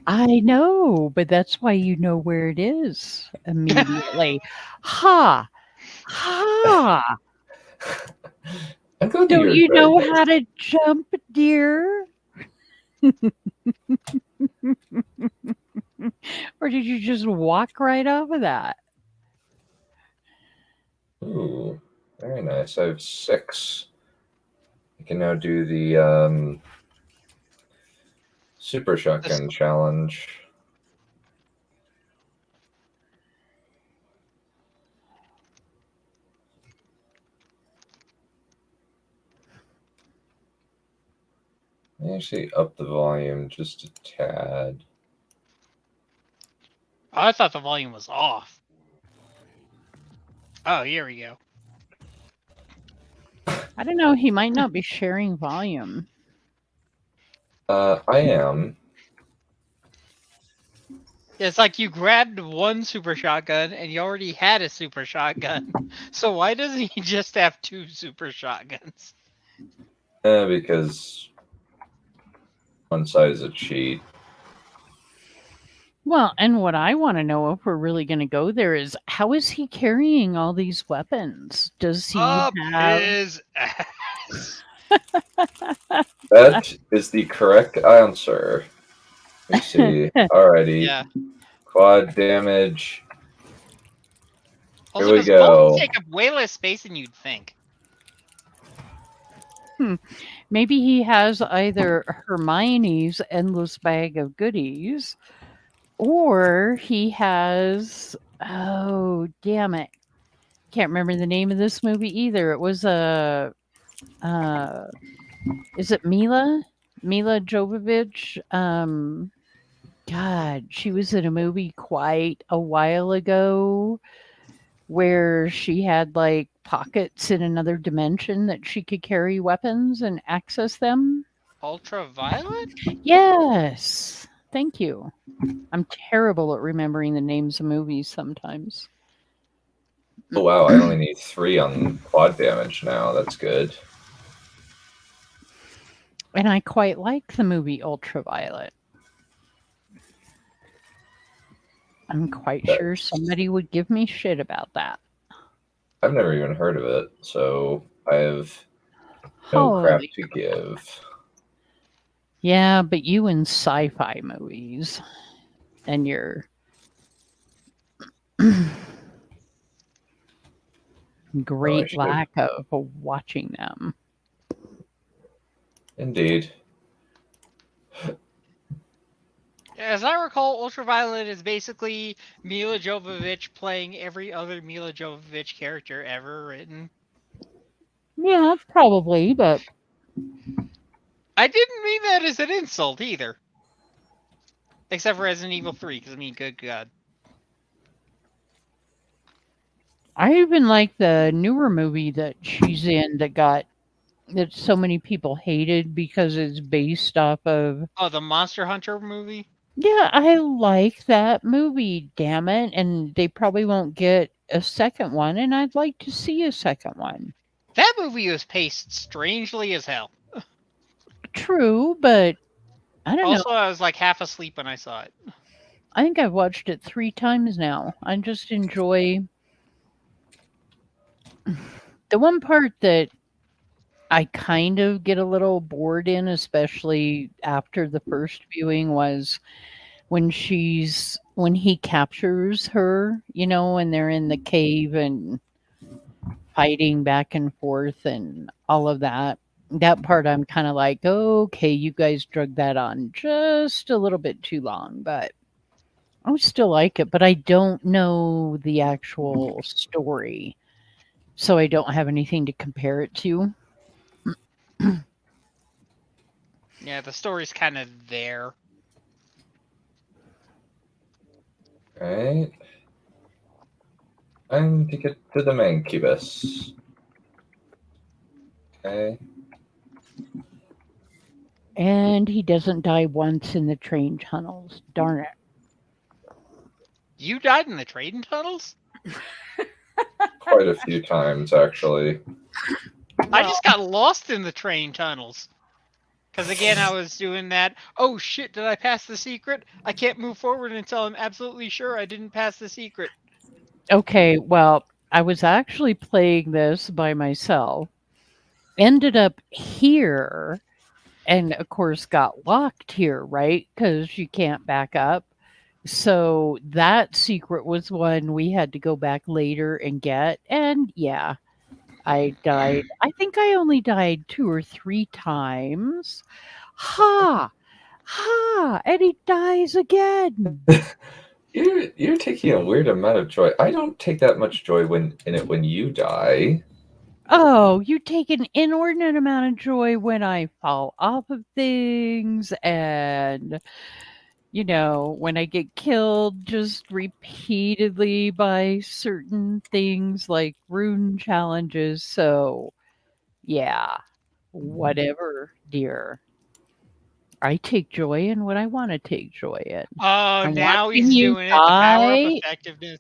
I know, but that's why you know where it is immediately. Ha! Ha! Don't you know how to jump, dear? Or did you just walk right off of that? Ooh, very nice. I have 6. I can now do the Super Shotgun Challenge. I actually up the volume just a tad. I thought the volume was off. Oh, here we go. I don't know. He might not be sharing volume. I am. It's like you grabbed one super shotgun and you already had a super shotgun. So why doesn't he just have 2 super shotguns? Because One side is a cheat. Well, and what I want to know, if we're really going to go there, is how is he carrying all these weapons? Does he Up have? his ass. That is the correct answer. Let me see. Alrighty. Yeah. Quad damage. Also, Here we because both go. take up way less space than you'd think. Maybe he has either Hermione's endless bag of goodies, or he has. Oh, damn it! Can't remember the name of this movie either. It was a. Is it Mila? Mila Jovovich? God, she was in a movie quite a while ago where she had like pockets in another dimension that she could carry weapons and access them. Ultraviolet? Yes. Thank you. I'm terrible at remembering the names of movies sometimes. Oh wow, I only need 3 on quad damage now. That's good. And I quite like the movie Ultraviolet. I'm quite sure somebody would give me shit about that. I've never even heard of it, so I have no crap to give. Yeah, but you in sci-fi movies and your great lack of watching them. Indeed. As I recall, Ultraviolet is basically Mila Jovovich playing every other Mila Jovovich character ever written. Yeah, probably, but I didn't mean that as an insult either. Except for Resident Evil 3, because I mean, good God. I even like the newer movie that she's in that so many people hated because it's based off of. Oh, the Monster Hunter movie? Yeah, I like that movie, damn it. And they probably won't get a second one, and I'd like to see a second one. That movie was paced strangely as hell. True, but I don't know. Also, I was like half asleep when I saw it. I think I've watched it 3 times now. I just enjoy the one part that I kind of get a little bored in, especially after the first viewing, was when he captures her, and they're in the cave and fighting back and forth and all of that. That part I'm kind of like, okay, you guys drug that on just a little bit too long, but I still like it, but I don't know the actual story. So I don't have anything to compare it to. Yeah, the story's kind of there. Right. Time to get to the Mancubus. Okay. And he doesn't die once in the train tunnels. Darn it. You died in the train tunnels? Quite a few times, actually. I just got lost in the train tunnels. Because again, I was doing that, oh shit, did I pass the secret? I can't move forward until I'm absolutely sure I didn't pass the secret. Okay, well, I was actually playing this by myself. Ended up here, and of course got locked here, right? Because you can't back up. So that secret was one we had to go back later and get. And yeah, I died. I think I only died 2 or 3 times. Ha! Ha! And he dies again. You're taking a weird amount of joy. I don't take that much joy in it when you die. Oh, you take an inordinate amount of joy when I fall off of things and, when I get killed just repeatedly by certain things like rune challenges. So, yeah, whatever, dear. I take joy in what I want to take joy in. Oh, And now watching he's you doing it. The power of die. effectiveness.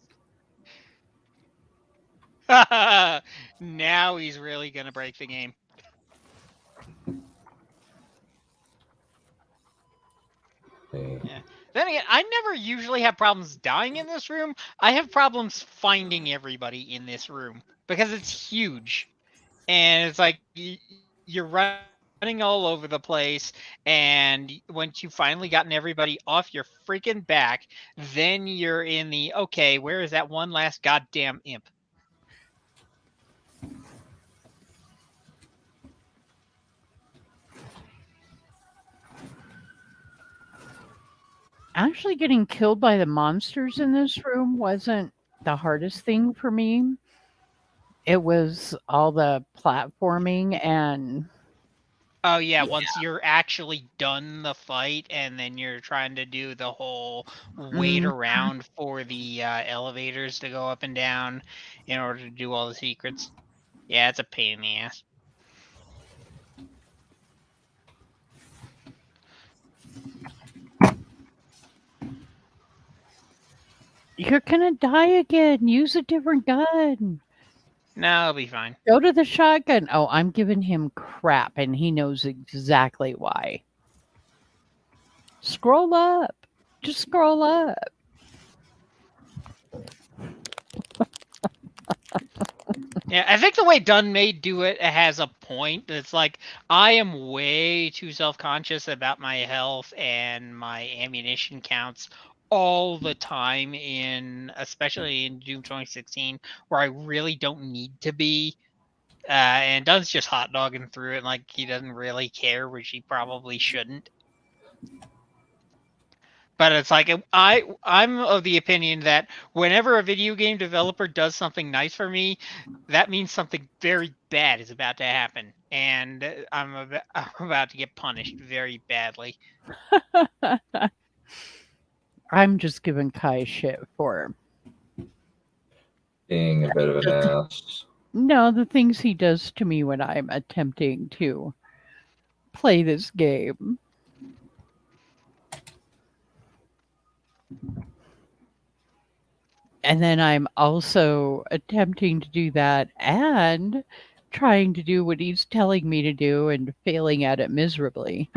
Now he's really gonna break the game. Yeah. Then again, I never usually have problems dying in this room. I have problems finding everybody in this room because it's huge, and it's like you're running all over the place. And once you've finally gotten everybody off your freaking back, then you're in the okay. Where is that one last goddamn imp? Actually, getting killed by the monsters in this room wasn't the hardest thing for me. It was all the platforming and Oh yeah, once you're actually done the fight, and then you're trying to do the whole wait around for the elevators to go up and down in order to do all the secrets. Yeah, it's a pain in the ass. you're gonna die again. Use a different gun. No, it'll be fine. Go to the shotgun. Oh, I'm giving him crap, and he knows exactly why. Scroll up. Just scroll up. Yeah, I think the way Dunn may do it has a point. It's like I am way too self-conscious about my health and my ammunition counts all the time, especially in Doom 2016, where I really don't need to be. And Dunn's just hot dogging through it like he doesn't really care, which he probably shouldn't. But it's like I'm of the opinion that whenever a video game developer does something nice for me, that means something very bad is about to happen, and I'm about to get punished very badly. I'm just giving Kai shit for being a bit of an ass. No, the things he does to me when I'm attempting to play this game. And then I'm also attempting to do that and trying to do what he's telling me to do and failing at it miserably.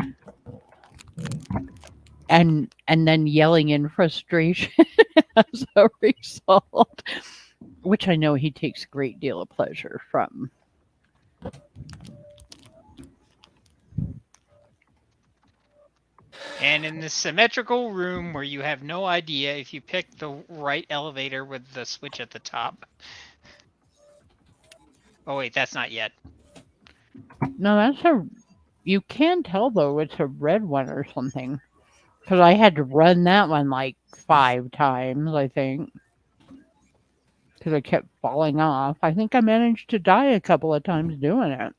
And then yelling in frustration as a result, which I know he takes a great deal of pleasure from. And in this symmetrical room where you have no idea if you pick the right elevator with the switch at the top. Oh wait, that's not yet. No, you can tell though it's a red one or something. Because I had to run that one like 5 times, I think. Because I kept falling off. I think I managed to die a couple of times doing it.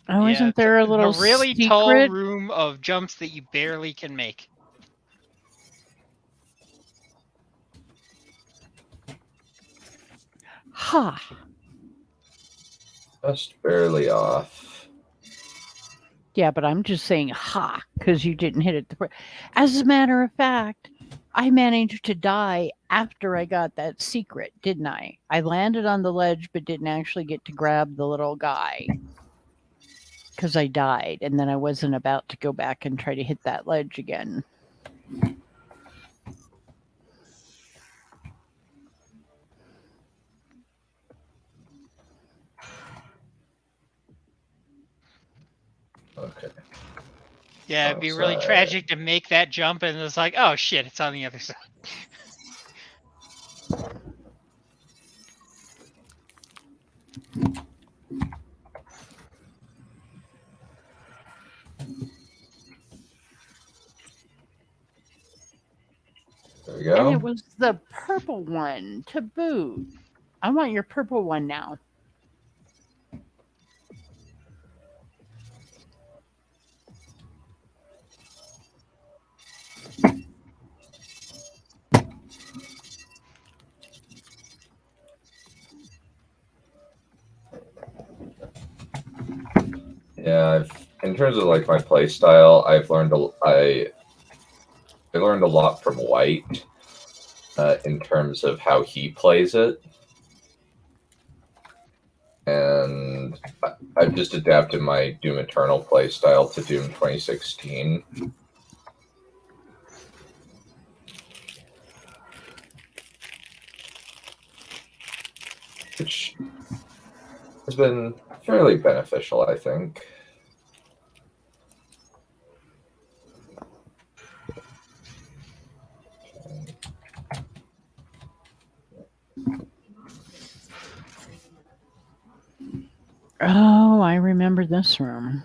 Oh, Yeah, isn't there a little the really secret? tall room of jumps that you barely can make. Ha! Just barely off. Yeah, but I'm just saying ha, because you didn't hit it. As a matter of fact, I managed to die after I got that secret, didn't I? I landed on the ledge, but didn't actually get to grab the little guy. Because I died, and then I wasn't about to go back and try to hit that ledge again. Okay. Yeah, it'd be really tragic to make that jump and it's like, oh shit, it's on the other side. There we go. And it was the purple one to boot. I want your purple one now. Yeah, in terms of like my play style, I've learned I learned a lot from White in terms of how he plays it, and I've just adapted my Doom Eternal playstyle to Doom 2016. Which has been fairly beneficial, I think. Oh, I remember this room.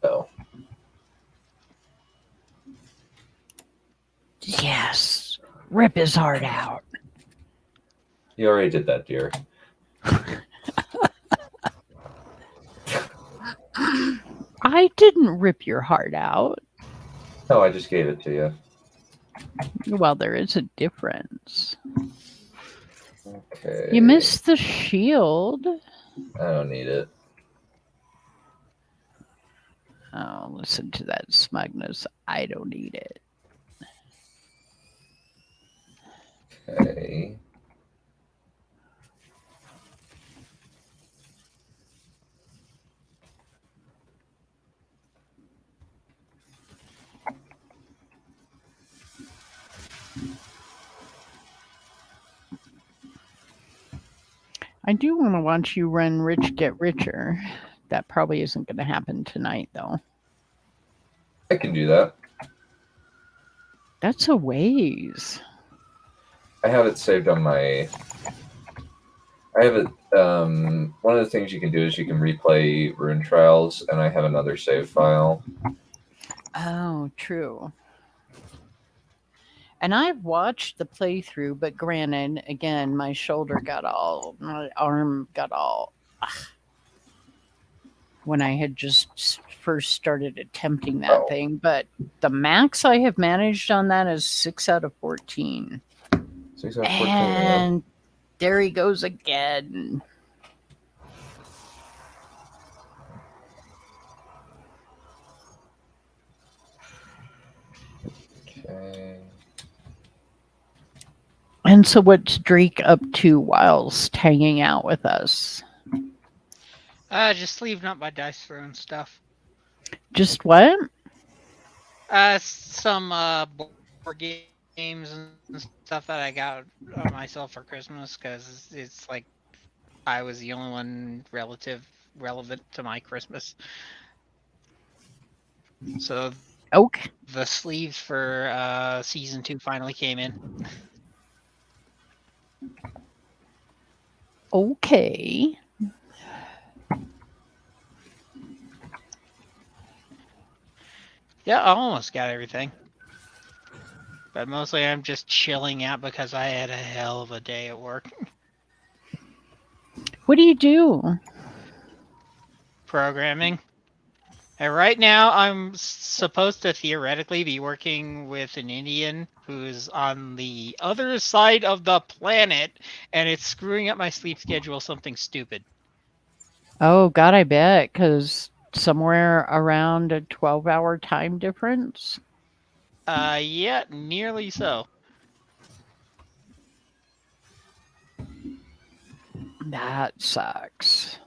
So, Yes. Rip his heart out. you already did that, dear. I didn't rip your heart out. No, I just gave it to you. Well, there is a difference. Okay. You missed the shield. I don't need it. Oh, listen to that smugness. I don't need it. Okay. I do want to watch you run Rich Get Richer. That probably isn't going to happen tonight, though. I can do that. That's a ways. I have it saved on my. I have it. One of the things you can do is you can replay Rune Trials, and I have another save file. Oh, true. And I've watched the playthrough, but granted, again, my arm got all. When I had just first started attempting that thing. But the max I have managed on that is 6 out of 14. 6 out of 14. And there he goes again. Okay. And so what's Drake up to whilst hanging out with us? Just leaving up my dice throwing stuff. Just what? Some board games and stuff that I got myself for Christmas because it's like I was the only one relevant to my Christmas. So Okay. the sleeves for season 2 finally came in. Okay. Yeah, I almost got everything. But mostly I'm just chilling out because I had a hell of a day at work. What do you do? Programming. And right now I'm supposed to theoretically be working with an Indian who's on the other side of the planet, and it's screwing up my sleep schedule something stupid. Oh, God, I bet, because somewhere around a 12-hour time difference? Yeah, nearly so. That sucks.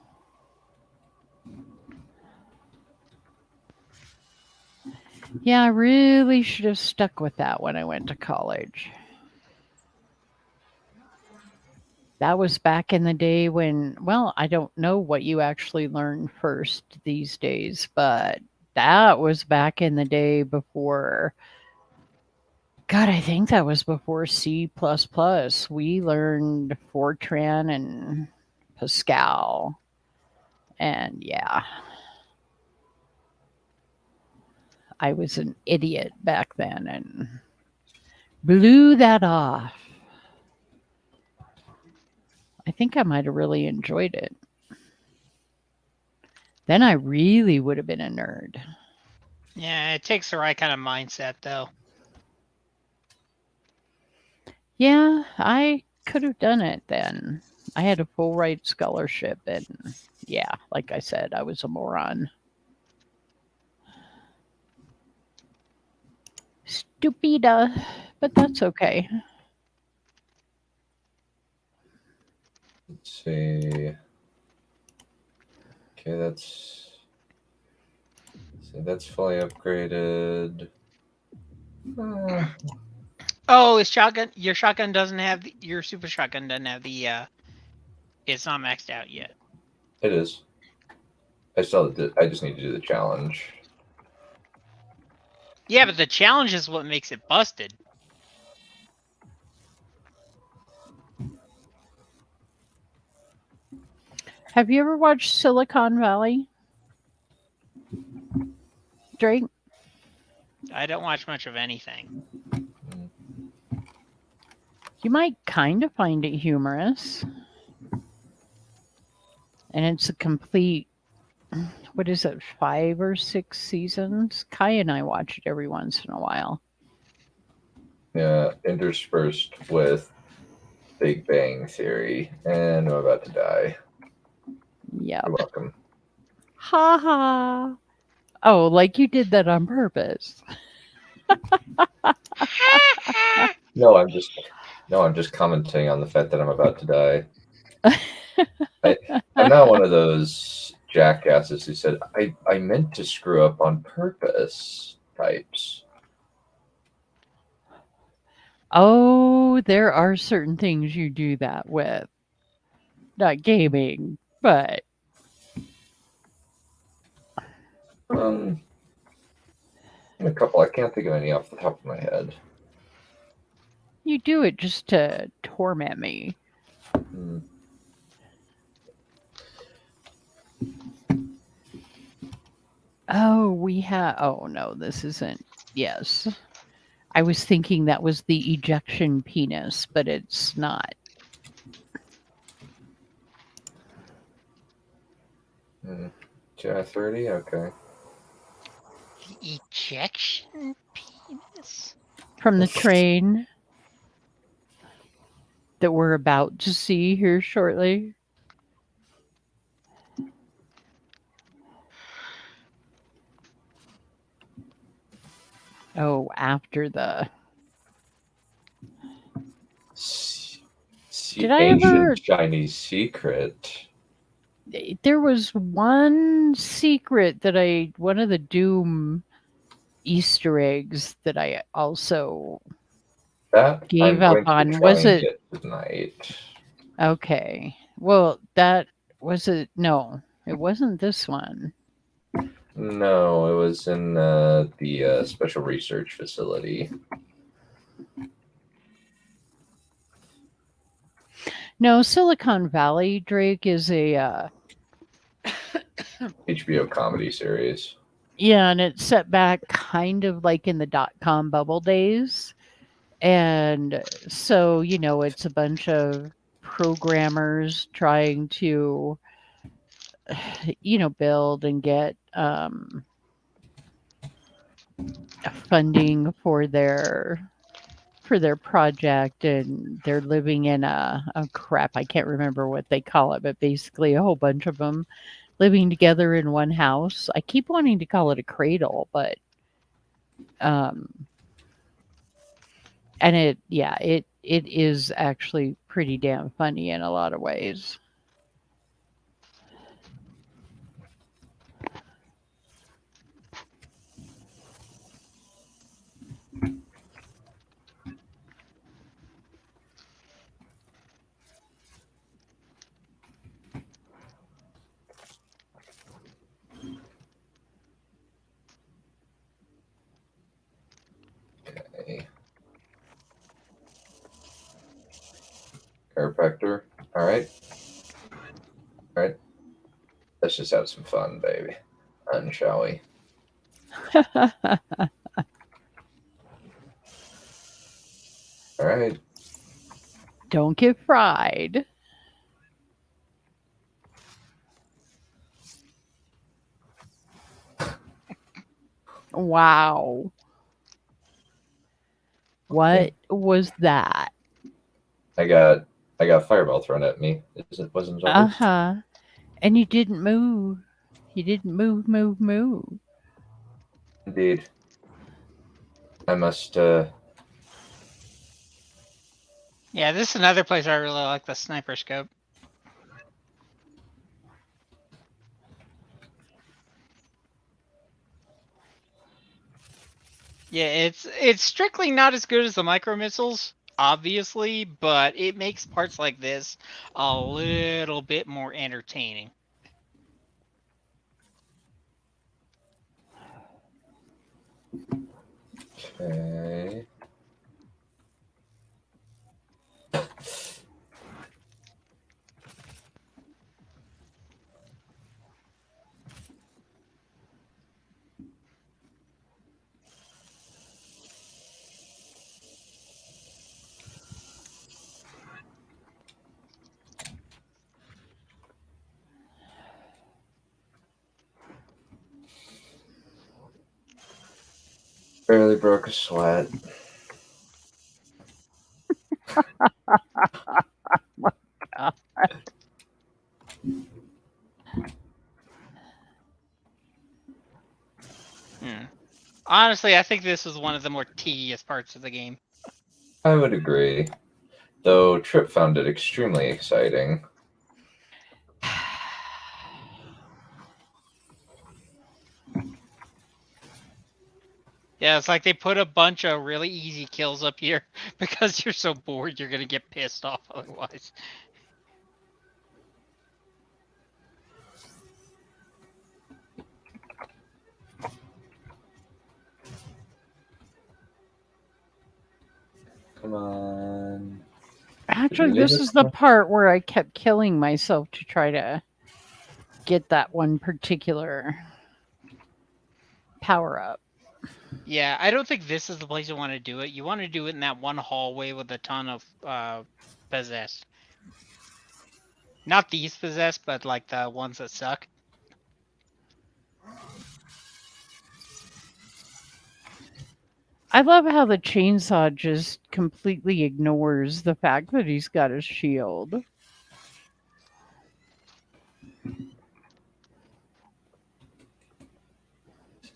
Yeah, I really should have stuck with that when I went to college. That was back in the day when, well, I don't know what you actually learn first these days, but that was back in the day before God, I think that was before C++. We learned Fortran and Pascal. And yeah, I was an idiot back then and blew that off. I think I might have really enjoyed it. Then I really would have been a nerd. Yeah, it takes the right kind of mindset, though. Yeah, I could have done it then. I had a full ride scholarship, and yeah, like I said, I was a moron. Stupida, but that's okay. Let's see. Okay, that's fully upgraded. Oh, your shotgun doesn't have your super shotgun doesn't have the it's not maxed out yet. It is. I just need to do the challenge. Yeah, but the challenge is what makes it busted. Have you ever watched Silicon Valley? Drake? I don't watch much of anything. You might kind of find it humorous. And it's a complete, what is it, 5 or 6 seasons? Kai and I watch it every once in a while. Yeah, interspersed with Big Bang Theory, and I'm about to die. Yeah. You're welcome. Ha ha. Oh, like you did that on purpose. No, I'm just commenting on the fact that I'm about to die. I'm not one of those jackasses who said I meant to screw up on purpose types. Oh, there are certain things you do that with. Not gaming, but A couple. I can't think of any off the top of my head. you do it just to torment me. Oh, no, this isn't. Yes. I was thinking that was the ejection penis, but it's not. JI 30? Okay. The ejection penis? From the train that we're about to see here shortly. Oh, after the... Did I ever... Chinese secret. There was one secret that one of the Doom Easter eggs that I also gave up on. Was it tonight? Okay? Well, that was it. No, it wasn't this one. No, it was in the special research facility. No, Silicon Valley, Drake, is a HBO comedy series. Yeah, and it's set back kind of like in the .com bubble days. And so, it's a bunch of programmers trying to, build and get funding for their project, and they're living in a crap, I can't remember what they call it, but basically a whole bunch of them living together in one house. I keep wanting to call it a cradle, but and it is actually pretty damn funny in a lot of ways. Okay. Chiropractor. All right. Let's just have some fun, baby. Shall we? All right. Don't get fried. Wow. What was that? I got fireball thrown at me. Wasn't it? Uh-huh. And you didn't move. You didn't move. Indeed. I must. Yeah, this is another place I really like the sniper scope. Yeah, it's strictly not as good as the micro missiles, obviously, but it makes parts like this a little bit more entertaining. Okay. Barely broke a sweat. Honestly, I think this is one of the more tedious parts of the game. I would agree. Though Trip found it extremely exciting. Yeah, it's like they put a bunch of really easy kills up here because you're so bored you're gonna get pissed off otherwise. Come on. Actually, this is the part where I kept killing myself to try to get that one particular power up. Yeah, I don't think this is the place you want to do it. You want to do it in that one hallway with a ton of possessed. Not these possessed, but like the ones that suck. I love how the chainsaw just completely ignores the fact that he's got a shield.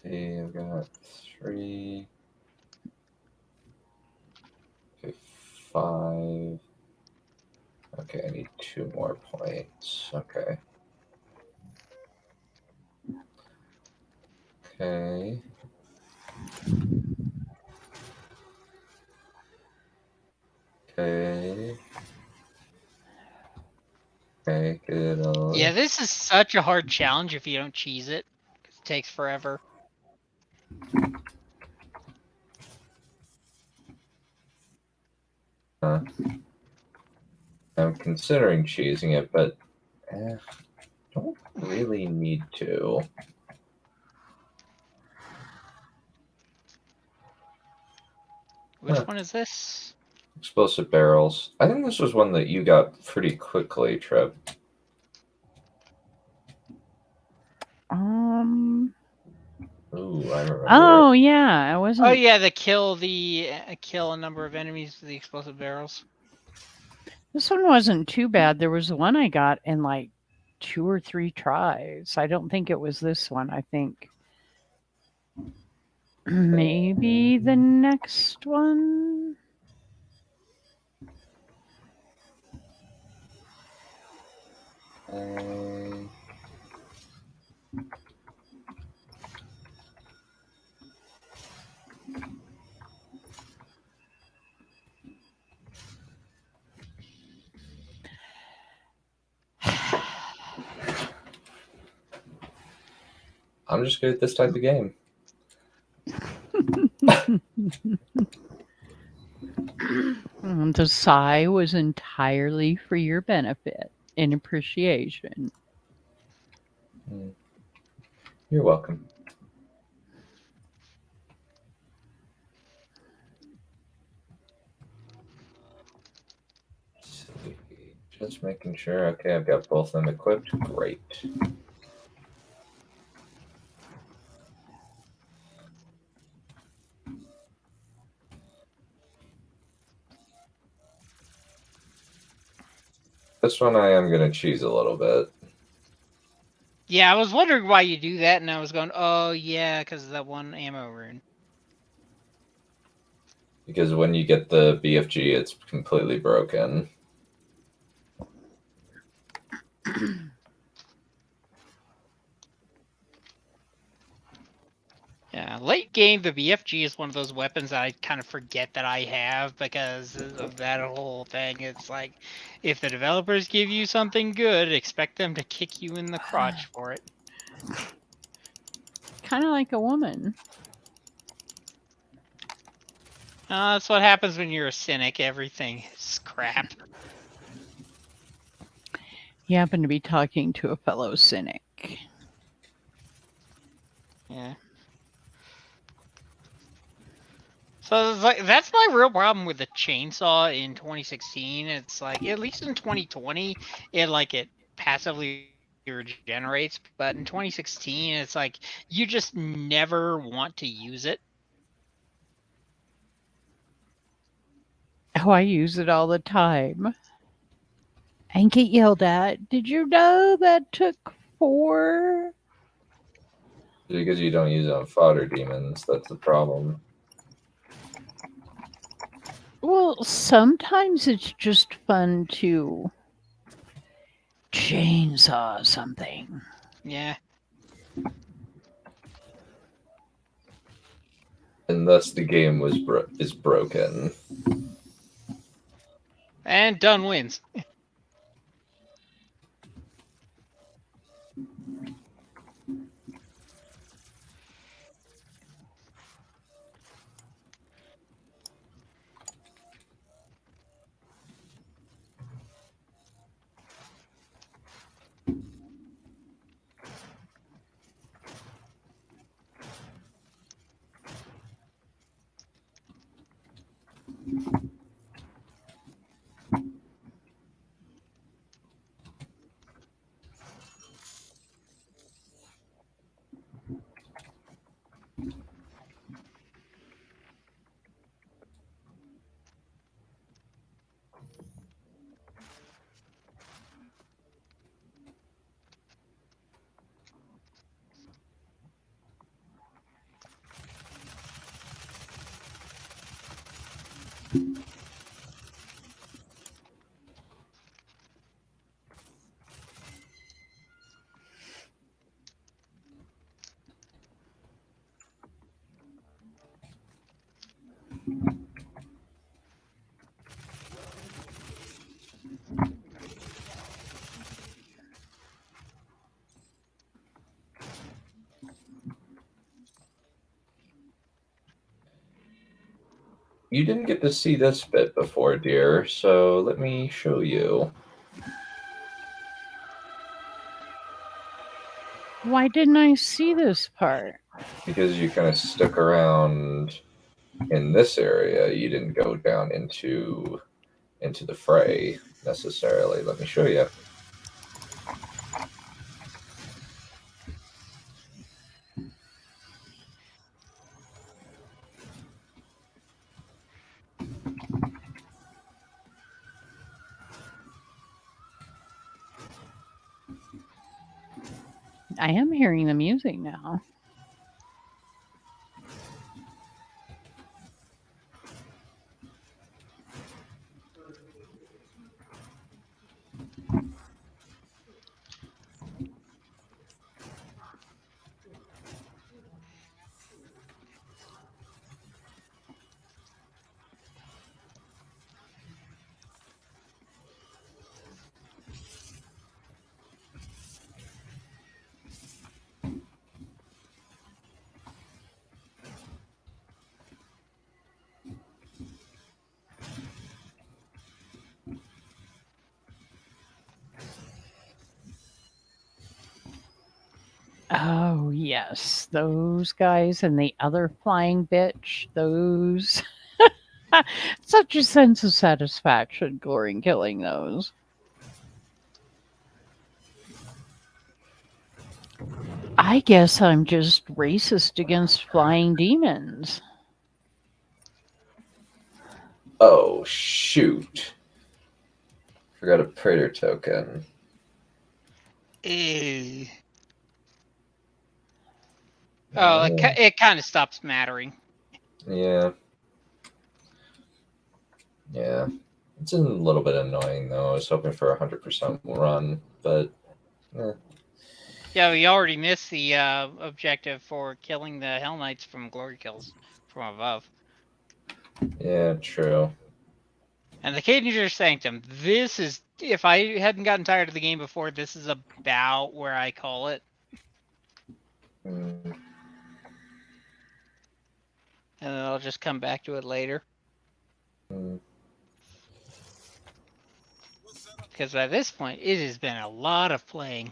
See, I've got 3, 5. Okay, I need 2 more points. Okay. Okay. Okay. Okay, good. Yeah, this is such a hard challenge if you don't cheese it. It takes forever. I'm considering cheesing it, but don't really need to. Which one is this? Explosive barrels. I think this was one that you got pretty quickly, Trip. Ooh, I remember. Oh yeah, I wasn't. Oh yeah, kill a number of enemies with the explosive barrels. This one wasn't too bad. There was one I got in like 2 or 3 tries. I don't think it was this one. I think maybe the next one. I'm just good at this type of game. The sigh was entirely for your benefit and appreciation. You're welcome. Just making sure. Okay, I've got both of them equipped. Great. This one I am going to cheese a little bit. Yeah, I was wondering why you do that, and I was going, oh, yeah, because of that one ammo rune. Because when you get the BFG, it's completely broken. Yeah, late game, the BFG is one of those weapons that I kind of forget that I have because of that whole thing. It's like, if the developers give you something good, expect them to kick you in the crotch for it. Kind of like a woman. That's what happens when you're a cynic. Everything is crap. You happen to be talking to a fellow cynic. Yeah. So it's like, that's my real problem with the chainsaw in 2016. It's like, at least in 2020, it passively regenerates, but in 2016, it's like you just never want to use it. Oh, I use it all the time. And get yelled at. Did you know that took 4? Because you don't use it on fodder demons, that's the problem. Well, sometimes it's just fun to chainsaw something. Yeah. And thus the game is broken. And Dunn wins. You didn't get to see this bit before, dear, so let me show you. Why didn't I see this part? Because you kind of stuck around in this area, you didn't go down into the fray necessarily. Let me show you. I am hearing the music now. Oh, yes. Those guys and the other flying bitch, those. Such a sense of satisfaction glorying killing those. I guess I'm just racist against flying demons. Oh, shoot. Forgot a Praetor token. Oh, it kind of stops mattering. Yeah. Yeah. It's a little bit annoying, though. I was hoping for a 100% run, but... Yeah, we already missed the objective for killing the Hell Knights from Glory Kills from above. Yeah, true. And the Cadenger's Sanctum, this is, if I hadn't gotten tired of the game before, this is about where I call it. Mm. And then I'll just come back to it later. Mm. Because by this point, it has been a lot of playing.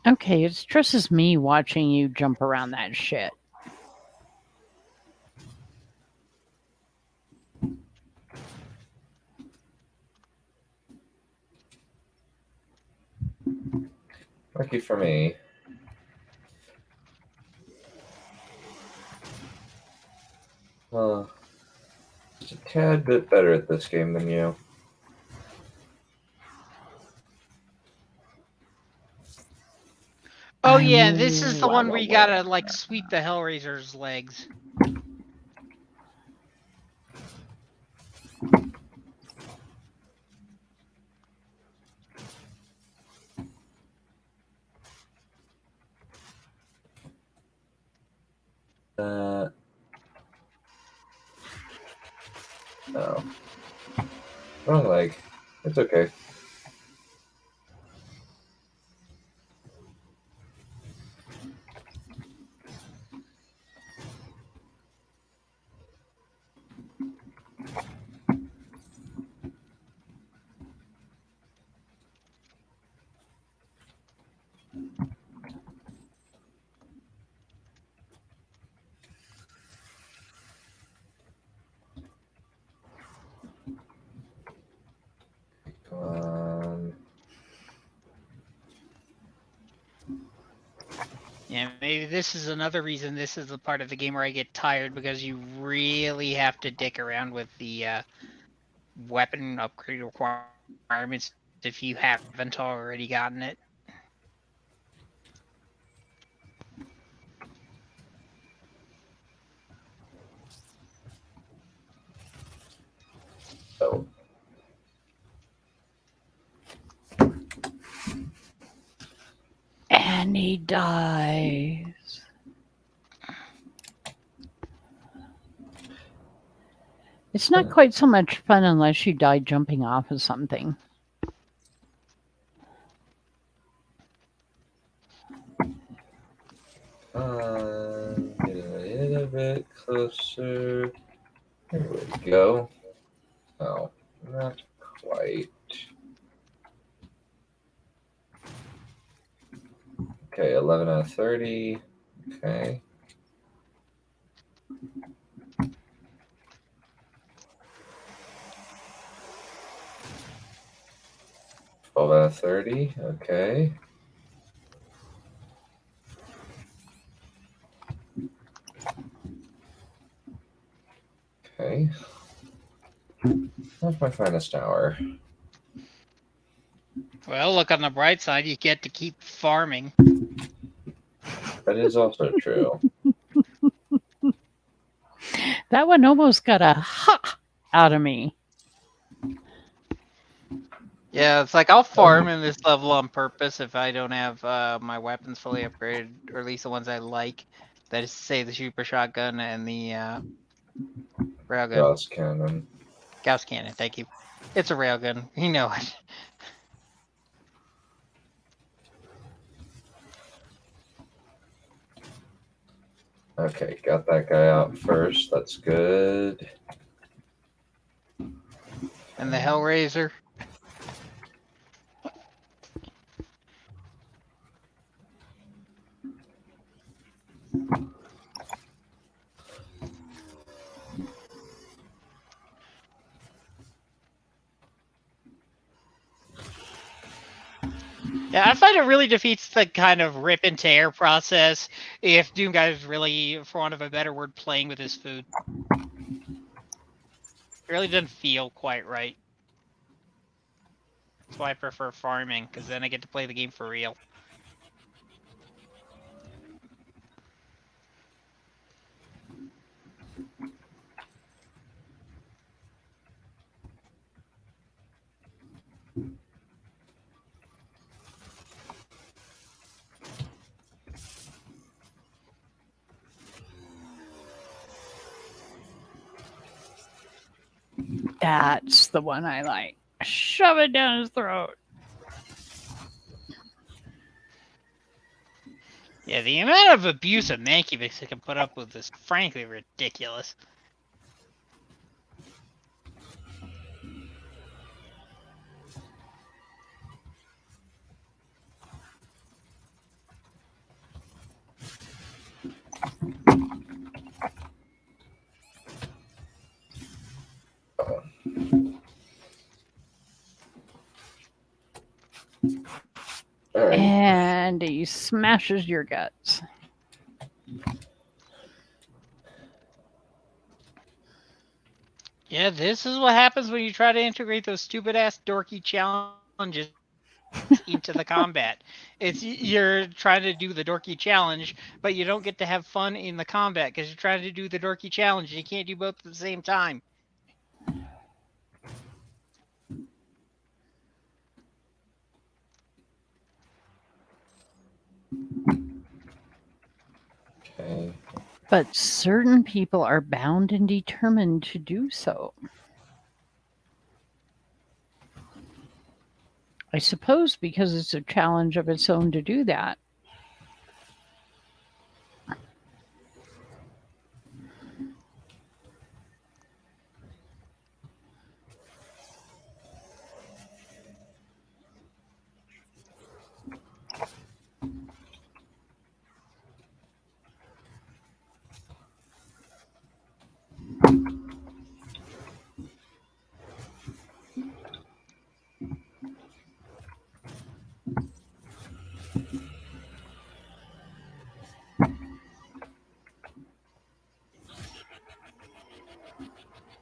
Okay, it stresses me watching you jump around that shit. Lucky for me. Well, just a tad bit better at this game than you. Oh yeah, this is the one where you gotta like sweep the Hellraiser's legs. No. Wrong leg. It's okay. Come on. Yeah, maybe this is another reason this is the part of the game where I get tired, because you really have to dick around with the weapon upgrade requirements if you haven't already gotten it. Oh. And he dies. It's not quite so much fun unless you die jumping off of something. Getting a little bit closer. There we go. Oh, not quite. Okay, 11 out of 30. Okay. Twelve out of 30. Okay. Okay. That's my finest hour. Well, look on the bright side, you get to keep farming. That is also true. That one almost got a ha out of me. Yeah, it's like I'll farm in this level on purpose if I don't have my weapons fully upgraded, or at least the ones I like. That is to say, the super shotgun and the railgun. Gauss cannon. Gauss cannon, thank you. It's a railgun, you know it. Okay, got that guy out first. That's good. And the Hellraiser. Yeah, I find it really defeats the kind of rip and tear process if Doom Guy is really, for want of a better word, playing with his food. It really doesn't feel quite right. That's why I prefer farming, because then I get to play the game for real. That's the one I like. Shove it down his throat. Yeah, the amount of abuse a Mancubus can put up with is frankly ridiculous. All right. And he smashes your guts. Yeah, this is what happens when you try to integrate those stupid-ass dorky challenges into the combat. It's you're trying to do the dorky challenge, but you don't get to have fun in the combat because you're trying to do the dorky challenge. You can't do both at the same time. Okay. But certain people are bound and determined to do so. I suppose because it's a challenge of its own to do that.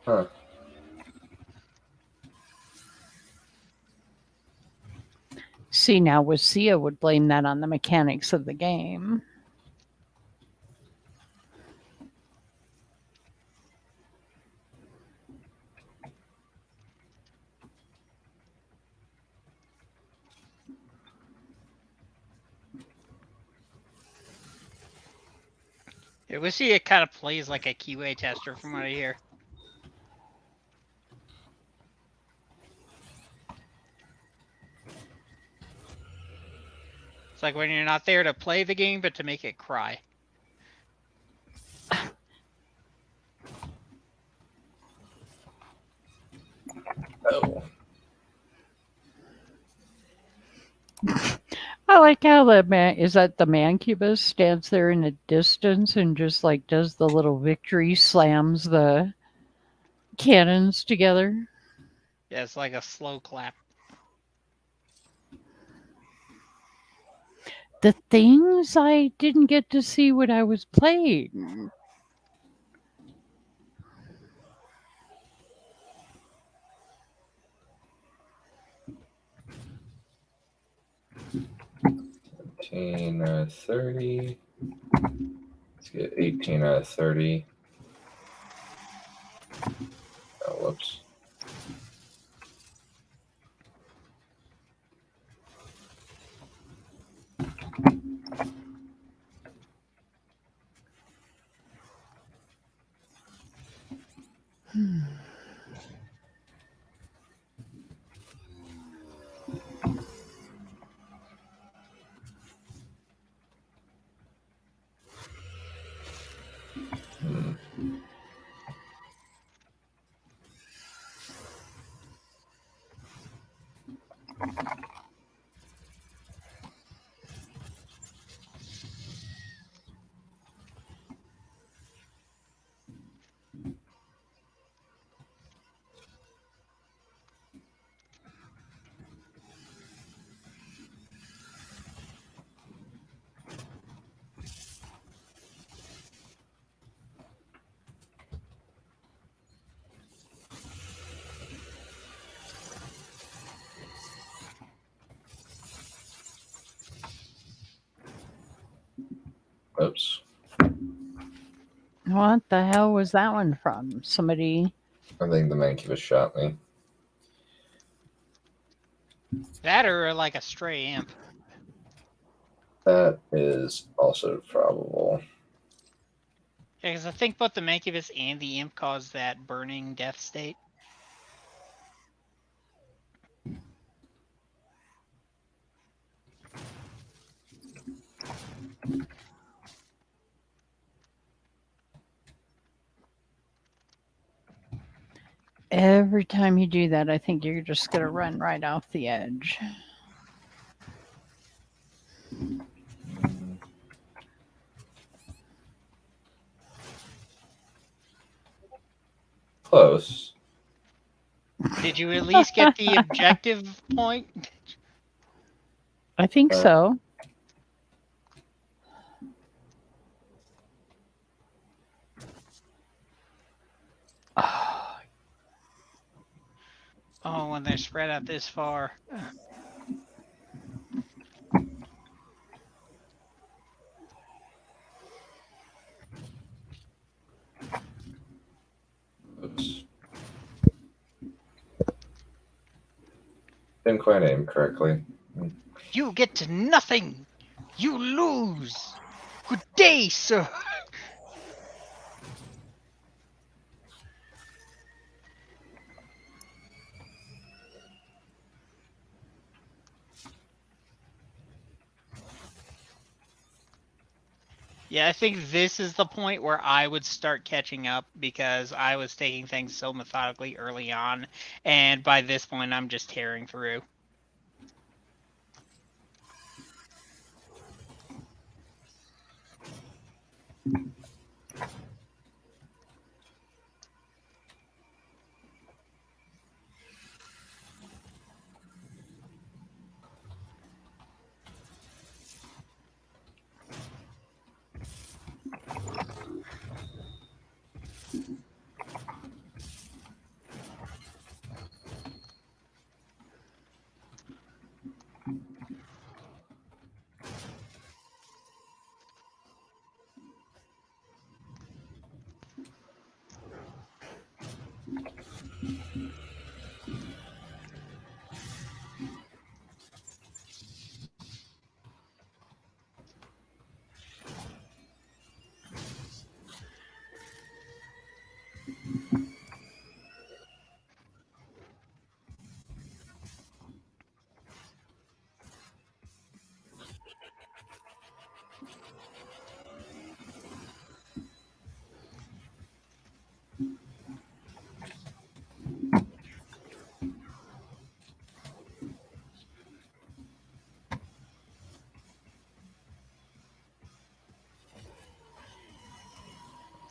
Huh. See, now Wasia would blame that on the mechanics of the game. Yeah, we see it kind of plays like a QA tester from what I hear. It's like when you're not there to play the game, but to make it cry. Oh. I like how the Mancubus stands there in the distance and just like does the little victory slams the cannons together. Yeah, it's like a slow clap. The things I didn't get to see when I was playing. $18 out of 30. Let's get 18 out of 30. Oh, whoops. Oops. What the hell was that one from? Somebody? I think the mancubus shot me. That or like a stray imp. That is also probable. Yeah, because I think both the mancubus and the imp cause that burning death state. Every time you do that, I think you're just going to run right off the edge. Close. Did you at least get the objective point? I think so. Oh, when they're spread out this far. Oops. Didn't quite aim correctly. You get to nothing. You lose. Good day, sir. Yeah, I think this is the point where I would start catching up because I was taking things so methodically early on, and by this point I'm just tearing through.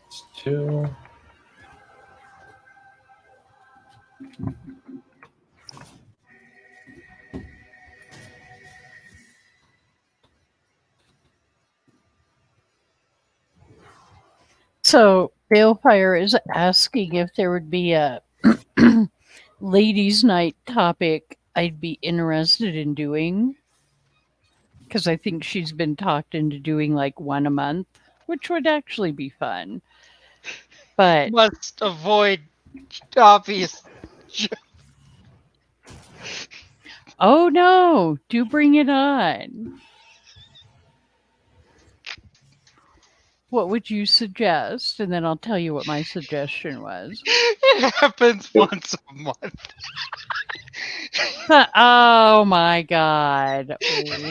It's 2. So, Balefire is asking if there would be a ladies' night topic I'd be interested in doing. Because I think she's been talked into doing like one a month, which would actually be fun. But Must avoid obvious. oh no, do bring it on. What would you suggest? And then I'll tell you what my suggestion was. It happens once a month. Oh my god.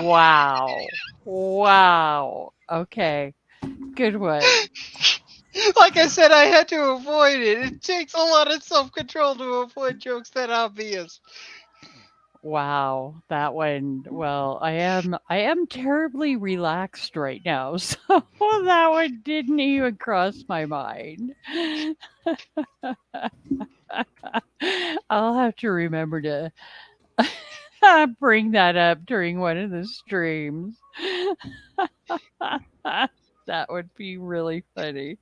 Wow. Wow. Okay. Good one. Like I said, I had to avoid it. It takes a lot of self-control to avoid jokes that obvious. Wow, that one. Well, I am terribly relaxed right now, so that one didn't even cross my mind. I'll have to remember to bring that up during one of the streams. That would be really funny.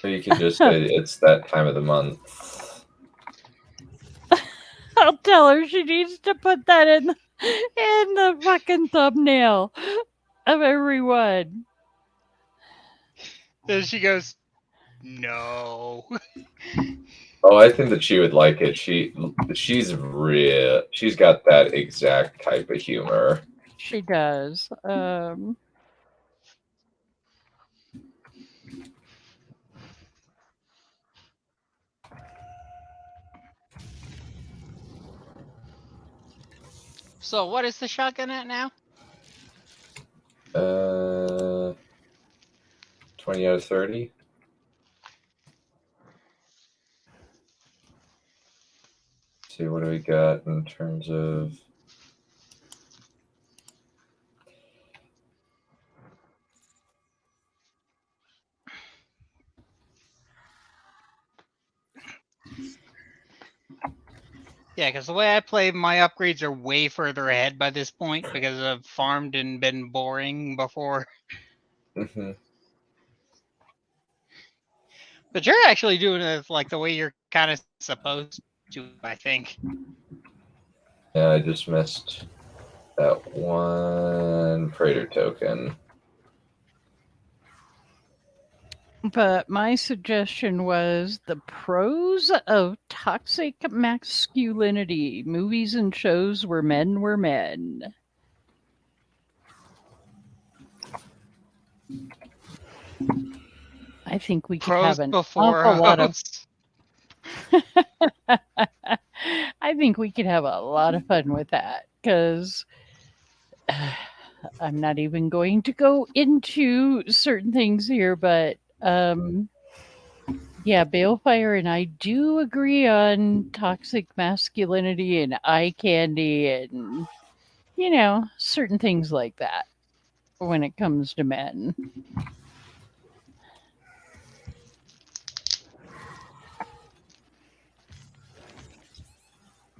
Or you could just say it's that time of the month. I'll tell her she needs to put that in the fucking thumbnail. of everyone. Then she goes, no. Oh, I think that she would like it. She's real. She's got that exact type of humor. She does. So what is the shotgun at now? 20 out of 30. See, what do we got in terms of... Yeah, because the way I play, my upgrades are way further ahead by this point because I've farmed and been boring before. Mhm. But you're actually doing it like the way you're kind of supposed to, I think. Yeah, I just missed that one Praetor token. But my suggestion was the pros of toxic masculinity, movies and shows where men were men. I think we could Pros have an before awful lot of. hosts. I think we could have a lot of fun with that because I'm not even going to go into certain things here, but yeah, Balefire and I do agree on toxic masculinity and eye candy and, you know, certain things like that when it comes to men.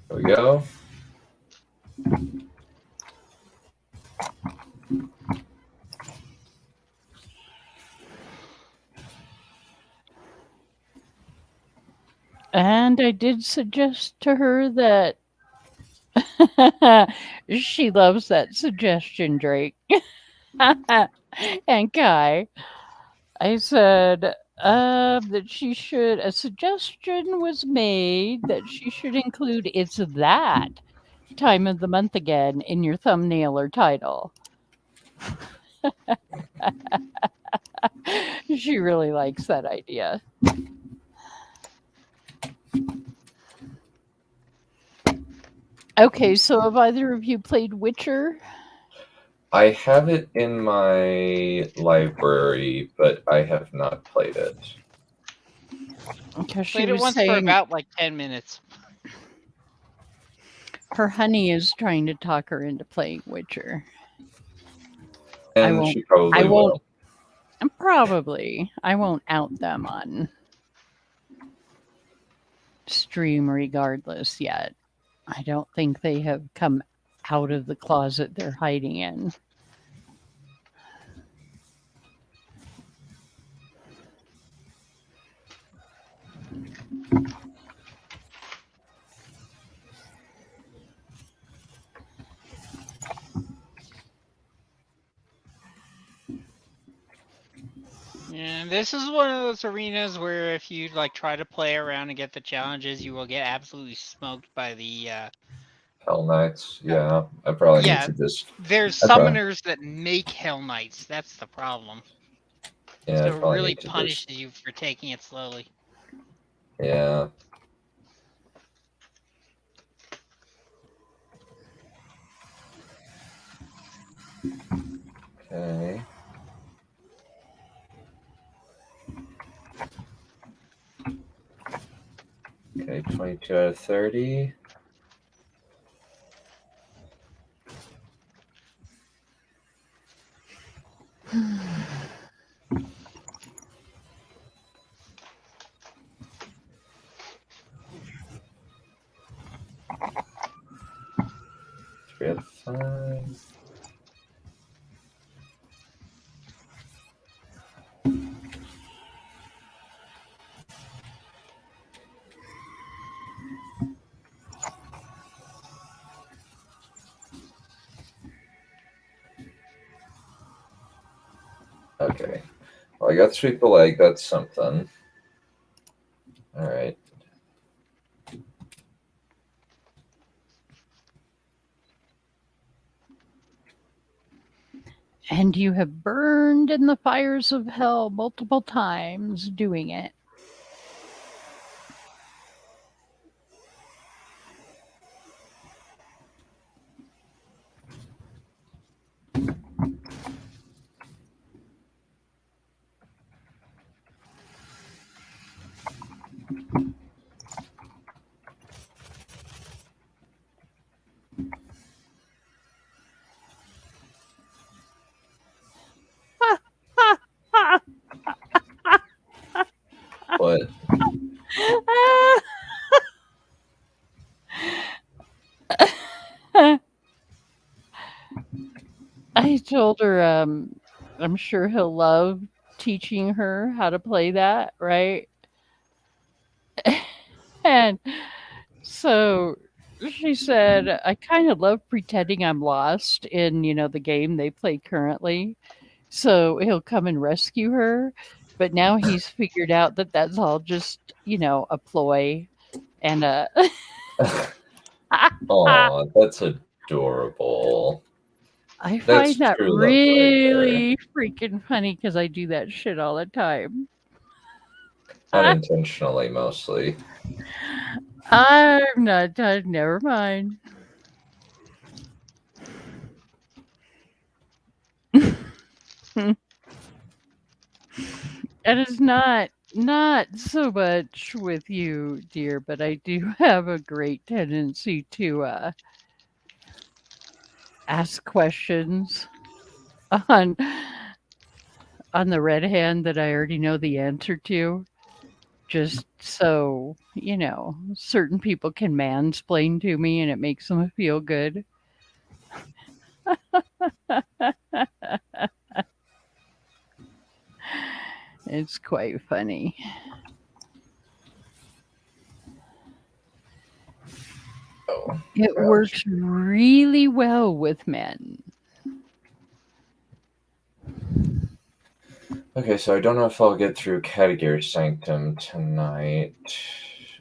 There we go. And I did suggest to her that she loves that suggestion, Drake. And Kai. I said that she should, a suggestion was made that she should include "It's That Time of the Month Again" in your thumbnail or title. She really likes that idea. Okay, so have either of you played Witcher? I have it in my library, but I have not played it. Because she Played it was once for saying about like 10 minutes. her honey is trying to talk her into playing Witcher. And she probably will. Probably. I won't out them on stream regardless yet. I don't think they have come out of the closet they're hiding in. Yeah, this is one of those arenas where if you like try to play around and get the challenges, you will get absolutely smoked by the Hell Knights. Yeah, I probably yeah, need to just. there's Okay. summoners that make Hell Knights. That's the problem. Yeah, I So it probably really need to punishes just. you for taking it slowly. Yeah. Okay. Okay, 22 out of 30. Three out of 5. Okay. Well, I got sweep the leg. That's something. All right. And you have burned in the fires of hell multiple times doing it. What? I told her, I'm sure he'll love teaching her how to play that, right? And so she said, I kind of love pretending I'm lost in, the game they play currently. So he'll come and rescue her. But now he's figured out that that's all just, a ploy. And Oh, that's adorable. I That's find that true love right there. really freaking funny because I do that shit all the time. Unintentionally, mostly. I'm not done. Never mind. And it's not so much with you, dear, but I do have a great tendency to ask questions on the red hand that I already know the answer to, just so certain people can mansplain to me and it makes them feel good. It's quite funny. Oh, It ouch. works really well with men. Okay, so I don't know if I'll get through Category Sanctum tonight.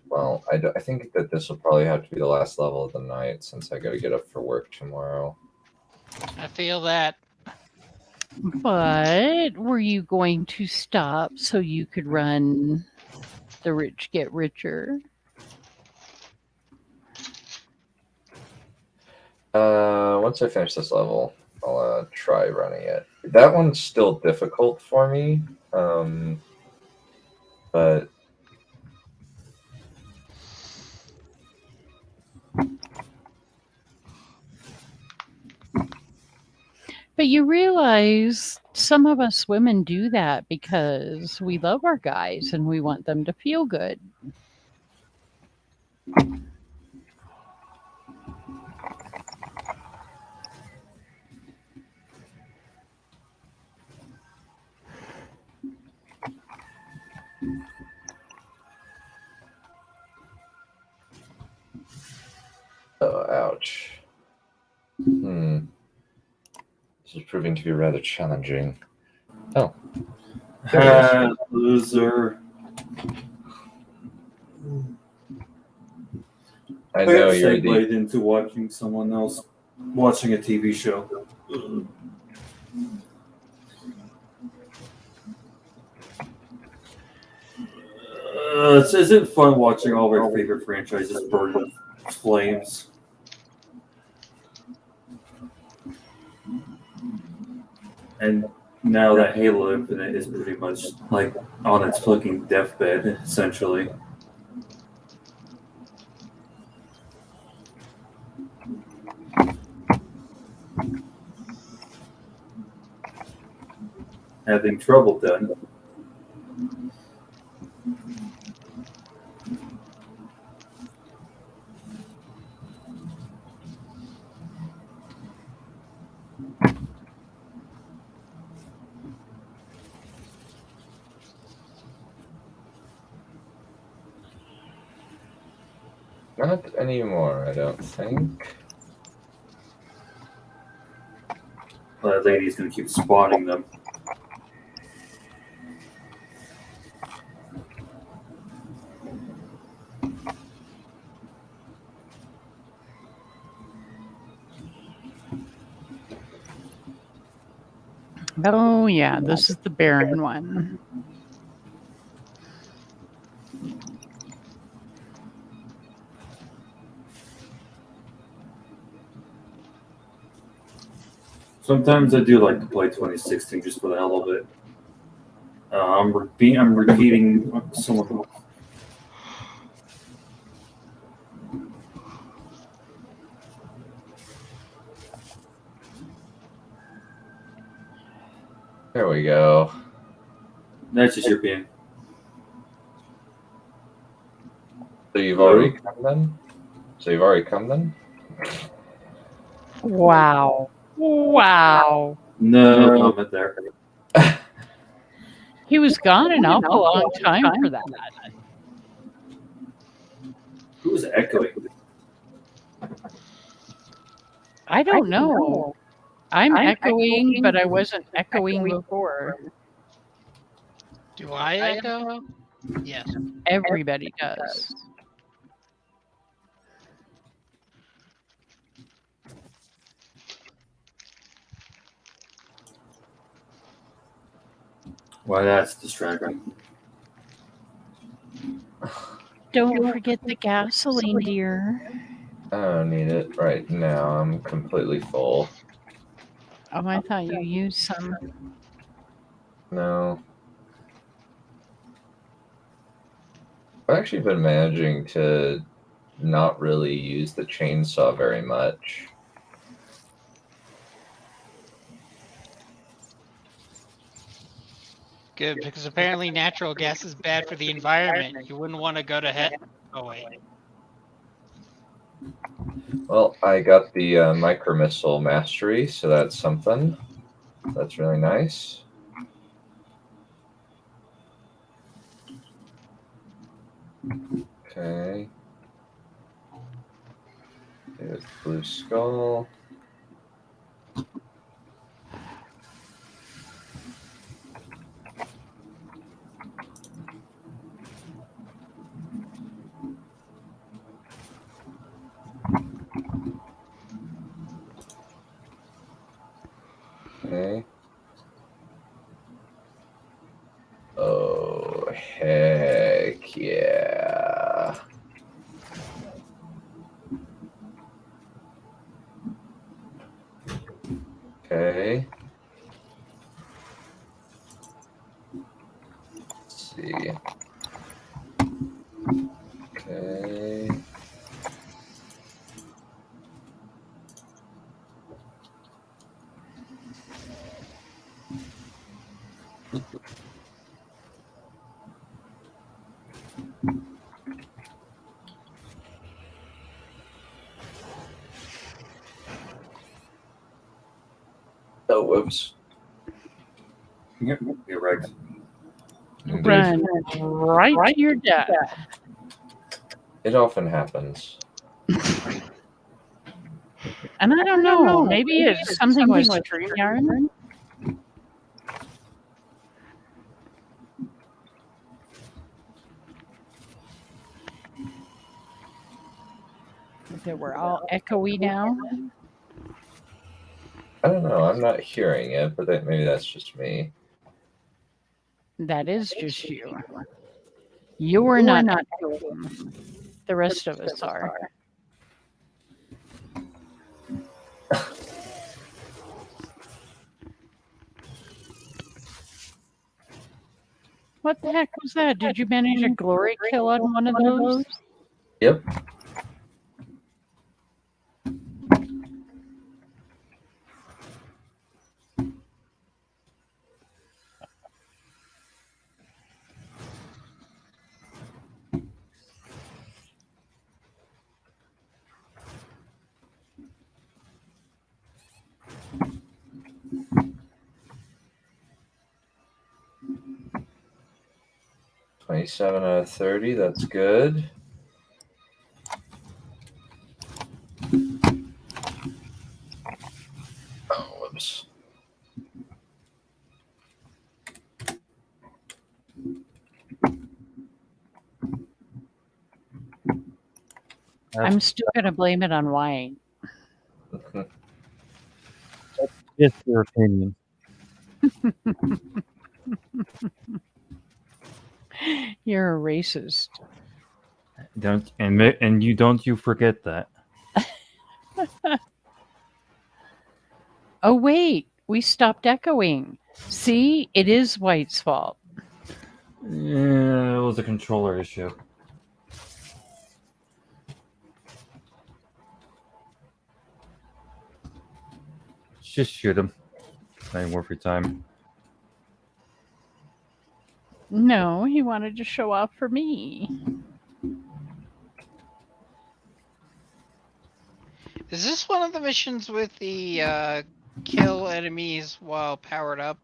Well, I think that this will probably have to be the last level of the night since I got to get up for work tomorrow. I feel that. But were you going to stop so you could run the rich get richer? Once I finish this level, I'll try running it. That one's still difficult for me, but But you realize some of us women do that because we love our guys and we want them to feel good. oh, ouch. This is proving to be rather challenging. Oh. Loser. I know got you're segued into watching someone else watching a TV show. It isn't fun watching all of our favorite franchises burn in flames. And now that Halo Infinite is pretty much like on its fucking deathbed, essentially. Having trouble, Dunn. Not anymore, I don't think. That lady's gonna keep spawning them. Oh, yeah, this is the Baron one. Sometimes I do like to play 2016 just for the hell of it. I'm repeating someone. There we go. That's just your opinion. So you've already come then? Wow. Wow. No, I'm not there. He was gone an awful long time for that. Who's echoing? I don't know. I'm echoing, but I wasn't echoing before. Do I echo? Yes. Everybody does. Why, that's distracting. Don't forget the gasoline, dear. I don't need it right now. I'm completely full. Oh, I thought you used some. No. I've actually been managing to not really use the chainsaw very much. Good, because apparently natural gas is bad for the environment. You wouldn't want to go to heck. Oh, wait. Well, I got the micro missile mastery, so that's something. That's really nice. Okay. There's Blue Skull. Okay. Oh, heck yeah. Okay. Let's see. Okay. Oh, whoops. Yep, you're right. Indeed. Run right to your death. It often happens. And I don't know, maybe it's something with StreamYard. That we're all echoey now. I don't know. I'm not hearing it, but maybe that's just me. That is just you. You're not echoing. The rest of us are. What the heck was that? Did you manage a glory kill on one of those? Yep. $27 out of 30, that's good. Oh, whoops. I'm still going to blame it on wine. Just your opinion. You're a racist. Don't you forget that. Oh, wait. We stopped echoing. See? It is White's fault. Yeah, it was a controller issue. Just shoot him. Not even worth your time. No, he wanted to show off for me. Is this one of the missions with the kill enemies while powered up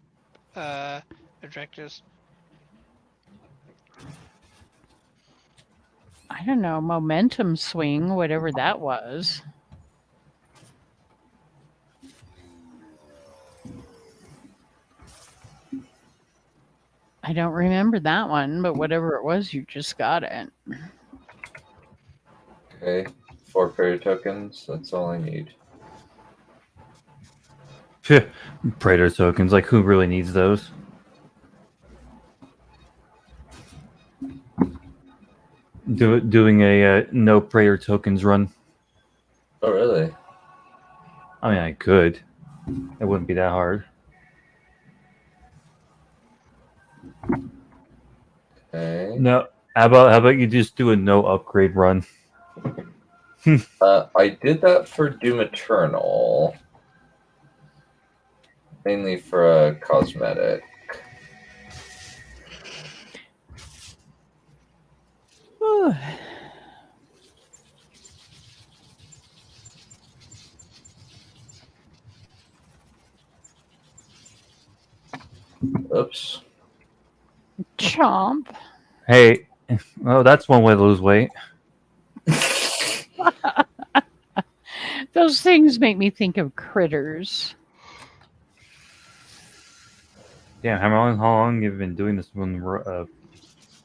objectives? I don't know, momentum swing, whatever that was. I don't remember that one, but whatever it was, you just got it. Okay, 4 prayer tokens. That's all I need. Praetor tokens, like who really needs those? Doing a no prayer tokens run. Oh, really? I mean, I could. It wouldn't be that hard. Okay. No, how about you just do a no upgrade run? I did that for Doom Eternal. Mainly for a cosmetic. Oops. Chomp. Hey, well, that's one way to lose weight. Those things make me think of critters. Damn, how long have you been doing this one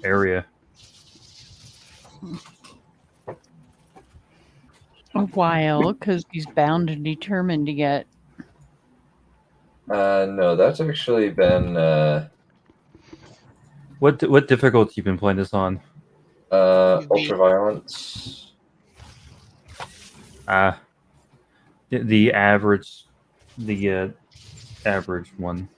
area? A while, because he's bound and determined to get. No, that's actually been What difficulty you been playing this on? Ultraviolence. The average, average one.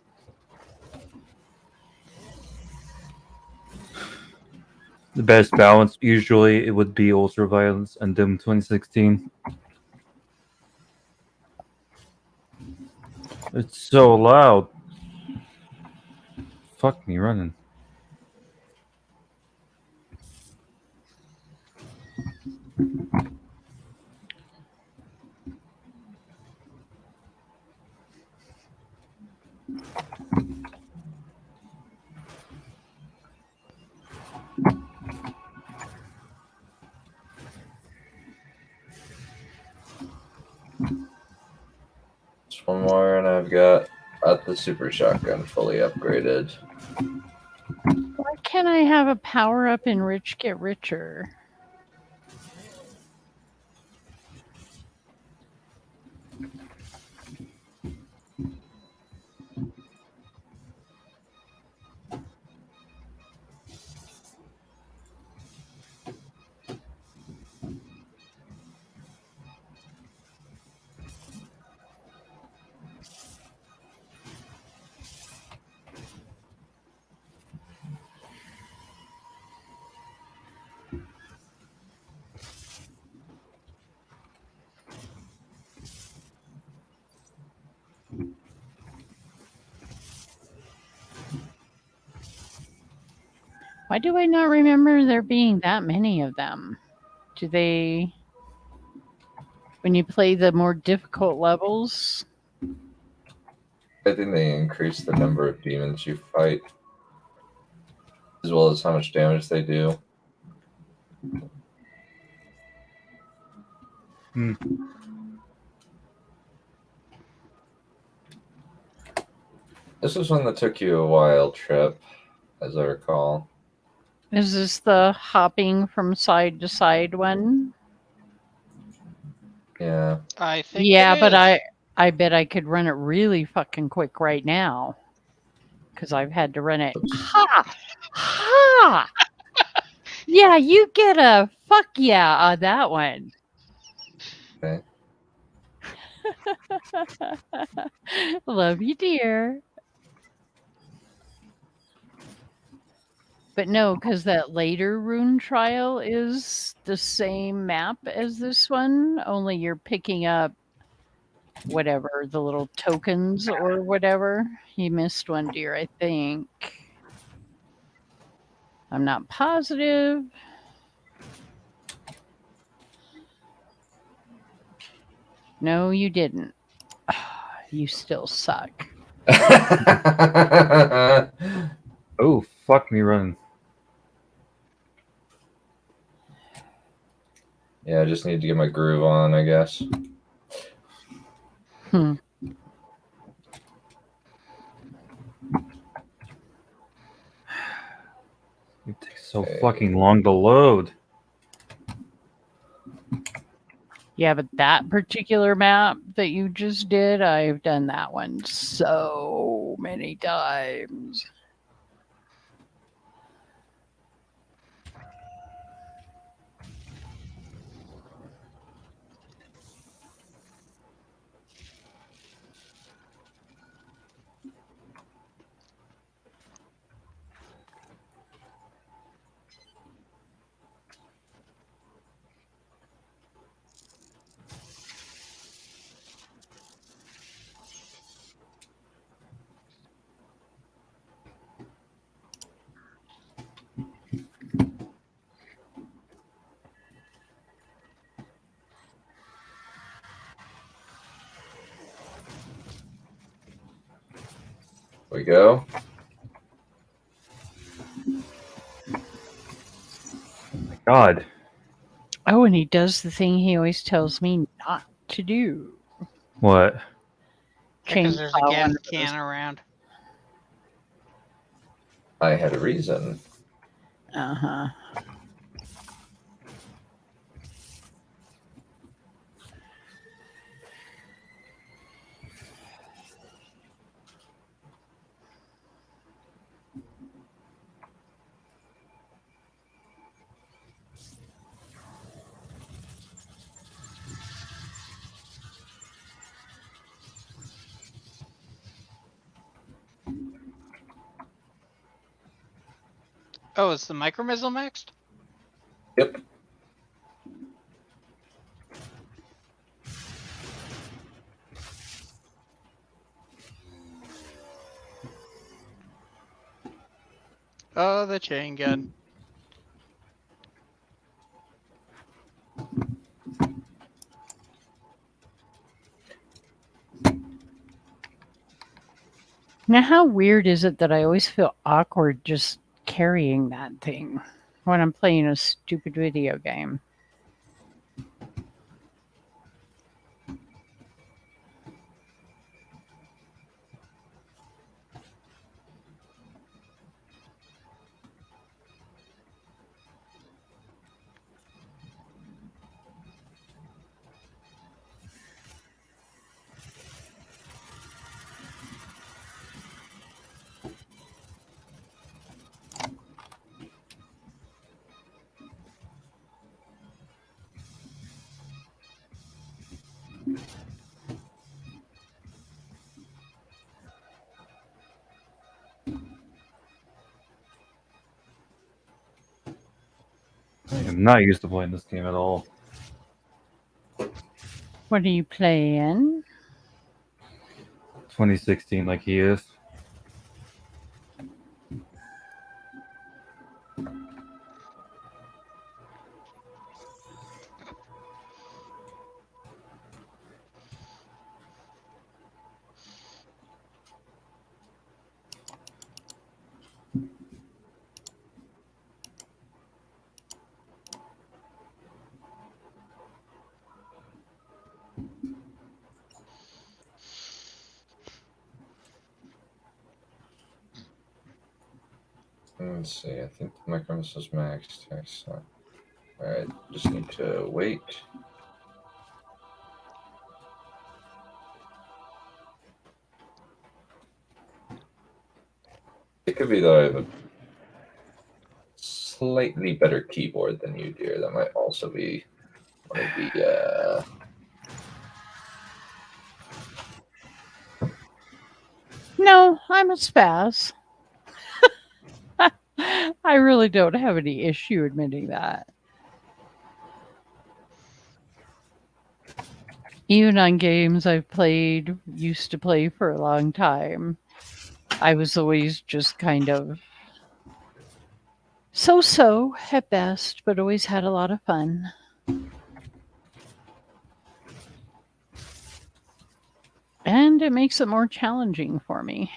The best balance usually it would be Ultraviolence and Doom 2016. It's so loud. Fuck me running. Just one more, and I've got the super shotgun fully upgraded. Why can't I have a power up in Rich Get Richer? Why do I not remember there being that many of them? Do they, when you play the more difficult levels? I think they increase the number of demons you fight, as well as how much damage they do. This was one that took you a while, Trip, as I recall. Is this the hopping from side to side one? Yeah. I think. Yeah, it but is. I bet I could run it really fucking quick right now. because I've had to run it. Ha! Ha! Yeah, you get a fuck yeah on that one. Okay. Love you, dear. But no, because that later rune trial is the same map as this one, only you're picking up whatever, the little tokens or whatever. You missed one, dear, I think. I'm not positive. No, you didn't. You still suck. Oh, fuck me running. Yeah, I just need to get my groove on, I guess. Hmm. It takes so Okay. fucking long to load. Yeah, but that particular map that you just did, I've done that one so many times. We go. God. Oh, and he does the thing he always tells me not to do. What? Because there's a Chainsaw gas one of can those. around. I had a reason. Uh-huh. Oh, is the micro missile maxed? Yep. Oh, the chain gun. Now, how weird is it that I always feel awkward just carrying that thing when I'm playing a stupid video game? I am not used to playing this game at all. What are you playing? 2016 like he is. Let's see. I think the micro missile's maxed. Excellent. All right. Just need to wait. It could be that I have a slightly better keyboard than you, dear. That might also be one of the. No, I'm a spaz. I really don't have any issue admitting that. Even on games I've used to play for a long time, I was always just kind of so at best, but always had a lot of fun. And it makes it more challenging for me.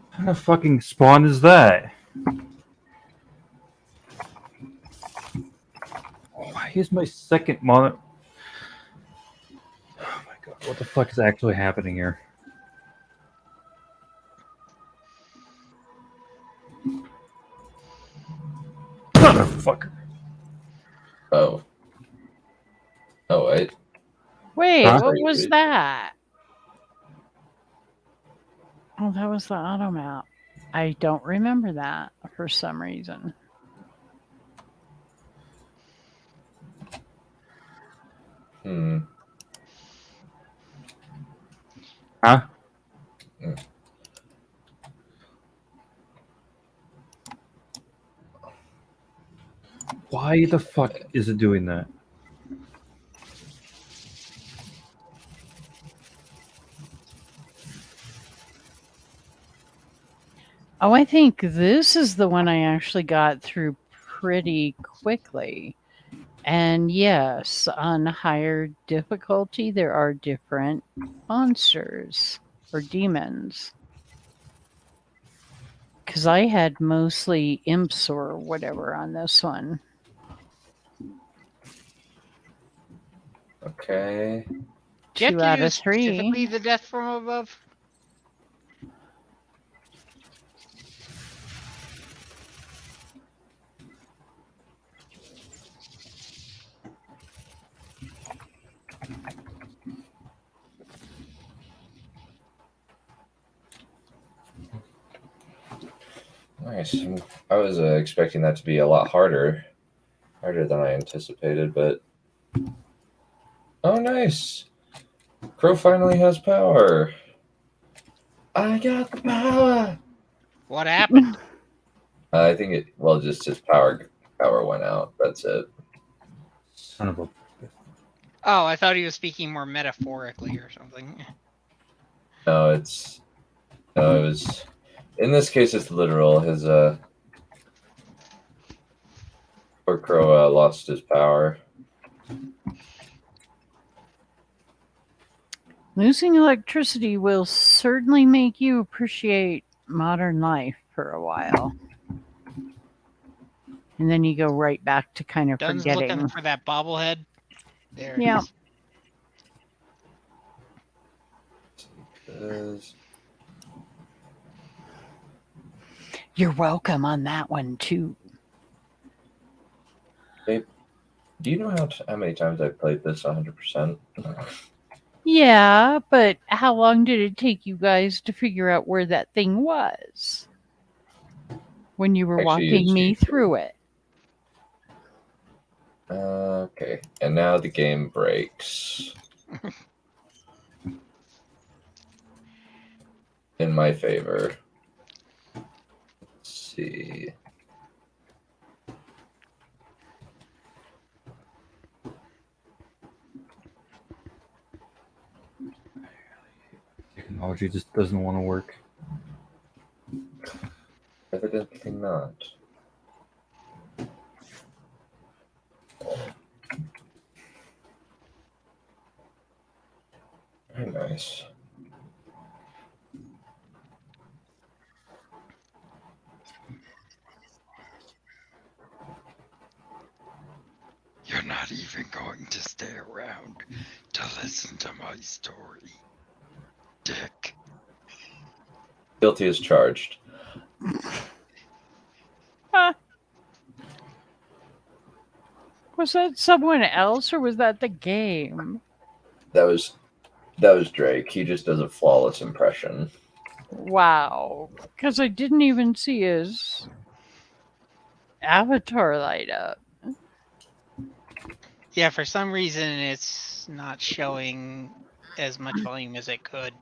What kind of fucking spawn is that? Why is my second monitor? Oh my god, what the fuck is actually happening here? Motherfucker. Oh. Oh, wait. Wait, Huh? what was that? Oh, that was the auto map. I don't remember that for some reason. Huh? Why the fuck is it doing that? Oh, I think this is the one I actually got through pretty quickly. And yes, on higher difficulty, there are different monsters or demons. Because I had mostly imps or whatever on this one. Okay. Do you have 2 to out do of 3. specifically the death from above? Nice. I was expecting that to be a lot harder than I anticipated, but oh, nice. Crow finally has power. I got the power. What happened? I think just his power went out. That's it. Son of a. Oh, I thought he was speaking more metaphorically or something. No, it was in this case it's literal. His poor Crow lost his power. Losing electricity will certainly make you appreciate modern life for a while. And then you go right back to kind of Dunn's forgetting. looking for that bobblehead. There it Yeah. is. You're welcome on that one too. Babe, do you know how many times I've played this 100%? Yeah, but how long did it take you guys to figure out where that thing was when you were walking me through it? Okay, and now the game breaks. In my favor. Let's see. technology just doesn't want to work. Evidently not. Very nice. You're not even going to stay around to listen to my story, dick. Guilty as charged. Was that someone else or was that the game? That was Drake. He just does a flawless impression. Wow. Because I didn't even see his avatar light up. Yeah, for some reason it's not showing as much volume as it could.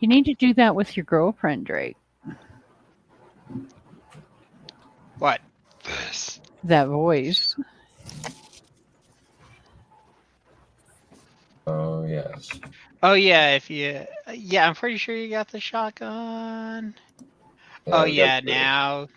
You need to do that with your girlfriend, Drake. What? This. That voice. Oh yes. Oh yeah, if you I'm pretty sure you got the shotgun. Oh I've got yeah, three. now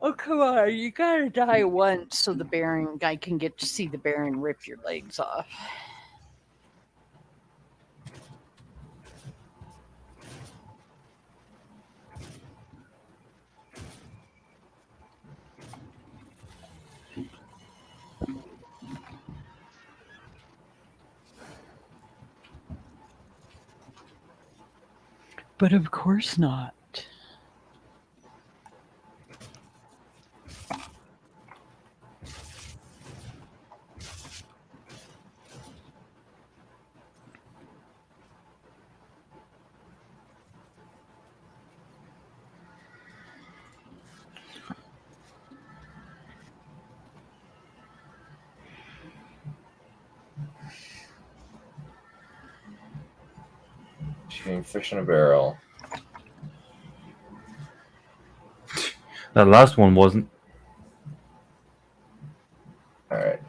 Oh, come on. You gotta die once so the Baron guy can get to see the Baron rip your legs off. But of course not. Shooting fish in a barrel. That last one wasn't. All right.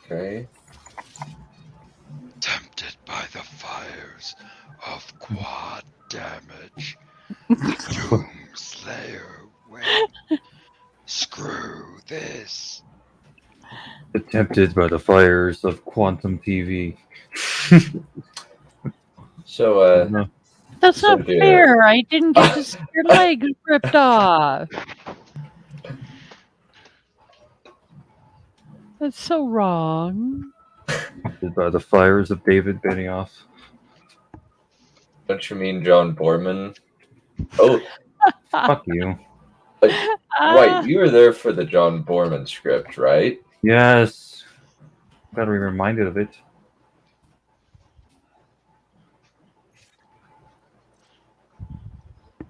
Okay. Tempted by the fires of quad damage, the Doomslayer will. Screw this. Tempted by the fires of quantum TV. So No. That's So not do- fair. I didn't get to see your legs ripped off. That's so wrong. Tempted by the fires of David Benioff. don't you mean John Borman? Oh, Fuck you. White, you were there for the John Borman script, right? Yes. Gotta be reminded of it.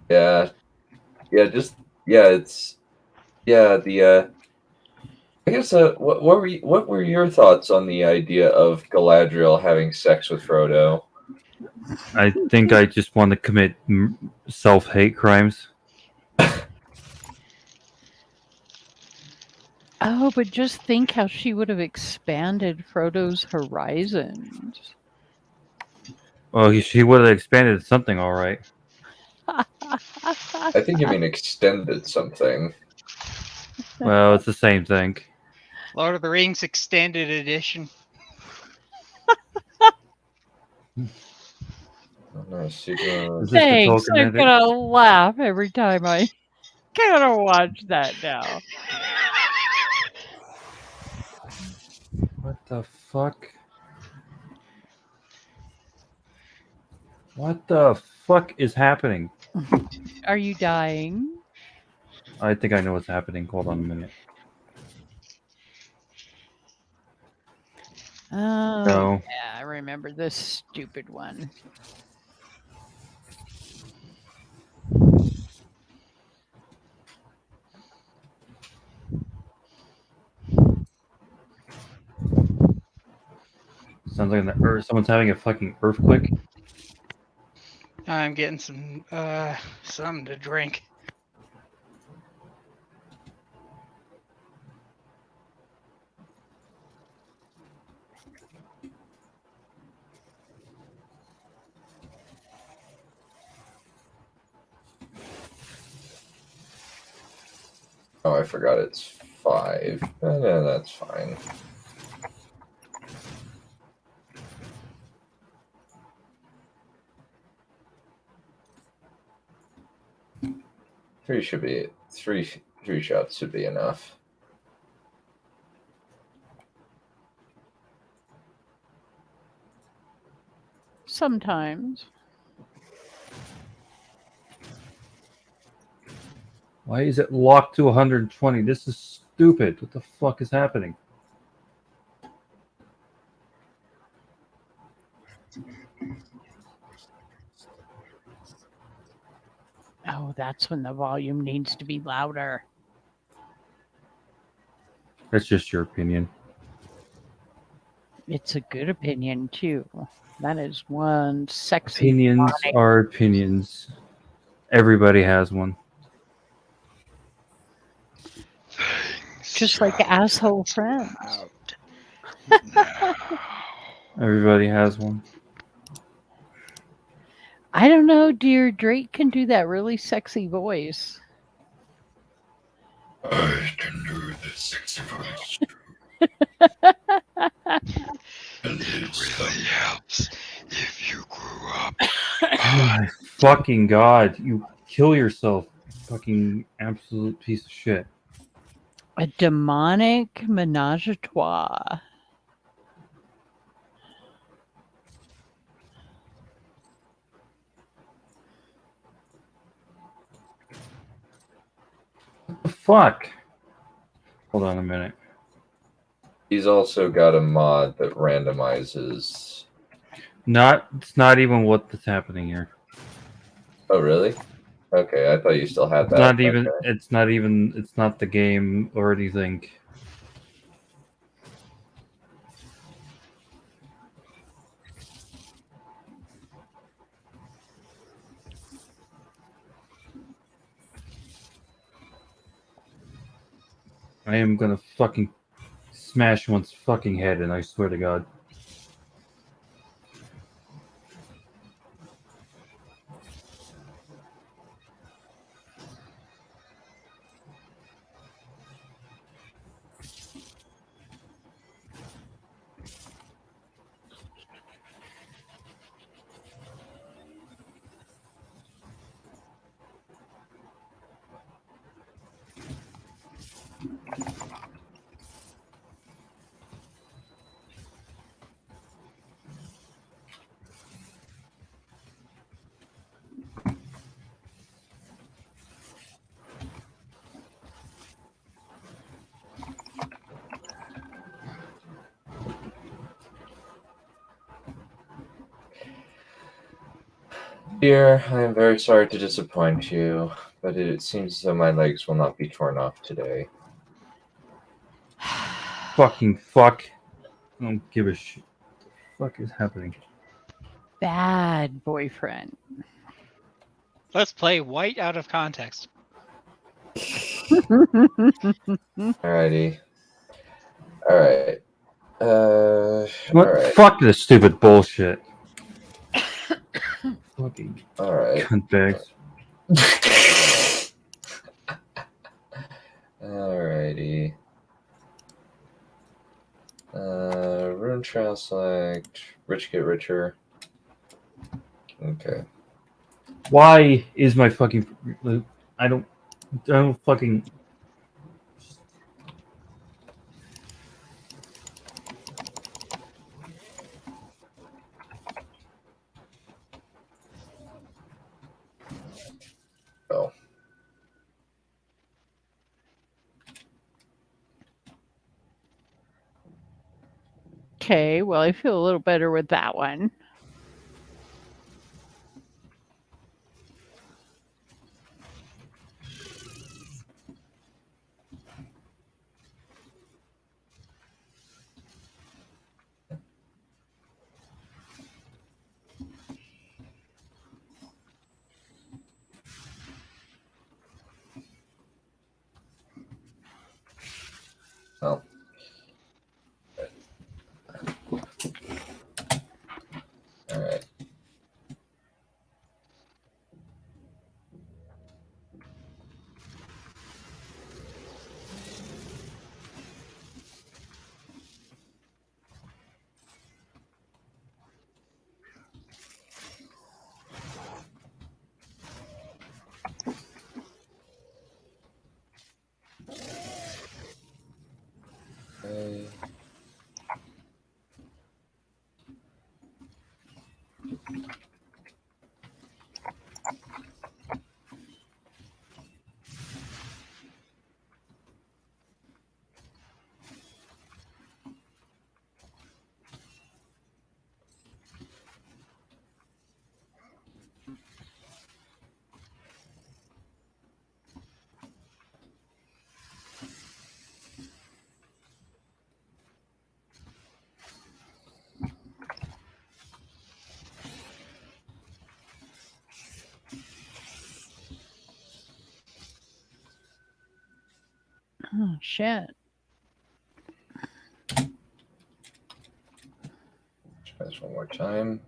Yeah. It's the I guess what were your thoughts on the idea of Galadriel having sex with Frodo? I think I just want to commit self-hate crimes. Oh, but just think how she would have expanded Frodo's horizons. Well, she would have expanded something, all right. I think you mean extended something. Well, it's the same thing. Lord of the Rings Extended Edition. Oh, no, Sigma. Is this the Thanks. token I'm ending? gonna laugh every time I gotta watch that now. What the fuck? What the fuck is happening? Are you dying? I think I know what's happening. Hold on a minute. Oh, No. yeah, I remember this stupid one. Sounds like someone's having a fucking earthquake. I'm getting something to drink. Oh, I forgot it's 5. Yeah, that's fine. Three shots should be enough. Sometimes. Why is it locked to 120? This is stupid. What the fuck is happening? Oh, that's when the volume needs to be louder. That's just your opinion. It's a good opinion, too. That is one sexy Opinions demonic. are opinions. Everybody has one. Things Just like shall asshole get friends. loud. Now. Everybody has one. I don't know, dear. Drake can do that really sexy voice. I can do this sexy voice. And it really helps if you grew up. Oh my fucking god. You kill yourself. Fucking absolute piece of shit. A demonic menage a trois. What the fuck? Hold on a minute. He's also got a mod that randomizes. It's not even what's happening here. Oh, really? Okay, I thought you still had It's that. not even. Okay. It's not the game or anything. I am gonna fucking smash one's fucking head, and I swear to God. Dear, I am very sorry to disappoint you, but it seems as though my legs will not be torn off today. Fucking fuck. I don't give a shit. What the fuck is happening? Bad boyfriend. Let's play White out of context. Alrighty. Alright. What? Alright. Fuck this stupid bullshit. Fucking Alright. cunt bags. Alrighty. Rune trial select. Rich get richer. Okay. Why is my fucking... I don't fucking... Oh. Okay, well, I feel a little better with that one. Well. All right. Okay. Oh, shit. Try this one more time.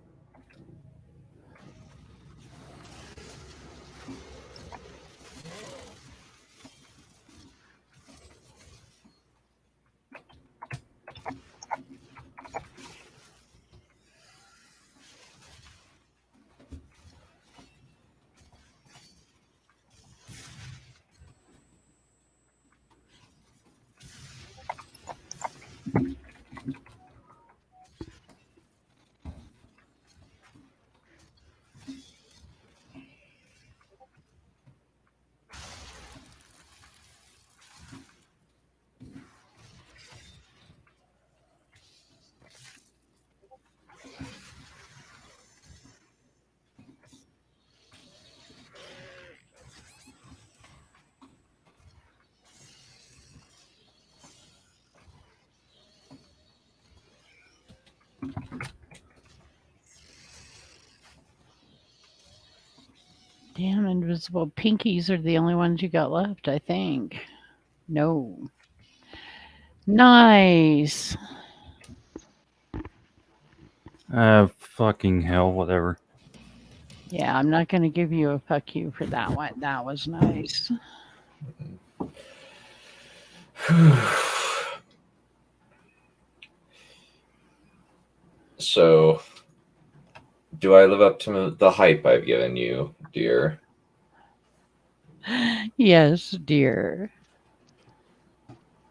Damn, invisible pinkies are the only ones you got left, I think. No. Nice. Fucking hell, whatever. Yeah, I'm not going to give you a fuck you for that one. That was nice. So, do I live up to the hype I've given you, dear? Yes, dear.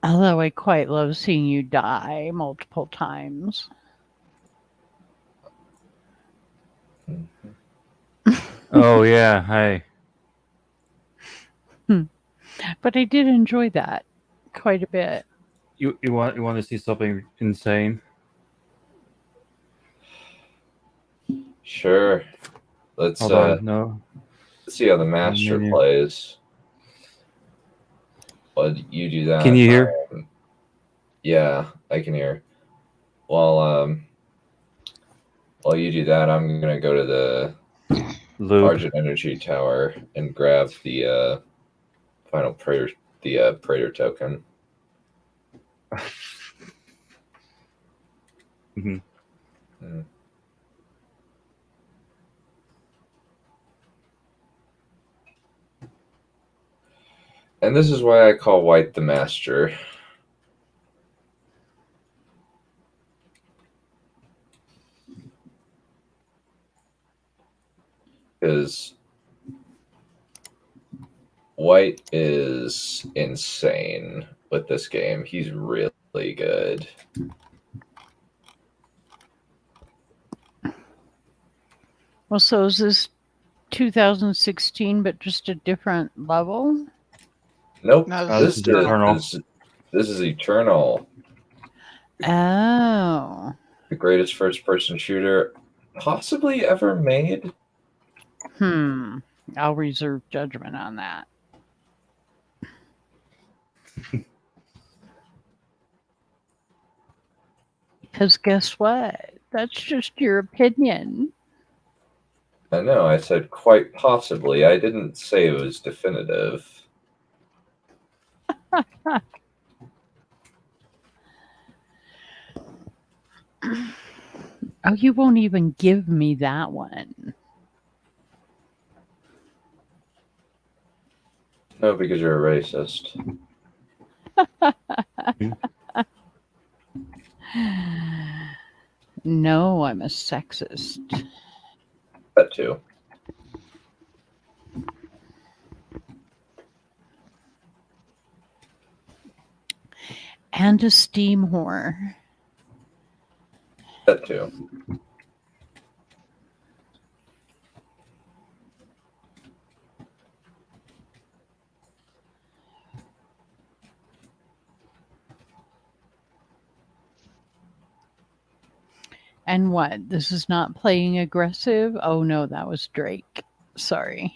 Although I quite love seeing you die multiple times. Oh yeah, hey. But I did enjoy that quite a bit. You want to see something insane? Sure. Let's Hold on, no. see how the master Menu. plays. While you do that. Can you hear? Yeah, I can hear. While you do that, I'm gonna go to the Loop. Argent Energy Tower and grab the final prayer, the praetor token. Mm-hmm. Mm. And this is why I call White the Master. Because White is insane with this game. He's really good. Well, so is this 2016, but just a different level? Nope. No, This this is Eternal. This is Eternal. Oh. The greatest first-person shooter possibly ever made. I'll reserve judgment on that. Because guess what? That's just your opinion. I know, I said quite possibly. I didn't say it was definitive. Oh, you won't even give me that one. No, because you're a racist. No, I'm a sexist. That too. And a steam whore. That too. And what? This is not playing aggressive? Oh no, that was Drake. Sorry.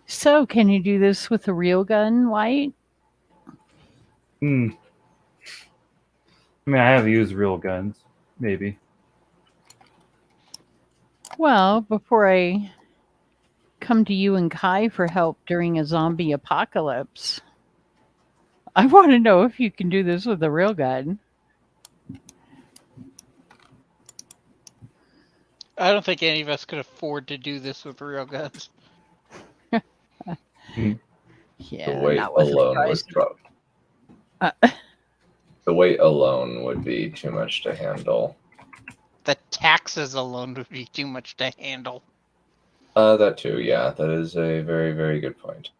So, can you do this with a real gun, White? I mean, I have used real guns, maybe. Well, before I come to you and Kai for help during a zombie apocalypse, I want to know if you can do this with a real gun. I don't think any of us could afford to do this with real guns. Yeah, The weight not with alone would surprise. the weight alone would be too much to handle. The taxes alone would be too much to handle. That too, yeah. That is a very, very good point.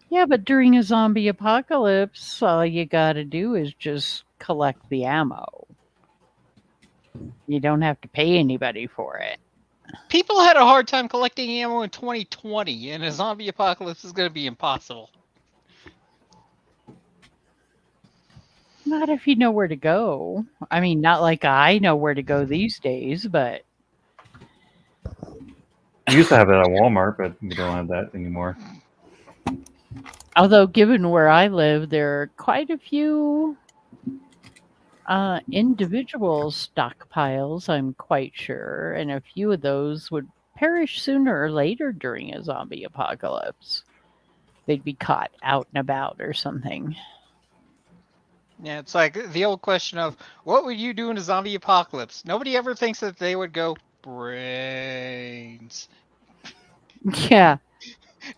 Yeah, but during a zombie apocalypse, all you got to do is just collect the ammo. You don't have to pay anybody for it. People had a hard time collecting ammo in 2020, and a zombie apocalypse is going to be impossible. Not if you know where to go. I mean, not like I know where to go these days, but We used to have that at Walmart, but we don't have that anymore. although given where I live, there are quite a few individual stockpiles, I'm quite sure, and a few of those would perish sooner or later during a zombie apocalypse. They'd be caught out and about or something. Yeah, it's like the old question of, what would you do in a zombie apocalypse? Nobody ever thinks that they would go, brains. Yeah.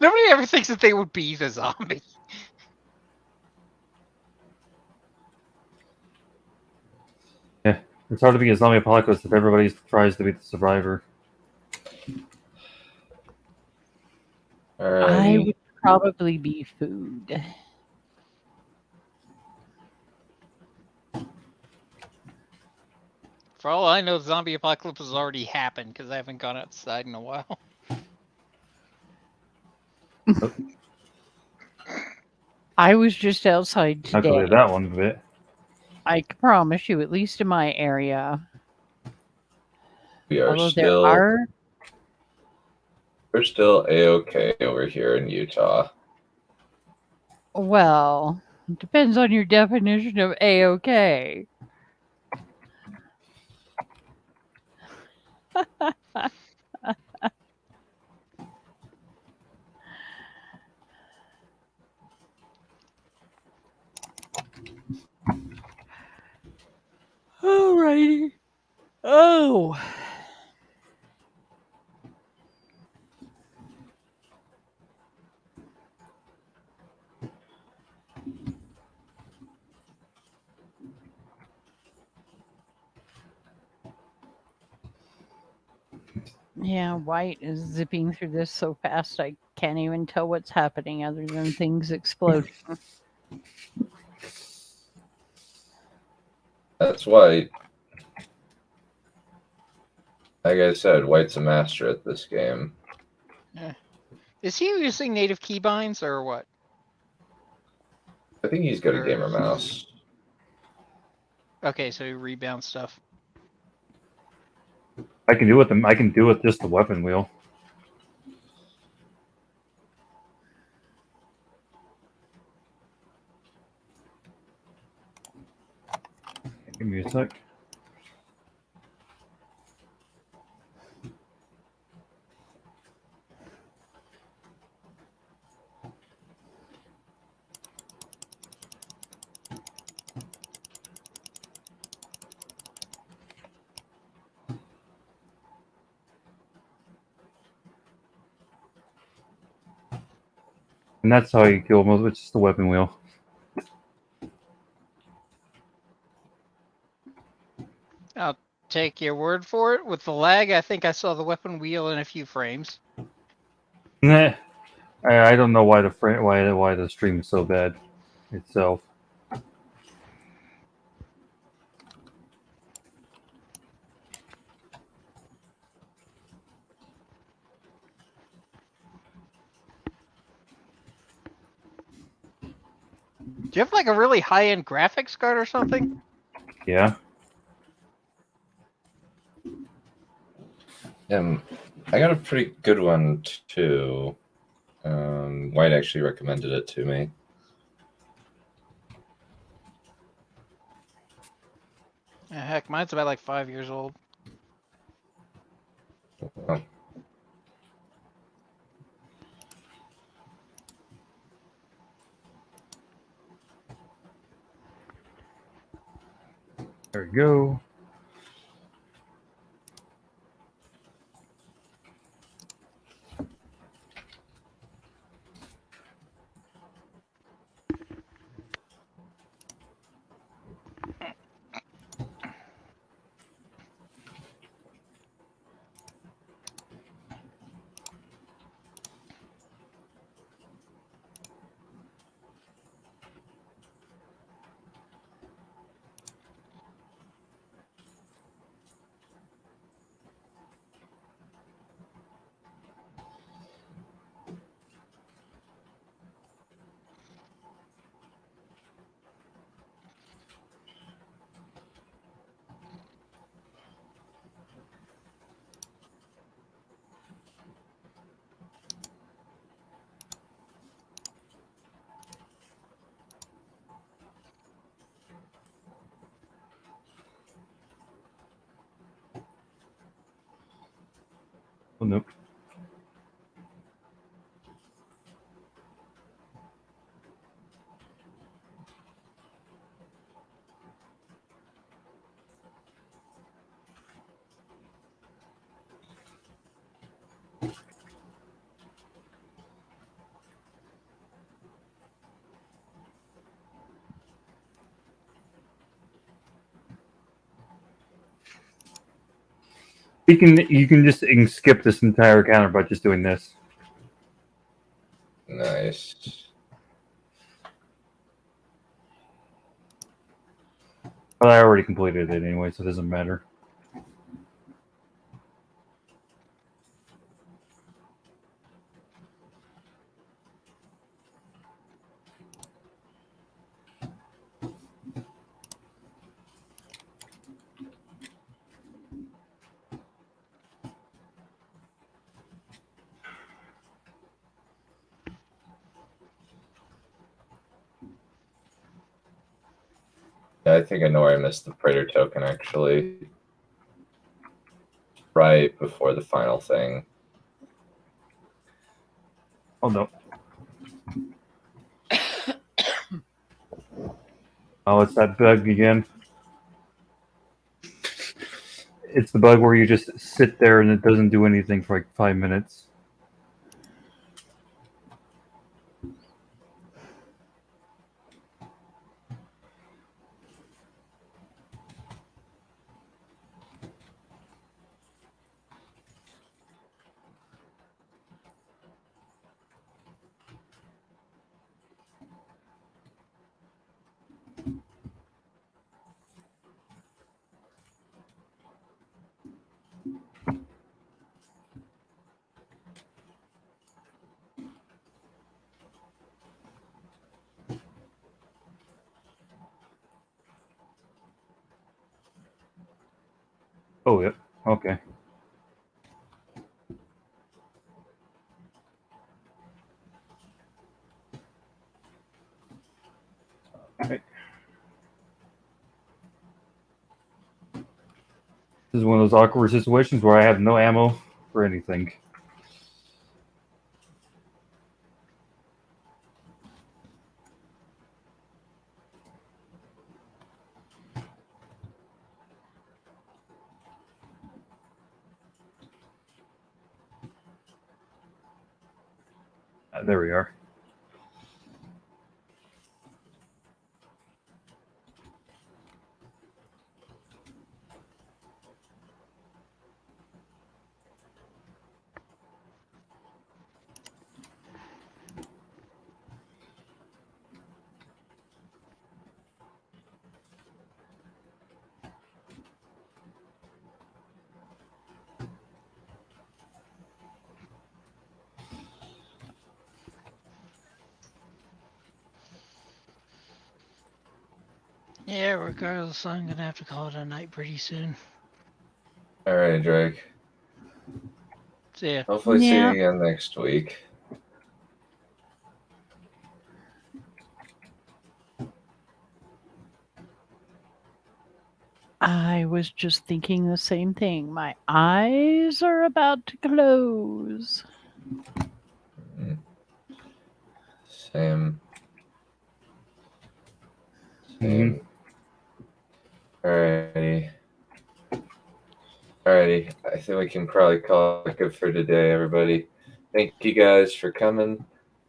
Nobody ever thinks that they would be the zombie. Yeah, it's hard to be a zombie apocalypse if everybody tries to be the survivor. I Alrighty. would probably be food. For all I know, the zombie apocalypse has already happened because I haven't gone outside in a while. I was just outside I'll today. believe that one a bit. I can promise you, at least in my area. We are Although still we're still A-okay over here in Utah. well, it depends on your definition of A-okay. Alrighty. Oh. Yeah, White is zipping through this so fast I can't even tell what's happening other than things exploding. That's White. Like I said, White's a master at this game. Is he using native keybinds or what? I think he's got a Or- gamer mouse. Okay, so he rebounds stuff. I can do with them. I can do with just the weapon wheel. Give me a sec. that's how you kill most. It's just the weapon wheel. I'll take your word for it. With the lag, I think I saw the weapon wheel in a few frames. Nah, I don't know why why the stream is so bad itself. Do you have like a really high-end graphics card or something? Yeah. I got a pretty good one too. White actually recommended it to me. Heck, mine's about like 5 years old. Oh. There we go. Oh, nope. You can just skip this entire counter by just doing this. Nice. But I already completed it anyway, so it doesn't matter. Yeah, I think I know where I missed the Praetor token actually. Right before the final thing. Oh no. Oh, it's that bug again. It's the bug where you just sit there and it doesn't do anything for like 5 minutes. Oh, yeah. Okay. Okay. This is one of those awkward situations where I have no ammo for anything. There we are. Yeah, regardless, I'm gonna have to call it a night pretty soon. All right, Drake. See ya. Hopefully see you Yeah. again next week. I was just thinking the same thing. My eyes are about to close. Same. Same. Alrighty. Alrighty. I think we can probably call it good for today, everybody. Thank you guys for coming.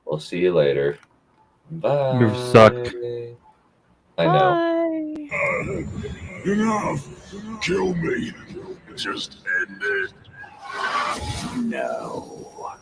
We'll see you later. Bye. You've sucked. I know. Bye. Enough! Kill me! Just end it. No.